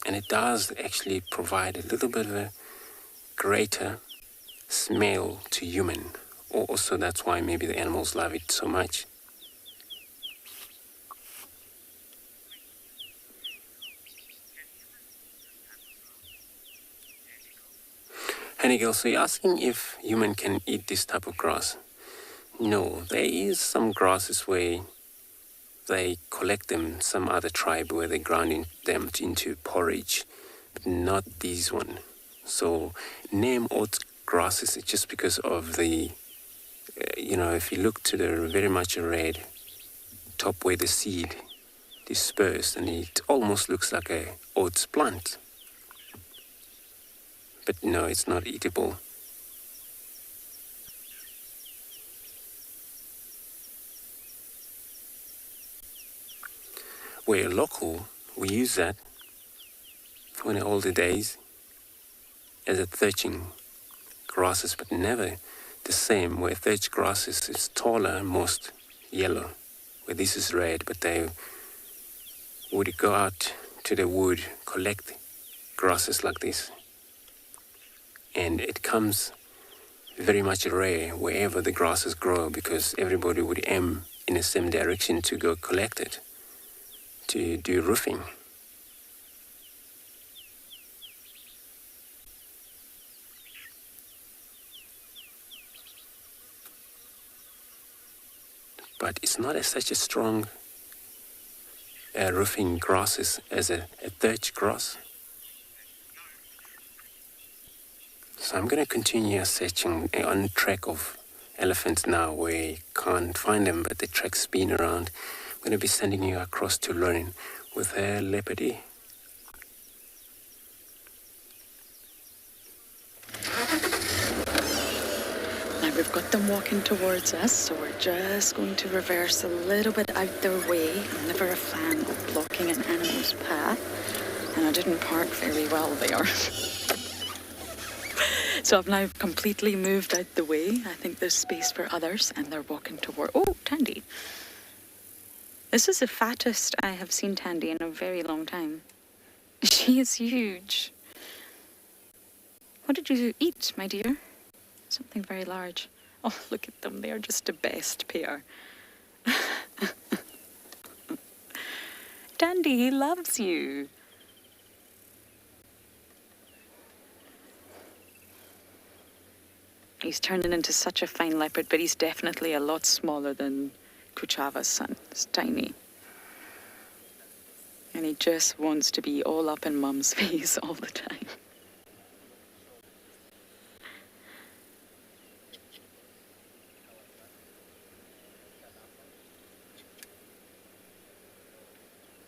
And it does actually provide a little bit of a greater smell to human. Also, that's why maybe the animals love it so much. Hannigel, so you're asking if human can eat this type of grass? No, there is some grasses where they collect them, some other tribe where they grind them into porridge, but not these one. So name oat grasses just because of the, if you look to the very much red top where the seed dispersed, and it almost looks like a oats plant. But no, it's not eatable. Where local, we use that in the older days as a thatching grasses, but never the same. Where thatch grasses is taller, most yellow, where this is red, but they would go out to the wood, collect grasses like this. And it comes very much rare wherever the grasses grow, because everybody would aim in the same direction to go collect it, to do roofing. But it's not such a strong roofing grasses as a thatch grass. So I'm going to continue searching on the track of elephants now, where you can't find them, but the track's been around. I'm going to be sending you across to Lauren with her leopardy. Now we've got them walking towards us, so we're just going to reverse a little bit out their way. I'm never a fan of blocking an animal's path, and I didn't park very well there. So I've now completely moved out the way. I think there's space for others, and they're walking toward... Oh, Tandy. This is the fattest I have seen Tandy in a very long time. She is huge. What did you eat, my dear? Something very large. Oh, look at them. They are just the best pair. Dandy, he loves you. He's turning into such a fine leopard, but he's definitely a lot smaller than Kuchava's son. He's tiny. And he just wants to be all up in Mum's face all the time.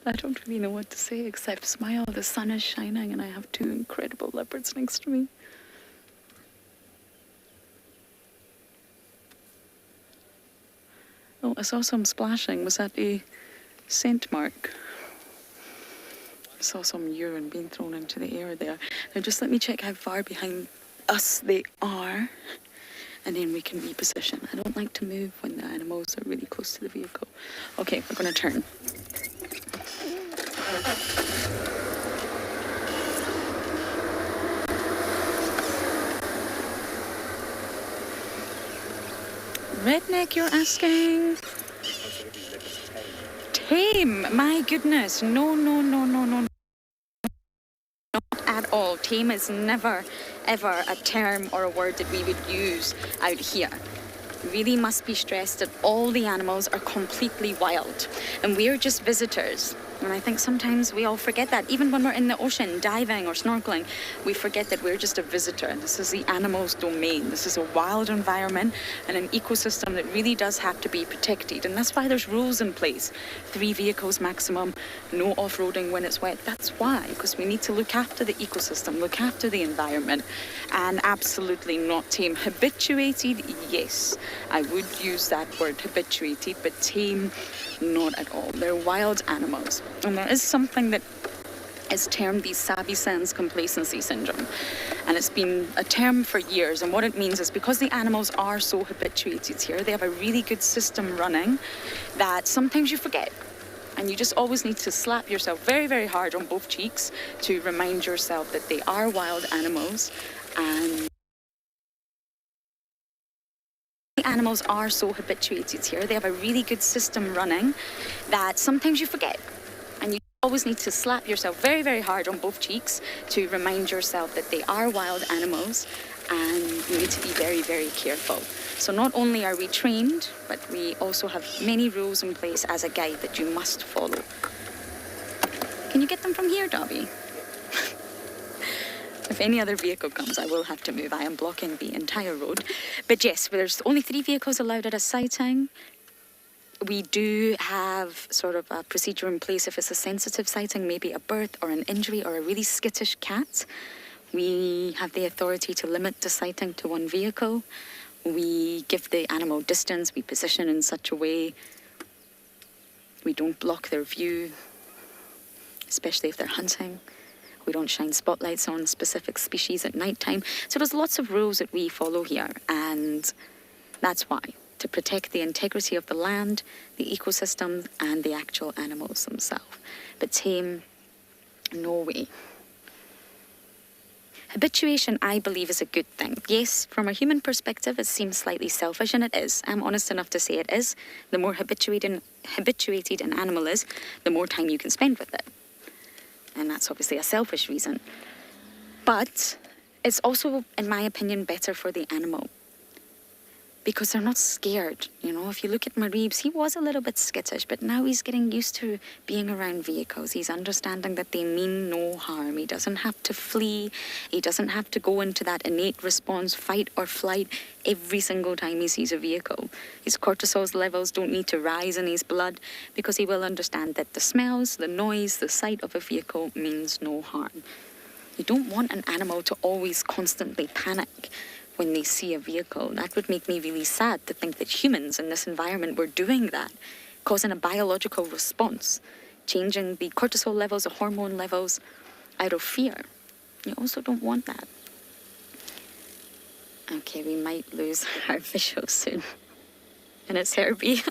I don't really know what to say except smile. The sun is shining and I have two incredible leopards next to me. Oh, I saw some splashing. Was that a scent mark? I saw some urine being thrown into the air there. Now just let me check how far behind us they are, and then we can reposition. I don't like to move when the animals are really close to the vehicle. Okay, we're going to turn. Redneck, you're asking? Tame, my goodness. No. Not at all. Tame is never, ever a term or a word that we would use out here. Really must be stressed that all the animals are completely wild and we're just visitors. And I think sometimes we all forget that. Even when we're in the ocean, diving or snorkeling, we forget that we're just a visitor. This is the animal's domain. This is a wild environment and an ecosystem that really does have to be protected. And that's why there's rules in place. 3 vehicles maximum, no off-roading when it's wet. That's why, because we need to look after the ecosystem, look after the environment, and absolutely not tame. Habituated, yes, I would use that word, habituated, but tame, not at all. They're wild animals. And there is something that is termed the savvy sense complacency syndrome. And it's been a term for years. And what it means is because the animals are so habituated here, they have a really good system running that sometimes you forget. And you just always need to slap yourself very, very hard on both cheeks to remind yourself that they are wild animals. And the animals are so habituated here. They have a really good system running that sometimes you forget. And you always need to slap yourself very, very hard on both cheeks to remind yourself that they are wild animals and you need to be very, very careful. So not only are we trained, but we also have many rules in place as a guide that you must follow. Can you get them from here, Dobby? If any other vehicle comes, I will have to move. I am blocking the entire road. But yes, there's only 3 vehicles allowed at a sighting. We do have sort of a procedure in place if it's a sensitive sighting, maybe a birth or an injury or a really skittish cat. We have the authority to limit the sighting to 1 vehicle. We give the animal distance. We position in such a way we don't block their view, especially if they're hunting. We don't shine spotlights on specific species at night time. So there's lots of rules that we follow here, and that's why. To protect the integrity of the land, the ecosystem, and the actual animals themselves. But tame, no way. Habituation, I believe, is a good thing. Yes, from a human perspective, it seems slightly selfish, and it is. I'm honest enough to say it is. The more habituated an animal is, the more time you can spend with it. And that's obviously a selfish reason. But it's also, in my opinion, better for the animal. Because they're not scared, you know. If you look at Mareebs, he was a little bit skittish, but now he's getting used to being around vehicles. He's understanding that they mean no harm. He doesn't have to flee. He doesn't have to go into that innate response, fight or flight, every single time he sees a vehicle. His cortisol levels don't need to rise in his blood because he will understand that the smells, the noise, the sight of a vehicle means no harm. You don't want an animal to always constantly panic when they see a vehicle. That would make me really sad to think that humans in this environment were doing that, causing a biological response, changing the cortisol levels, the hormone levels out of fear. You also don't want that. Okay, we might lose our visual soon. And it's Herbie.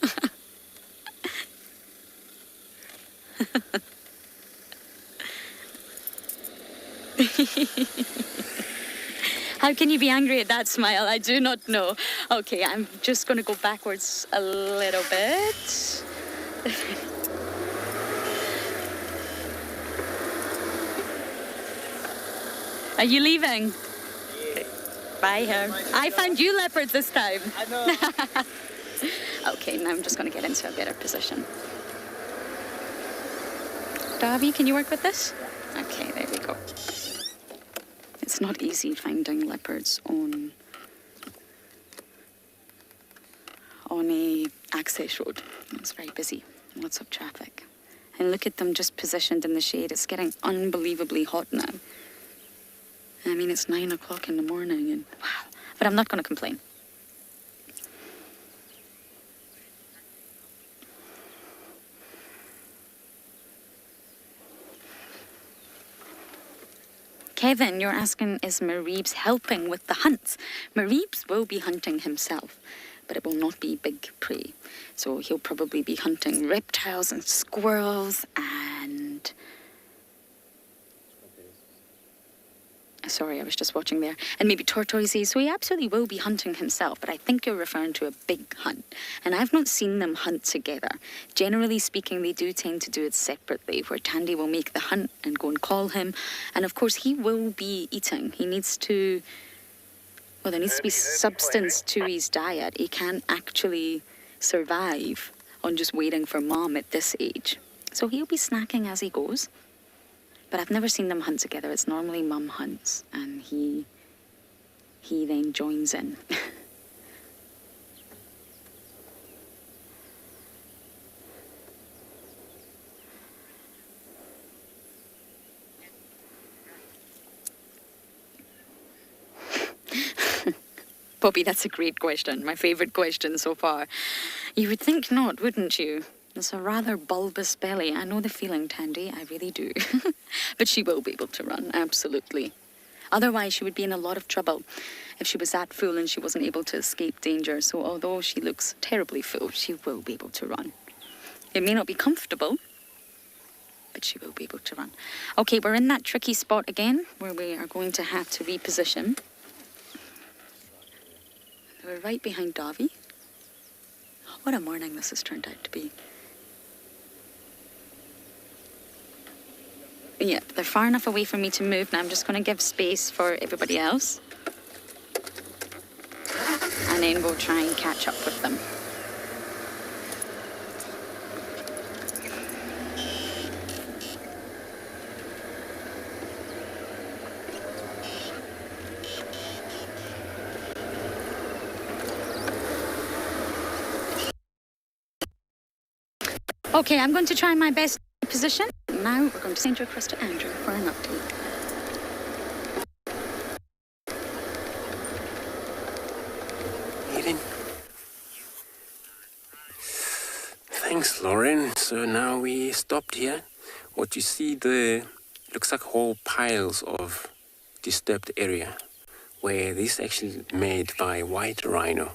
How can you be angry at that smile? I do not know. Okay, I'm just going to go backwards a little bit. Are you leaving? Yeah. Bye, her. I found you leopards this time. I know. Okay, now I'm just going to get into a better position. Davy, can you work with this? Okay, there we go. It's not easy finding leopards on a access road. It's very busy, lots of traffic. And look at them just positioned in the shade. It's getting unbelievably hot now. I mean, it's 9 o'clock in the morning and wow. But I'm not going to complain. Kevin, you're asking, is Mareebs helping with the hunts? Mareebs will be hunting himself, but it will not be big prey. So he'll probably be hunting reptiles and squirrels and... Sorry, I was just watching there. And maybe tortoises. So he absolutely will be hunting himself, but I think you're referring to a big hunt. And I've not seen them hunt together. Generally speaking, they do tend to do it separately, where Tandy will make the hunt and go and call him. And of course, he will be eating. He needs to... Well, there needs to be substance to his diet. He can't actually survive on just waiting for mom at this age. So he'll be snacking as he goes. But I've never seen them hunt together. It's normally mum hunts and he then joins in. Bobby, that's a great question. My favourite question so far. You would think not, wouldn't you? It's a rather bulbous belly. I know the feeling, Tandy. I really do. But she will be able to run, absolutely. Otherwise, she would be in a lot of trouble if she was that full and she wasn't able to escape danger. So although she looks terribly full, she will be able to run. It may not be comfortable, but she will be able to run. Okay, we're in that tricky spot again where we are going to have to reposition. We're right behind Davy. What a morning this has turned out to be. Yep, they're far enough away for me to move. Now I'm just going to give space for everybody else. And then we'll try and catch up with them. Okay, I'm going to try my best position. Now we're going to send you across to Andrew for an update. Eden. Thanks, Lauren. So now we stopped here. What you see there looks like whole piles of disturbed area where this is actually made by white rhino.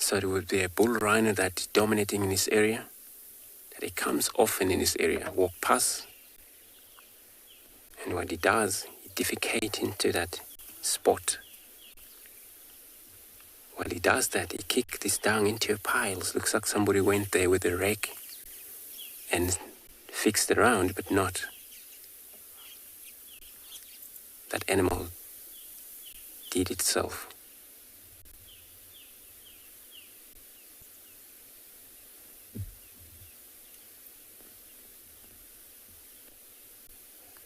So it would be a bull rhino that's dominating in this area, that it comes often in this area, walk past, and what he does, he defecates into that spot. While he does that, he kicks this dung into piles. Looks like somebody went there with a rake and fixed it around, but not. That animal did itself.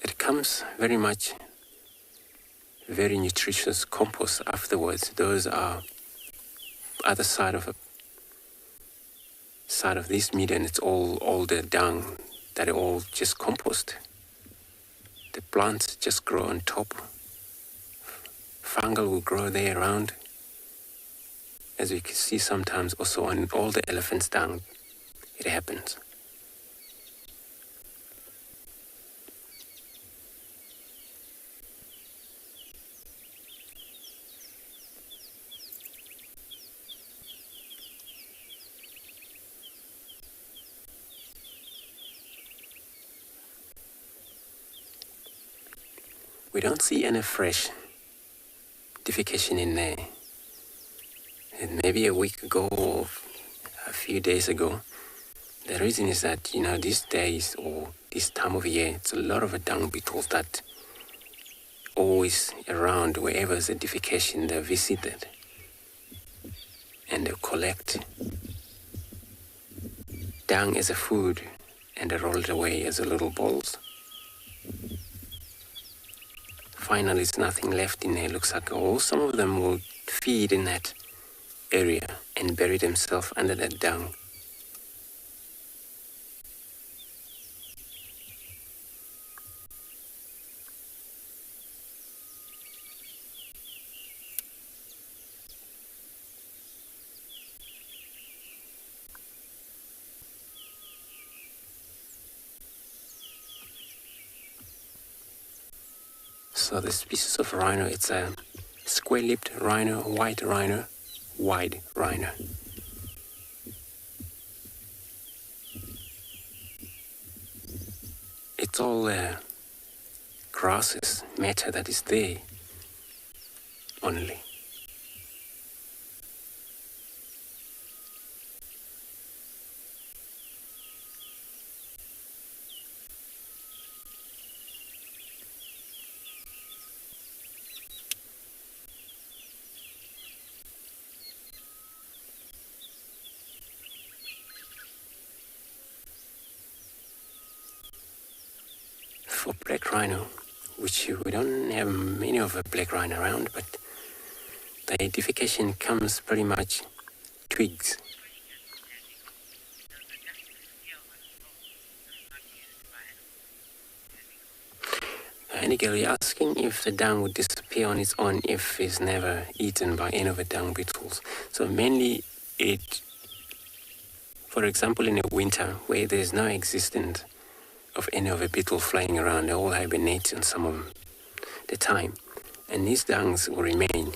It comes very nutritious compost afterwards. Those are other side of this median. It's all the dung that are all just compost. The plants just grow on top. Fungal will grow there around. As you can see sometimes also on all the elephants' dung, it happens. we don't see any fresh defecation in there. And maybe a week ago or a few days ago, the reason is that, these days or this time of year, it's a lot of dung beetles that always around wherever there's a defecation, they're visited and they collect dung as a food and they roll it away as a little balls. Finally, there's nothing left in there. Looks like some of them will feed in that area and bury themselves under that dung. So the species of rhino, it's a square-lipped rhino, white rhino, wide rhino. It's all grasses, matter that is there only. For black rhino, which we don't have many of a black rhino around, but the identification comes pretty much twigs. And you're asking if the dung would disappear on its own if it's never eaten by any of the dung beetles. So mainly for example, in the winter where there's no existence of any of the beetle flying around, they all hibernate on some of the time, and these dungs will remain.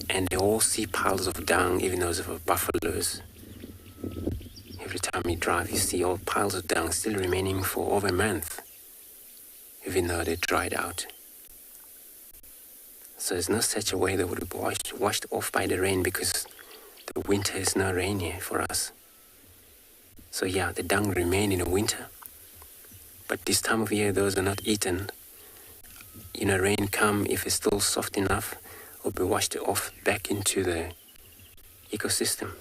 And they all see piles of dung, even those of buffaloes. Every time you drive, you see all piles of dung still remaining for over a month, even though they dried out. So there's no such a way that would be washed off by the rain, because the winter is no rain here for us. So yeah, the dung remain in the winter, but this time of year those are not eaten. Rain come, if it's still soft enough, will be washed off back into the ecosystem.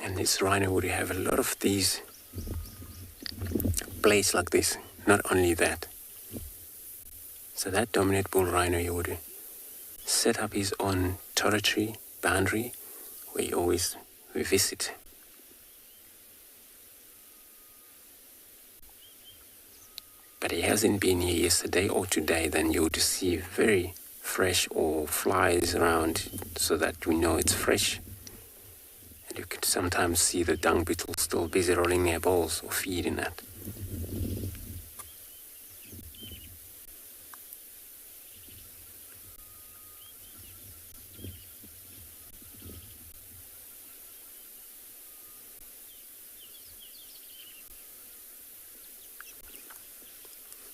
And this rhino would have a lot of these plates like this. Not only that. So that dominant bull rhino, he would set up his own territory, boundary, where he always visit. But he hasn't been here yesterday or today, then you would see very fresh or flies around, so that we know it's fresh. You can sometimes see the dung beetles still busy rolling their balls or feeding that.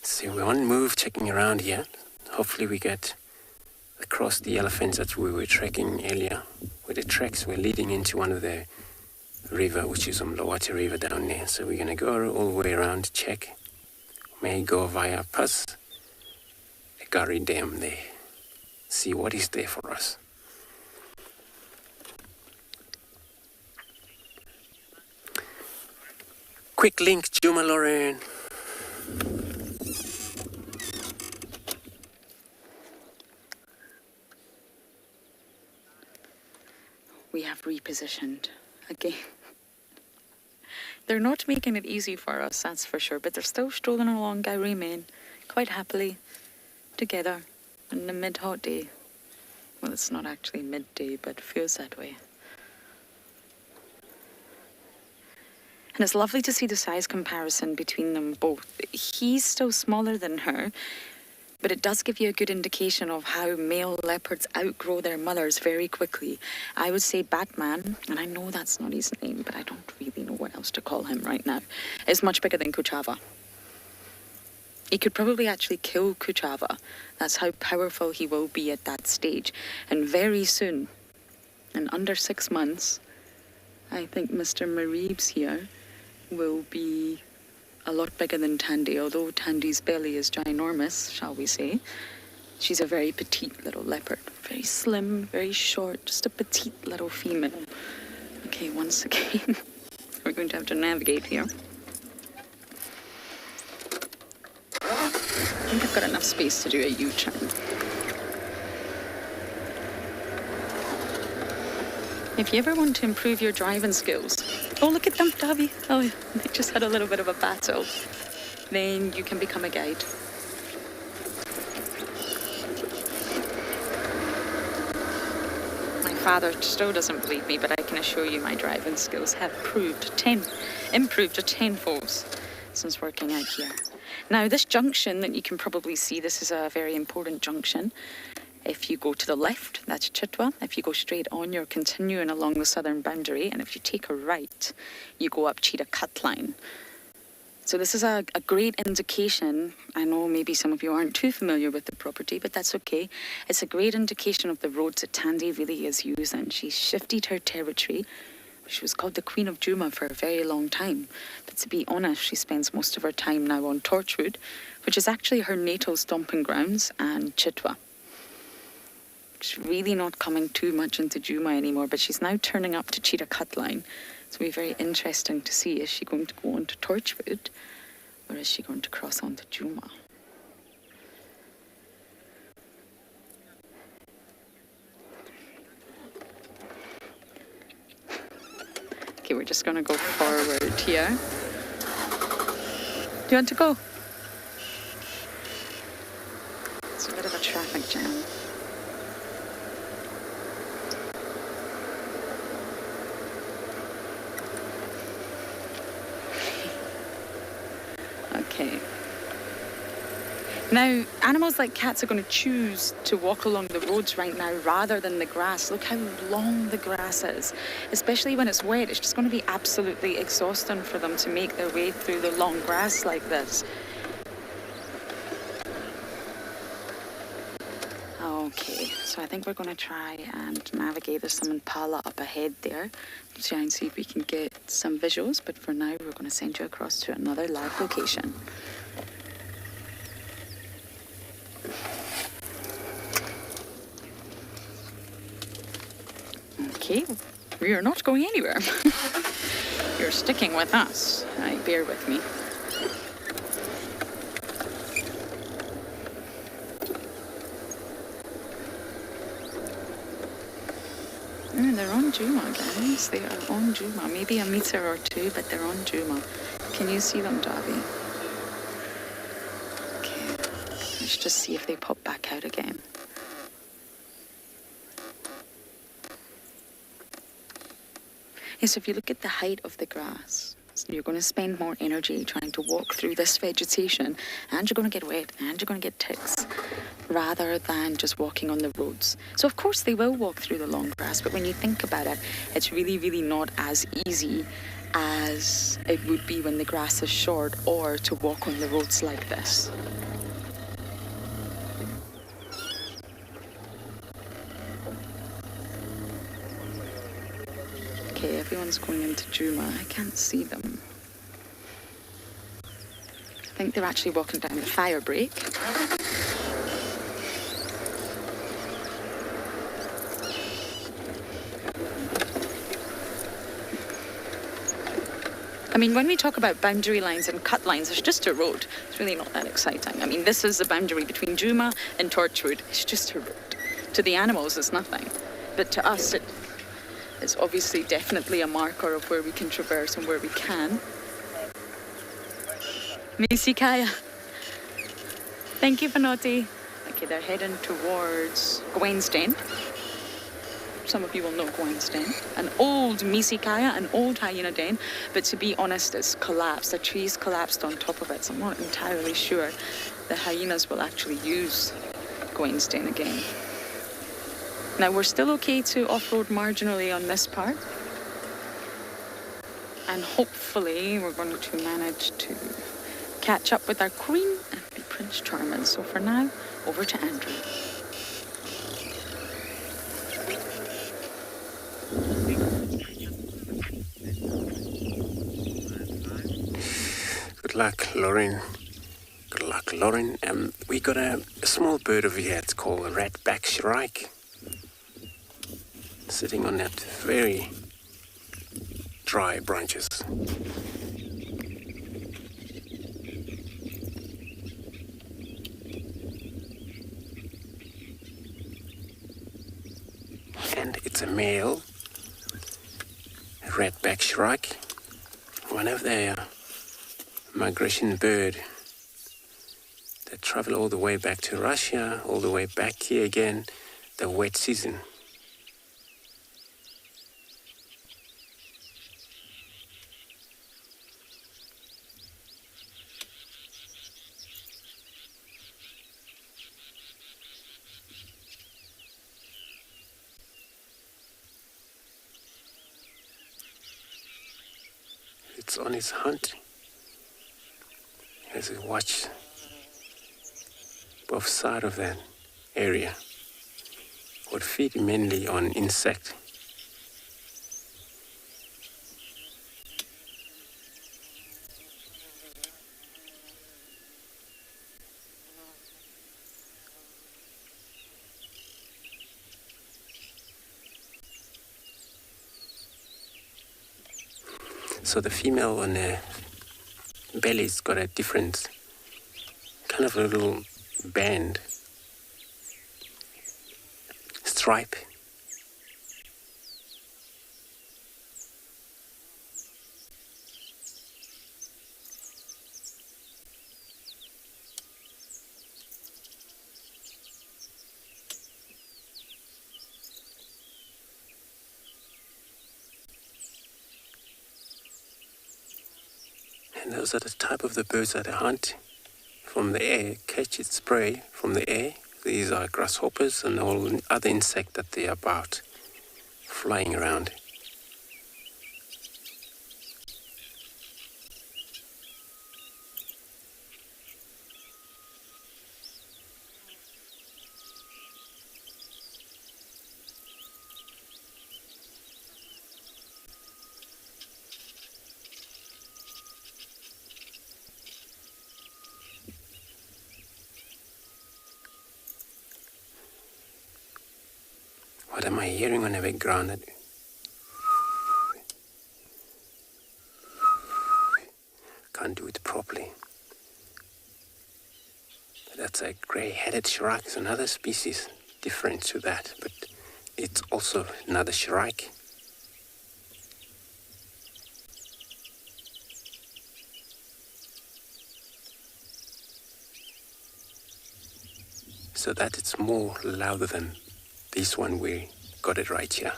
So we won't move checking around here. Hopefully we get across the elephants that we were tracking earlier, where the tracks were leading into one of the river, which is Umlawati River down there. So we're going to go all the way around, check. May go via past the Gari Dam there. See what is there for us. Quick link, Juma Lauren. We have repositioned again. They're not making it easy for us, that's for sure, but they're still strolling along Gowrie Main, quite happily, together, in the mid-hot day. Well, it's not actually midday, but it feels that way. And it's lovely to see the size comparison between them both. He's still smaller than her, but it does give you a good indication of how male leopards outgrow their mothers very quickly. I would say Batman, and I know that's not his name, but I don't really know what else to call him right now, is much bigger than Kuchava. He could probably actually kill Kuchava. That's how powerful he will be at that stage. And very soon, in under 6 months, I think Mr. Mareebs here will be a lot bigger than Tandy, although Tandy's belly is ginormous, shall we say. She's a very petite little leopard. Very slim, very short, just a petite little female. Okay, once again, we're going to have to navigate here. I think I've got enough space to do a U-turn. If you ever want to improve your driving skills, oh, look at them, Davy. Oh, they just had a little bit of a battle. Then you can become a guide. My father still doesn't believe me, but I can assure you my driving skills have improved a tenfold since working out here. Now, this junction that you can probably see, this is a very important junction. If you go to the left, that's Chitwa. If you go straight on, you're continuing along the southern boundary. And if you take a right, you go up Cheetah Cut Line. So this is a great indication. I know maybe some of you aren't too familiar with the property, but that's okay. It's a great indication of the roads that Tandy really is using. She's shifted her territory. She was called the Queen of Djuma for a very long time. But to be honest, she spends most of her time now on Torchwood, which is actually her natal stomping grounds, and Chitwa. She's really not coming too much into Djuma anymore, but she's now turning up to Cheetah Cut Line. So it'll be very interesting to see, is she going to go on to Torchwood, or is she going to cross on to Djuma? Okay, we're just going to go forward here. Do you want to go? It's a bit of a traffic jam. Okay. Now, animals like cats are going to choose to walk along the roads right now rather than the grass. Look how long the grass is. Especially when it's wet, it's just going to be absolutely exhausting for them to make their way through the long grass like this. Okay, so I think we're going to try and navigate. There's some impala up ahead there. Try and see if we can get some visuals, but for now we're going to send you across to another live location. Okay, we are not going anywhere. You're sticking with us. Bear with me. They're on Djuma, guys. They are on Djuma. Maybe a meter or two, but they're on Djuma. Can you see them, Davy? Okay. Let's just see if they pop back out again. Yes, if you look at the height of the grass, you're going to spend more energy trying to walk through this vegetation, and you're going to get wet, and you're going to get ticks, rather than just walking on the roads. So of course they will walk through the long grass, but when you think about it, it's really, really not as easy as it would be when the grass is short, or to walk on the roads like this. Okay, everyone's going into Djuma. I can't see them. I think they're actually walking down the fire break. I mean, when we talk about boundary lines and cut lines, it's just a road. It's really not that exciting. I mean, this is the boundary between Djuma and Torchwood. It's just a road. To the animals, it's nothing. But to us, it's obviously definitely a marker of where we can traverse and where we can. Misikaya. Thank you, Panotti. Okay, they're heading towards Gwenstein. Some of you will know Gwenstein. An old Misikaya, an old hyena den, but to be honest, it's collapsed. The trees collapsed on top of it, so I'm not entirely sure the hyenas will actually use Gwenstein again. Now, we're still okay to off-road marginally on this part. And hopefully we're going to manage to catch up with our queen and be Prince Charming. So for now, over to Andrew. Good luck, Lauren. Good luck, Lauren. We got a small bird over here. It's called a ratback shrike. Sitting on that very dry branches. And it's a male ratback shrike, one of their migration bird that travel all the way back to Russia, all the way back here again, the wet season. It's on his hunt. As we watch both sides of that area, would feed mainly on insect. So the female on the belly's got a different kind of a little band stripe. And those are the type of the birds that I hunt from the air, catch its prey from the air. These are grasshoppers and all other insects that they are about flying around. What am I hearing on the background? Can't do it properly. That's a grey-headed shrike. It's another species different to that, but it's also another shrike. So that it's more louder than this one. We got it right here.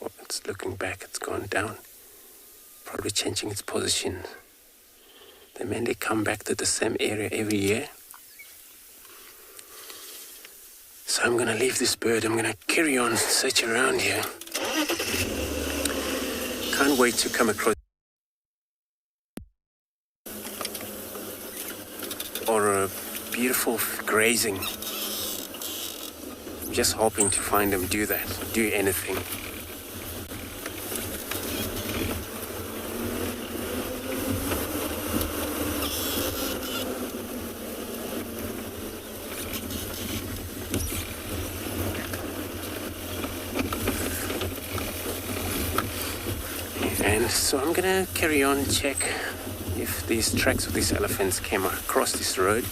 Well, it's looking back, it's gone down. Probably changing its position. They mainly come back to the same area every year. So I'm gonna leave this bird. I'm gonna carry on, search around here. Can't wait to come across or a beautiful grazing. I'm just hoping to find them do that, do anything. So I'm gonna carry on, check if these tracks of these elephants came across this road.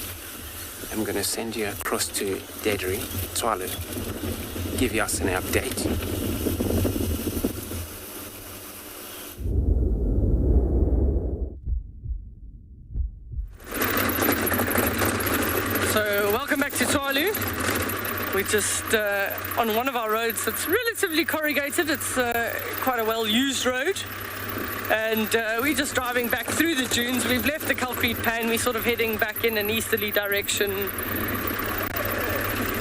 I'm gonna send you across to Dedri, Tswalu, give us an update. So welcome back to Tswalu. We're just on one of our roads that's relatively corrugated. It's quite a well-used road. And we're just driving back through the dunes. We've left the concrete pan. We're sort of heading back in an easterly direction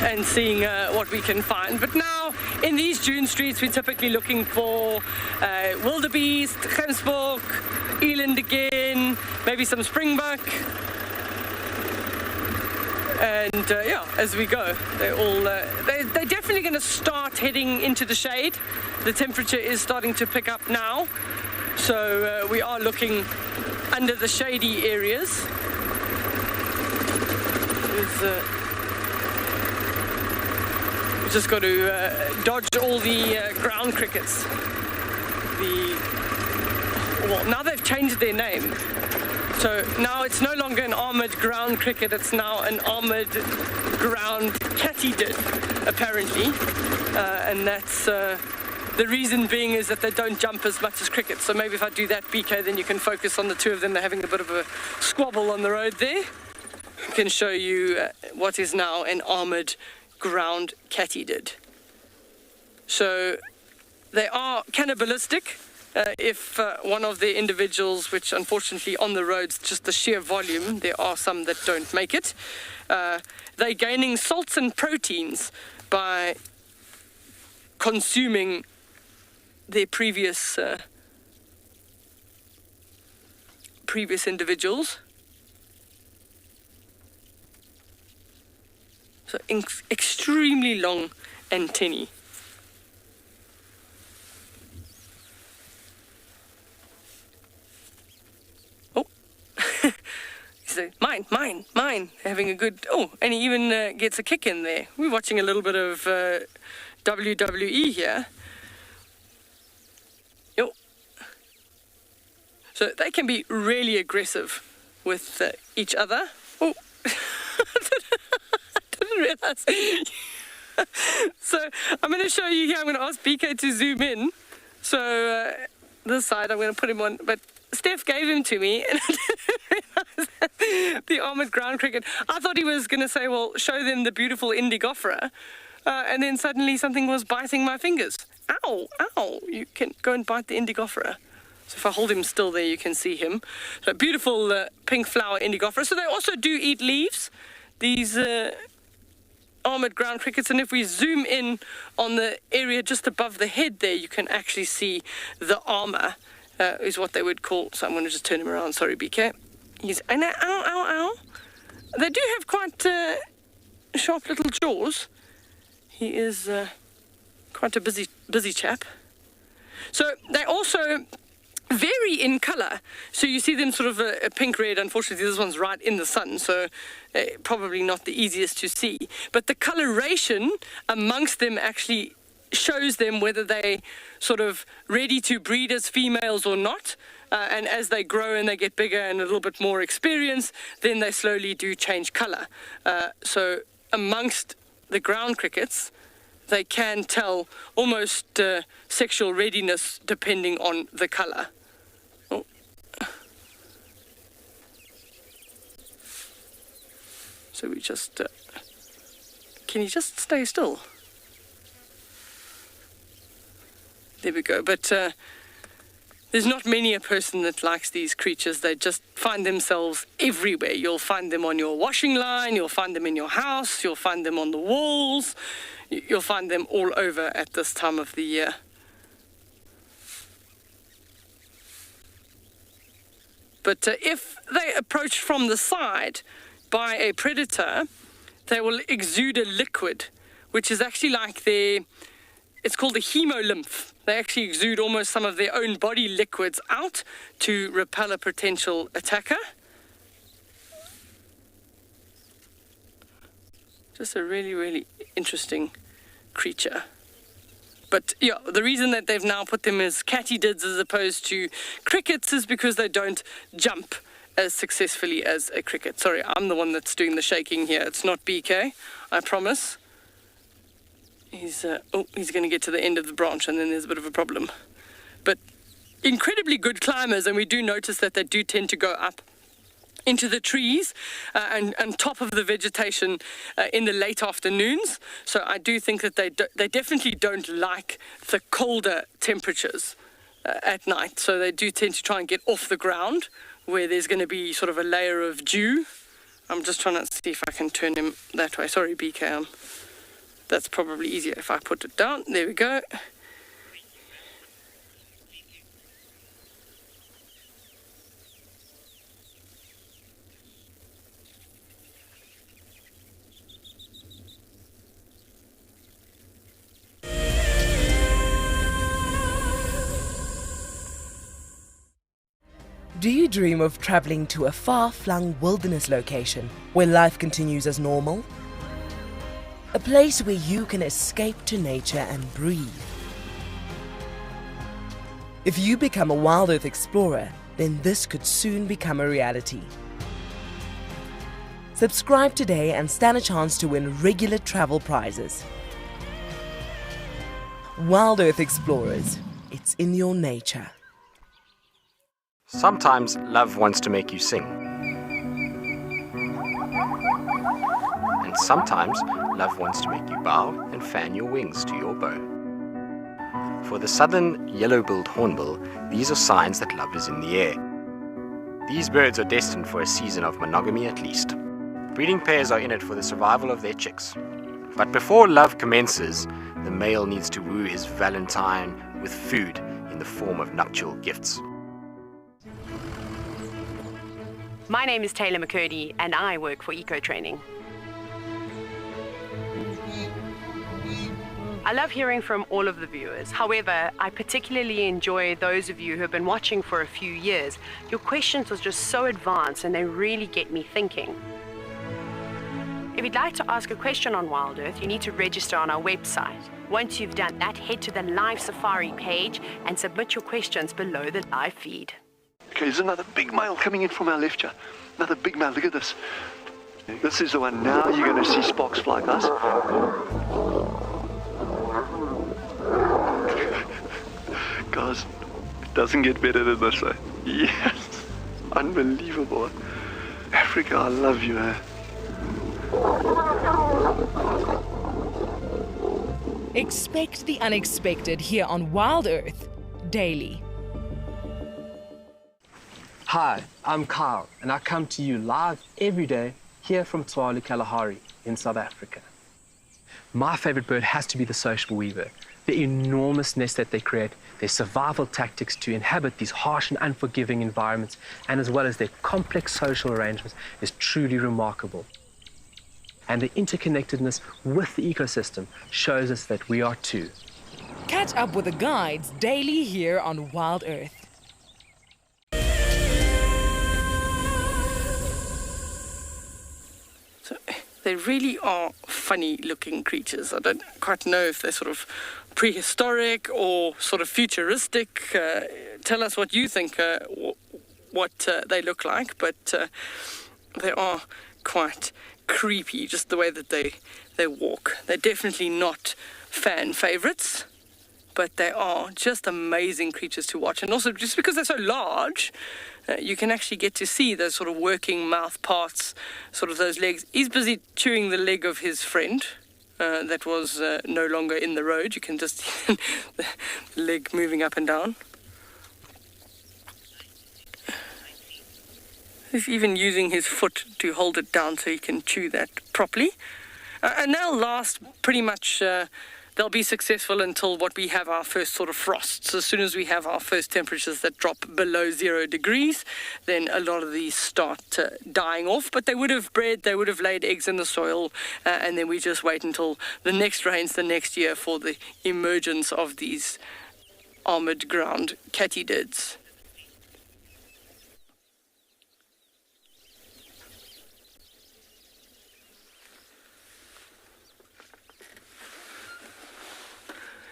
and seeing what we can find. But now, in these dune streets, we're typically looking for wildebeest, gemsbok, eland again, maybe some springbok. And yeah, as we go, they're definitely going to start heading into the shade. The temperature is starting to pick up now, so we are looking under the shady areas. We just got to dodge all the ground crickets. Well, now they've changed their name. So now it's no longer an armoured ground cricket, it's now an armoured ground katydid, apparently. And that's the reason being is that they don't jump as much as crickets. So maybe if I do that, BK, then you can focus on the two of them. They're having a bit of a squabble on the road there. I can show you what is now an armoured ground katydid. So they are cannibalistic. If one of the individuals, which unfortunately on the roads, just the sheer volume, there are some that don't make it, they're gaining salts and proteins by consuming their previous individuals. So extremely long antennae. So, mine, having a good, and he even gets a kick in there. We're watching a little bit of WWE here. Yo. So they can be really aggressive with each other. Oh, I didn't realize. So I'm going to show you here, I'm going to ask BK to zoom in. So this side, I'm going to put him on, but Steph gave him to me, and I didn't realize the armoured ground cricket. I thought he was going to say, well, show them the beautiful Indigofera, and then suddenly something was biting my fingers. Ow, ow, you can go and bite the Indigofera. So if I hold him still there, you can see him. So beautiful pink flower Indigofera. So they also do eat leaves, these armoured ground crickets, and if we zoom in on the area just above the head there, you can actually see the armour. Is what they would call, so I'm going to just turn him around, sorry BK. He's, ow. They do have quite sharp little jaws. He is quite a busy chap. So they also vary in colour. So you see them sort of a pink-red. Unfortunately, this one's right in the sun, so probably not the easiest to see. But the coloration amongst them actually shows them whether they sort of ready to breed as females or not, and as they grow and they get bigger and a little bit more experience, then they slowly do change colour. So amongst the ground crickets, they can tell almost sexual readiness depending on the colour. Oh. So we just can you just stay still? There we go. But there's not many a person that likes these creatures. They just find themselves everywhere. You'll find them on your washing line. You'll find them in your house. You'll find them on the walls. You'll find them all over at this time of the year. But if they approach from the side by a predator, they will exude a liquid, which is actually like it's called the hemolymph. They actually exude almost some of their own body liquids out to repel a potential attacker. Just a really, really interesting creature. But yeah, the reason that they've now put them as katydids as opposed to crickets is because they don't jump as successfully as a cricket. Sorry, I'm the one that's doing the shaking here. It's not BK, I promise. He's going to get to the end of the branch and then there's a bit of a problem. But incredibly good climbers, and we do notice that they do tend to go up into the trees and top of the vegetation in the late afternoons. So I do think that they definitely don't like the colder temperatures at night. So they do tend to try and get off the ground where there's going to be sort of a layer of dew. I'm just trying to see if I can turn him that way. Sorry, BK. That's probably easier if I put it down. There we go. Do you dream of traveling to a far-flung wilderness location where life continues as normal? A place where you can escape to nature and breathe. If you become a Wild Earth explorer, then this could soon become a reality. Subscribe today and stand a chance to win regular travel prizes. Wild Earth Explorers, it's in your nature. Sometimes love wants to make you sing. And sometimes love wants to make you bow and fan your wings to your bow. For the southern yellow-billed hornbill, these are signs that love is in the air. These birds are destined for a season of monogamy at least. Breeding pairs are in it for the survival of their chicks. But before love commences, the male needs to woo his valentine with food in the form of nuptial gifts. My name is Taylor McCurdy and I work for Eco Training. I love hearing from all of the viewers. However, I particularly enjoy those of you who have been watching for a few years. Your questions are just so advanced and they really get me thinking. If you'd like to ask a question on Wild Earth, you need to register on our website. Once you've done that, head to the live safari page and submit your questions below the live feed. Okay, there's another big male coming in from our left here. Another big male, look at this. This is the one. Now you're going to see sparks fly, guys. Guys, it doesn't get better than this, eh? Yes! Unbelievable. Africa, I love you, eh? Expect the unexpected here on Wild Earth daily. Hi, I'm Kyle, and I come to you live every day here from Tswalu Kalahari in South Africa. My favorite bird has to be the social weaver. The enormous nest that they create, their survival tactics to inhabit these harsh and unforgiving environments, and as well as their complex social arrangements is truly remarkable. And the interconnectedness with the ecosystem shows us that we are too. Catch up with the guides daily here on Wild Earth. So they really are funny looking creatures. I don't quite know if they're sort of prehistoric or sort of futuristic. Tell us what you think what they look like, but they are quite creepy, just the way that they walk. They're definitely not fan favorites, but they are just amazing creatures to watch. And also, just because they're so large, you can actually get to see those sort of working mouth parts, sort of those legs. He's busy chewing the leg of his friend that was no longer in the road. You can just see the leg moving up and down. He's even using his foot to hold it down so he can chew that properly. And they'll last pretty much, they'll be successful until what we have our first sort of frosts. As soon as we have our first temperatures that drop below 0 degrees, then a lot of these start dying off. But they would have bred, they would have laid eggs in the soil, and then we just wait until the next rains the next year for the emergence of these armored ground katydids.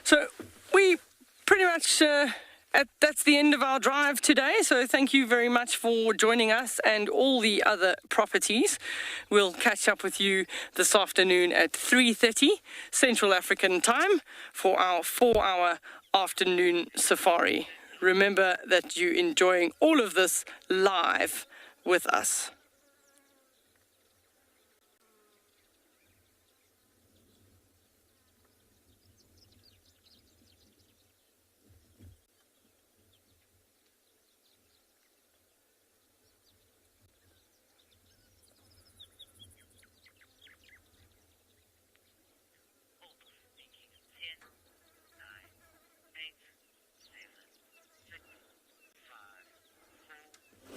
So that's the end of our drive today. So thank you very much for joining us and all the other properties. We'll catch up with you this afternoon at 3:30 Central African time for our 4-hour afternoon safari. Remember that you're enjoying all of this live with us.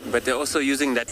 But they're also using that